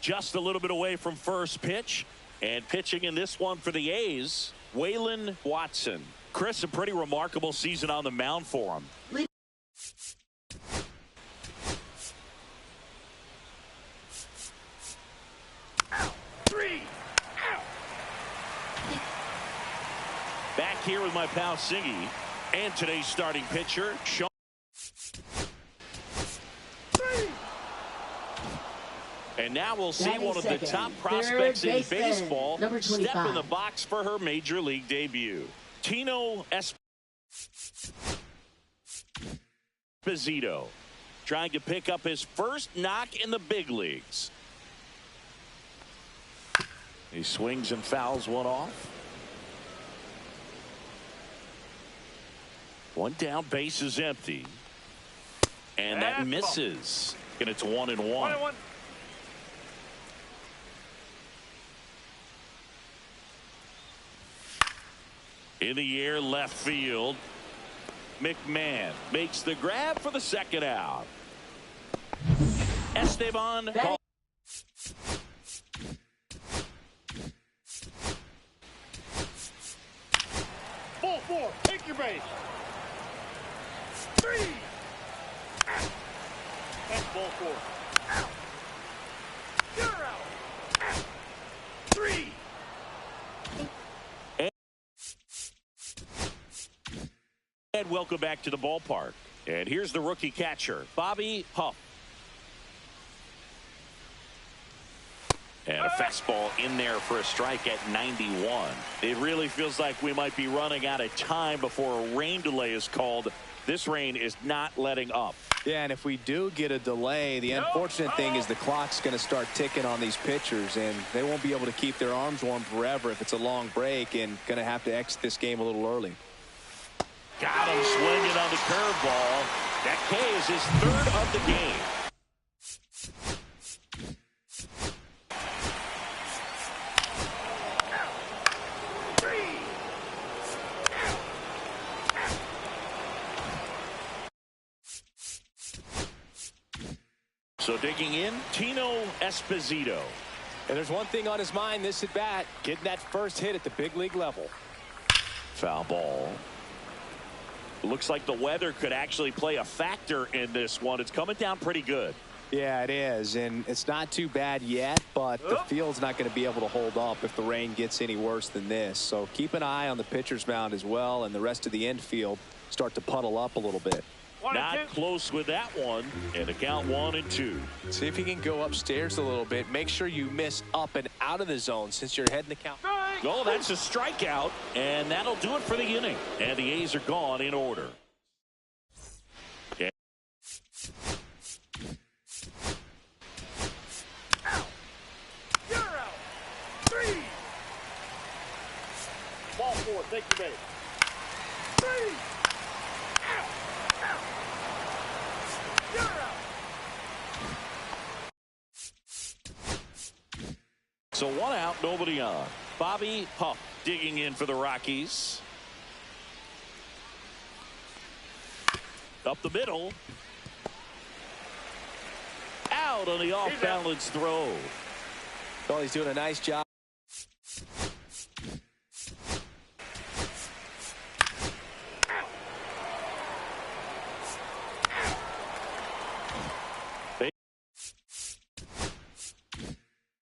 Just a little bit away from first pitch, and pitching in this one for the A's, Waylon Watson. Chris, a pretty remarkable season on the mound for him. Back here with my pal Siggy and today's starting pitcher, Sean. And now we'll see one of the top prospects in baseball step in the box for her major league debut. Tino Esposito trying to pick up his first knock in the big leagues. He swings and fouls one off. One down, base is empty. And that misses. And it's 1-1. In the air, left field. McMahon makes the grab for the second out. Esteban. Ball four, take your base. 3. That's ball four. Out. You're out. 3. And welcome back to the ballpark. And here's the rookie catcher, Bobby Huff. And a fastball in there for a strike at 91. It really feels like we might be running out of time before a rain delay is called. This rain is not letting up. Yeah, and if we do get a delay, the unfortunate thing is the clock's going to start ticking on these pitchers, and they won't be able to keep their arms warm forever if it's a long break, and going to have to exit this game a little early. Got him swinging on the curveball. That K is his third of the game. So digging in, Tino Esposito. And there's one thing on his mind this at bat, getting that first hit at the big league level. Foul ball. Looks like the weather could actually play a factor in this one. It's coming down pretty good. Yeah, it is, and it's not too bad yet, but the field's not going to be able to hold up if the rain gets any worse than this. So keep an eye on the pitcher's mound as well, and the rest of the infield start to puddle up a little bit. Not close with that one. And a count 1-2. See if he can go upstairs a little bit. Make sure you miss up and out of the zone since you're heading the count. Oh, that's a strikeout. And that'll do it for the inning. And the A's are gone in order. Ball 4, take your base. 3. Out. Out. You're out. So 1 out, nobody on. Bobby Huff digging in for the Rockies. Up the middle. Out on the off-balance throw. Well, he's doing a nice job.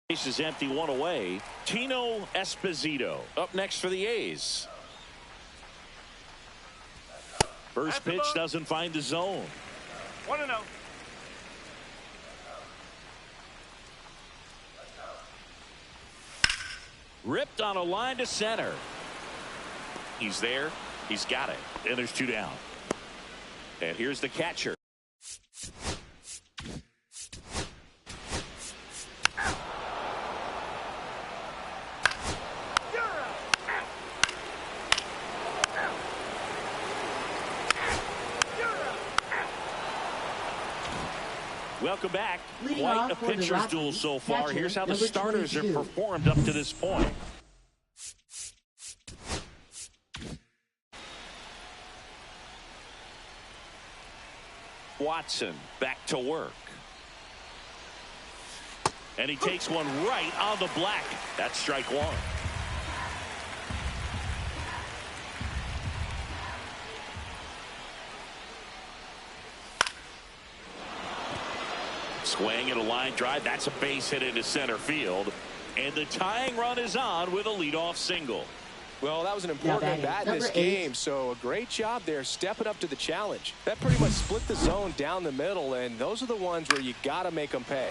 Base is empty, 1 away. Tino Esposito up next for the A's. First pitch doesn't find the zone. 1-0. Ripped on a line to center. He's there. He's got it. And there's 2 down. And here's the catcher. Welcome back. Quite a pitcher's duel so far. Here's how the starters have performed up to this point. Watson back to work. And he takes one right on the black. That's strike 1. Swing and a line drive. That's a base hit into center field. And the tying run is on with a leadoff single. Well, that was an important bat in this game, so a great job there stepping up to the challenge. That pretty much split the zone down the middle, and those are the ones where you got to make them pay.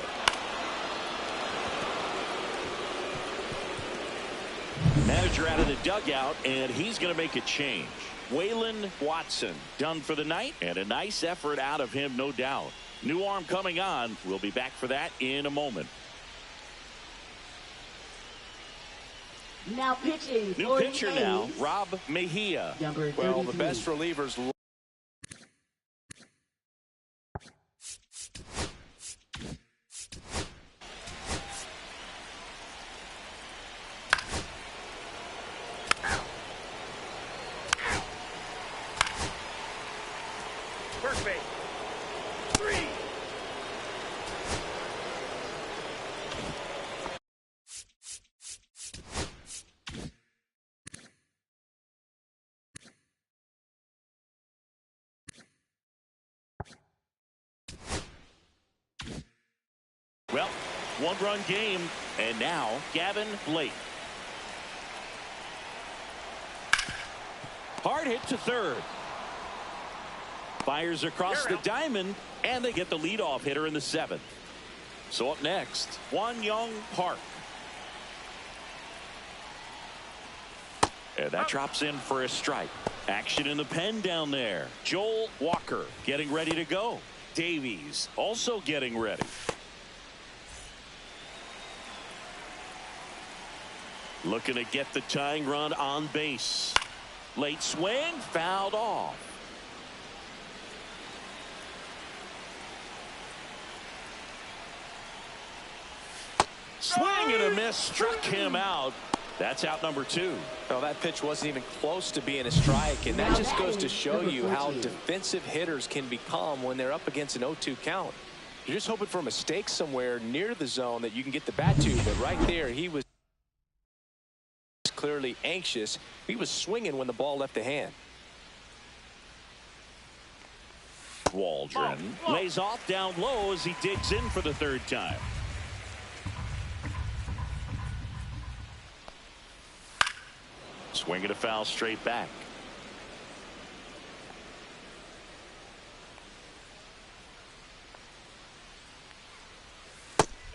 Manager out of the dugout, and he's going to make a change. Waylon Watson done for the night, and a nice effort out of him, no doubt. New arm coming on. We'll be back for that in a moment. Now pitching. New pitcher now, Rob Mejia. Well, the best relievers. First base. 3. Well, 1-run game, and now Gavin Blake. Hard hit to third. Fires across the diamond, and they get the leadoff hitter in the 7th. So up next, Won-Young Park. And that drops in for a strike. Action in the pen down there. Joel Walker getting ready to go. Davies also getting ready. Looking to get the tying run on base. Late swing, fouled off. Swing and a miss, struck him out. That's out number 2. Well, that pitch wasn't even close to being a strike, and that just goes to show you how defensive hitters can become when they're up against an 0-2 count. You're just hoping for a mistake somewhere near the zone that you can get the bat to, but right there he was clearly anxious. He was swinging when the ball left the hand. Waldron lays off down low as he digs in for the 3rd time. Swing and a foul straight back.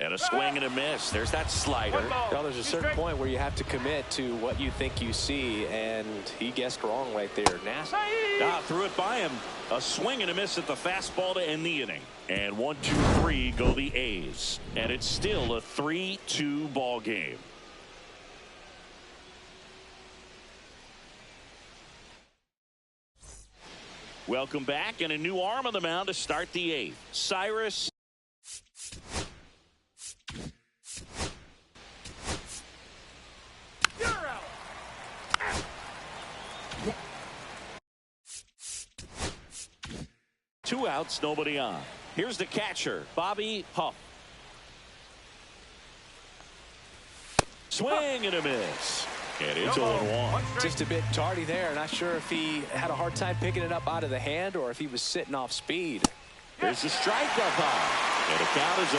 And a swing and a miss. There's that slider. Well, there's a certain point where you have to commit to what you think you see, and he guessed wrong right there. Nasty. Threw it by him. A swing and a miss at the fastball to end the inning. And 1-2-3 go the A's. And it's still a 3-2 ball game. Welcome back, and a new arm on the mound to start the eighth. Cyrus. You're out. Two outs, nobody on. Here's the catcher, Bobby Huff. Swing and a miss. And it's 0-1. Just a bit tardy there. Not sure if he had a hard time picking it up out of the hand or if he was sitting off speed. There's the strike up high. And the count is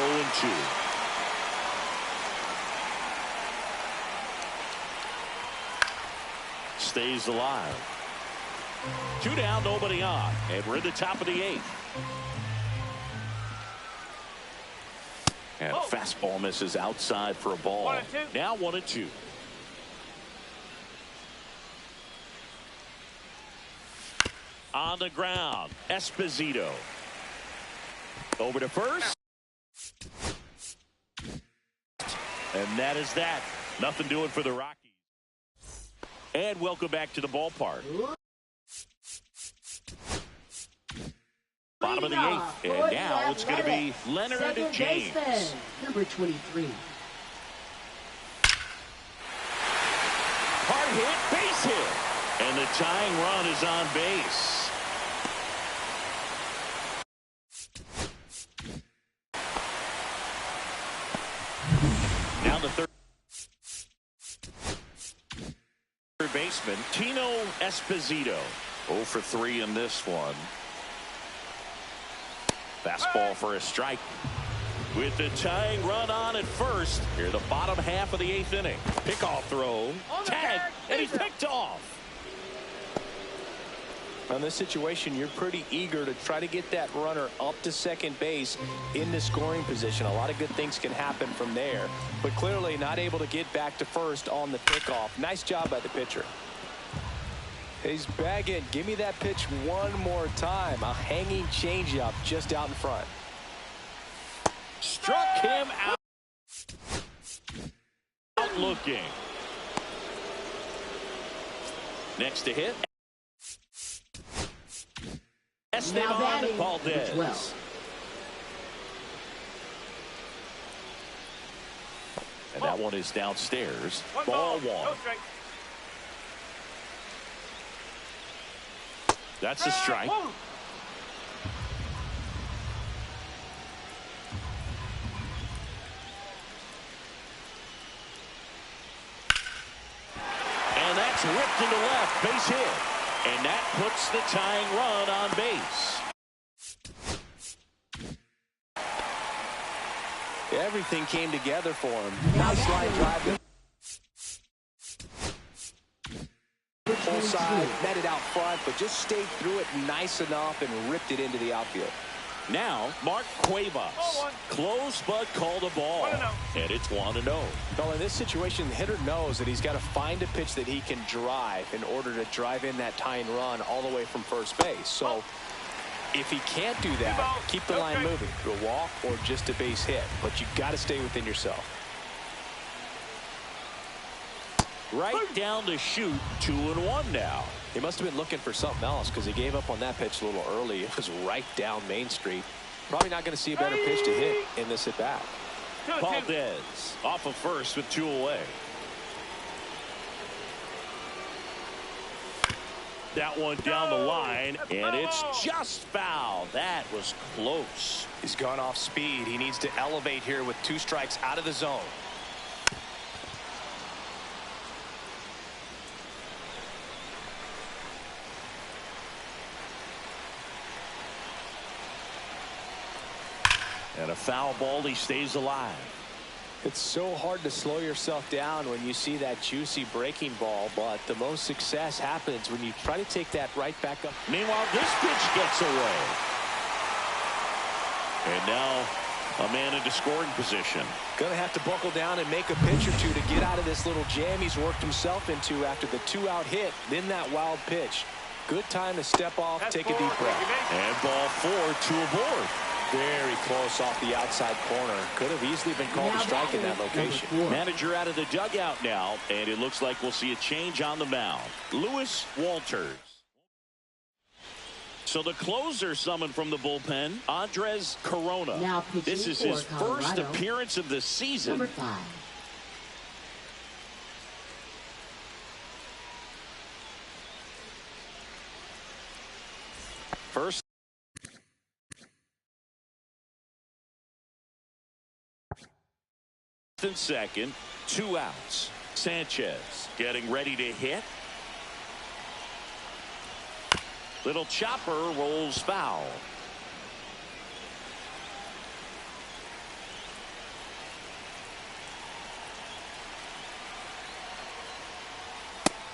0-2. Stays alive. Two down, nobody on. And we're at the top of the eighth. And a fastball misses outside for a ball. Now 1-2. On the ground, Esposito. Over to first. And that is that. Nothing doing for the Rockies. And welcome back to the ballpark. Bottom of the eighth. And now it's going to be Leonard James. Number 23. Hard hit, base hit. And the tying run is on base. Now the third baseman, Tino Esposito. 0 for 3 in this one. Fastball for a strike. With the tying run on at first, here the bottom half of the eighth inning. Pickoff throw, tag, and he's picked off. In this situation, you're pretty eager to try to get that runner up to second base in the scoring position. A lot of good things can happen from there, but clearly not able to get back to first on the pickoff. Nice job by the pitcher. He's bagging. Give me that pitch one more time. A hanging changeup just out in front. Struck him out. Out looking. Next to hit. Esteban Valdez. And that one is downstairs. Ball one. That's a strike. And that's whipped into left. Base hit. And that puts the tying run on base. Everything came together for him. Nice line drive. Full side, met it out front, but just stayed through it nice enough and ripped it into the outfield. Now, Mark Cuevas. Close but called a ball. And it's 1-0. Well, in this situation, the hitter knows that he's got to find a pitch that he can drive in order to drive in that tying run all the way from first base. So if he can't do that, keep the line moving. A walk or just a base hit. But you've got to stay within yourself. Right down to shoot. 2-1 now. He must have been looking for something else because he gave up on that pitch a little early. It was right down Main Street. Probably not going to see a better pitch to hit in this at bat. Valdez off of first with 2 away. That one down the line, and it's just foul. That was close. He's gone off speed. He needs to elevate here with 2 strikes out of the zone. And a foul ball, he stays alive. It's so hard to slow yourself down when you see that juicy breaking ball, but the most success happens when you try to take that right back up. Meanwhile, this pitch gets away. And now A man into scoring position. Going to have to buckle down and make a pitch or two to get out of this little jam he's worked himself into after the 2-out hit, then that wild pitch. Good time to step off, take a deep breath. And ball 4, 2 aboard. Very close off the outside corner. Could have easily been called a strike in that location. Manager out of the dugout now, and it looks like we'll see a change on the mound. Lewis Walters. So the closer summoned from the bullpen, Andres Corona. Now this is his first appearance of the season. Number 5. First and second, 2 outs. Sanchez getting ready to hit. Little chopper rolls foul.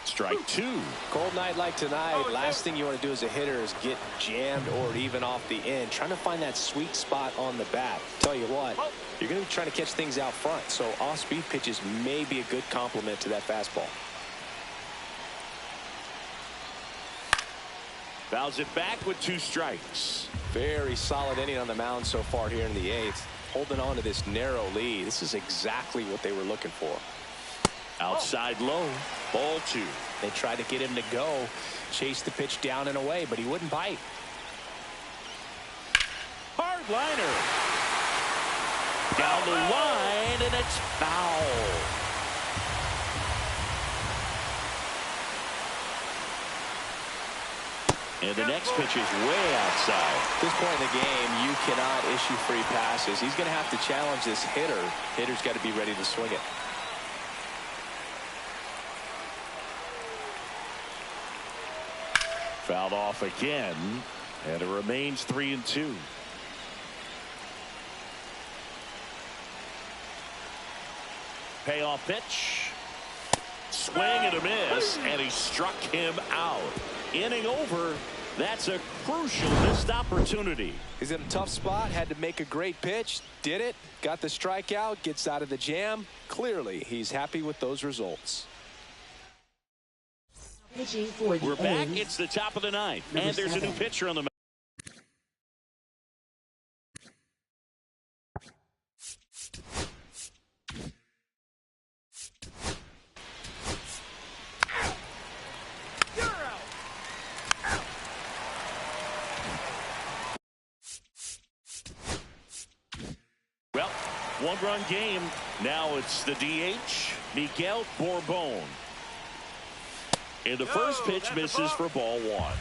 Strike 2. Cold night like tonight, last thing you want to do as a hitter is get jammed or even off the end. Trying to find that sweet spot on the bat. Tell you what, you're going to be trying to catch things out front, so off-speed pitches may be a good complement to that fastball. Fouls it back with 2 strikes. Very solid inning on the mound so far here in the 8th. Holding on to this narrow lead. This is exactly what they were looking for. Outside low, ball 2. They tried to get him to go, chase the pitch down and away, but he wouldn't bite. Hard liner. Down the line, and it's foul. And the next pitch is way outside. At this point in the game, you cannot issue free passes. He's going to have to challenge this hitter. Hitter's got to be ready to swing it. Fouled off again, and it remains 3-2. Payoff pitch. Swing and a miss, and he struck him out. Inning over. That's a crucial missed opportunity. He's in a tough spot, had to make a great pitch, did it, got the strikeout, gets out of the jam. Clearly, he's happy with those results. We're back. It's the top of the 9th, and there's a new pitcher on the mound. Well, 1-run game. Now it's the DH, Miguel Bourbon. And the first pitch misses for ball 1.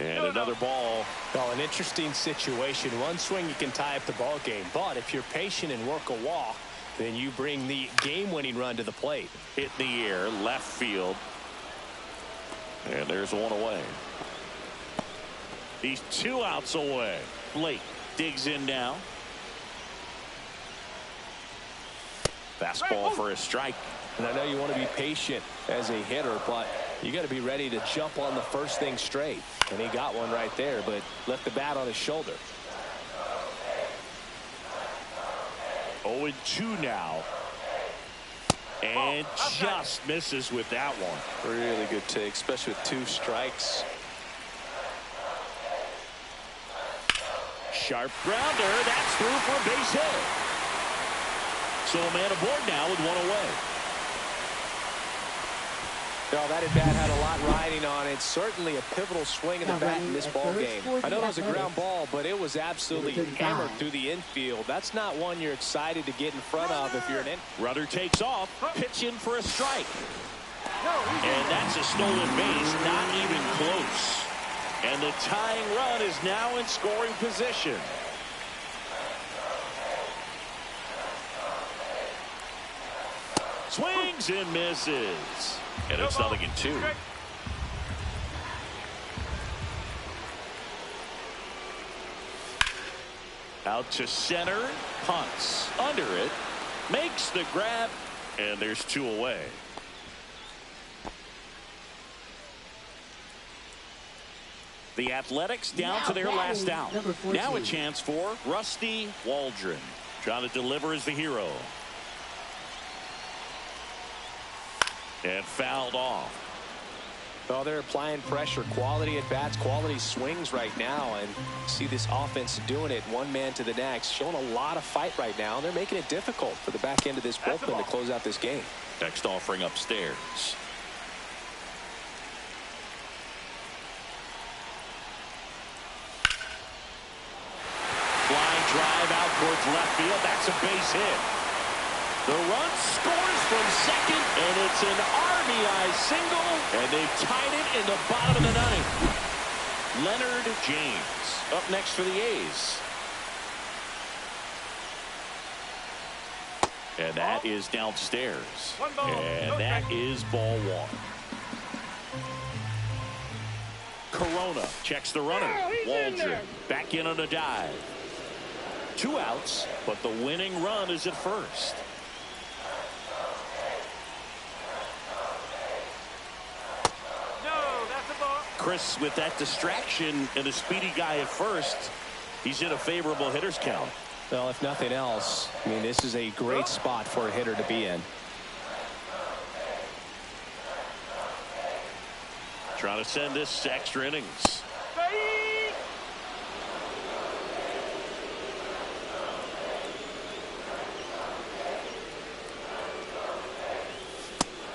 And another ball. Well, an interesting situation. One swing, you can tie up the ball game. But if you're patient and work a walk, then you bring the game-winning run to the plate. Hit in the air, left field. And there's one away. He's 2 outs away. Blake digs in now. Fastball for a strike. And I know you want to be patient as a hitter, but you got to be ready to jump on the first thing straight. And he got one right there, but left the bat on his shoulder. 0-2 now. And just misses with that one. Really good take, especially with 2 strikes. Sharp grounder. That's through for a base hit. So a man aboard now with 1 away. Well, that at bat had a lot riding on it. Certainly a pivotal swing of the bat in this ball game. I know it was a ground ball, but it was absolutely hammered through the infield. That's not one you're excited to get in front of if you're an Rudder takes off, pitch in for a strike. And that's a stolen base, not even close. And the tying run is now in scoring position. Swings and misses. And it's 0-2. Out to center, punts under it, makes the grab, and there's 2 away. The Athletics down to their last out. Now a chance for Rusty Waldron. Trying to deliver as the hero. And fouled off. Well, they're applying pressure, quality at bats, quality swings right now, and see this offense doing it one man to the next, showing a lot of fight right now. They're making it difficult for the back end of this bullpen to close out this game. Next offering upstairs. Flying drive out towards left field. That's a base hit. The run scores from second, and it's an RBI single, and they've tied it in the bottom of the ninth. Leonard James up next for the A's. And that is downstairs. And that is ball one. Corona checks the runner. Waldron back in on a dive. 2 outs, but the winning run is at first. Chris, with that distraction and a speedy guy at first, he's in a favorable hitter's count. Well, if nothing else, I mean, this is a great spot for a hitter to be in. Trying to send this to extra innings.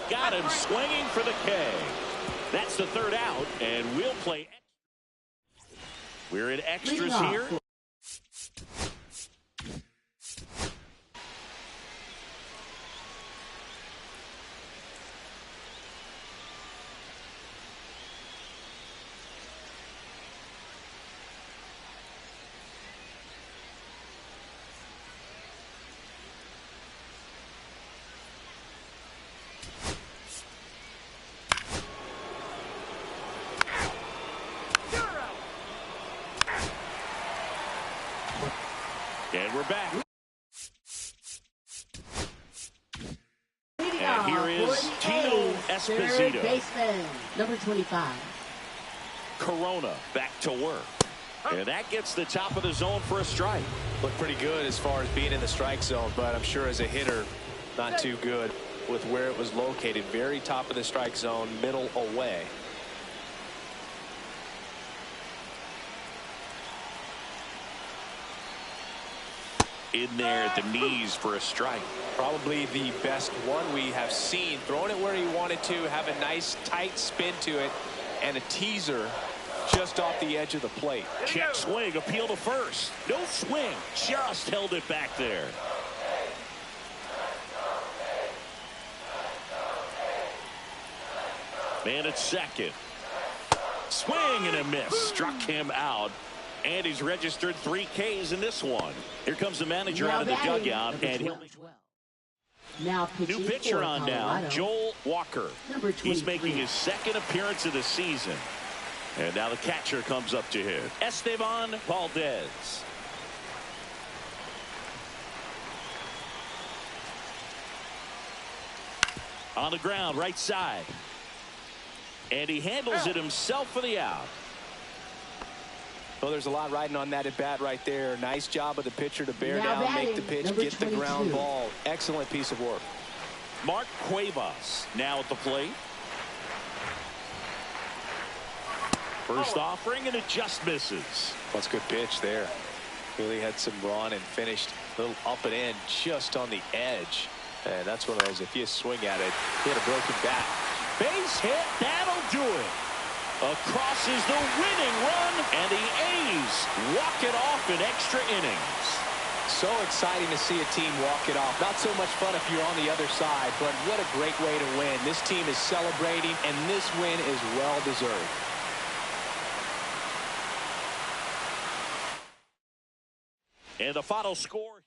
Got him swinging for the K. That's the 3rd out, and we'll play. We're in extras here. And we're back. And here is Tino Esposito. Baseman, number 25. Corona back to work. And that gets the top of the zone for a strike. Looked pretty good as far as being in the strike zone, but I'm sure as a hitter, not too good with where it was located. Very top of the strike zone, middle away. In there at the knees for a strike. Probably the best one we have seen. Throwing it where he wanted to, have a nice tight spin to it, and a teaser just off the edge of the plate. Check swing, appeal to first. No swing, just held it back there. Man at second. Swing and a miss. Struck him out. And he's registered 3 Ks in this one. Here comes the manager out of the dugout. And he'll new pitcher on now, Joel Walker. He's making his 2nd appearance of the season. And now the catcher comes up to him, Esteban Valdez. On the ground, right side. And he handles it himself for the out. Well, there's a lot riding on that at bat right there. Nice job of the pitcher to bear down, make the pitch, get the ground ball. Excellent piece of work. Mark Cuevas now at the plate. First offering, and it just misses. That's a good pitch there. Really had some run and finished a little up and in just on the edge. And that's one of those, if you swing at it, hit a broken bat. Base hit, that'll do it. Across is the winning run, and the A's walk it off in extra innings. So exciting to see a team walk it off. Not so much fun if you're on the other side, but what a great way to win. This team is celebrating, and this win is well deserved. And the final score.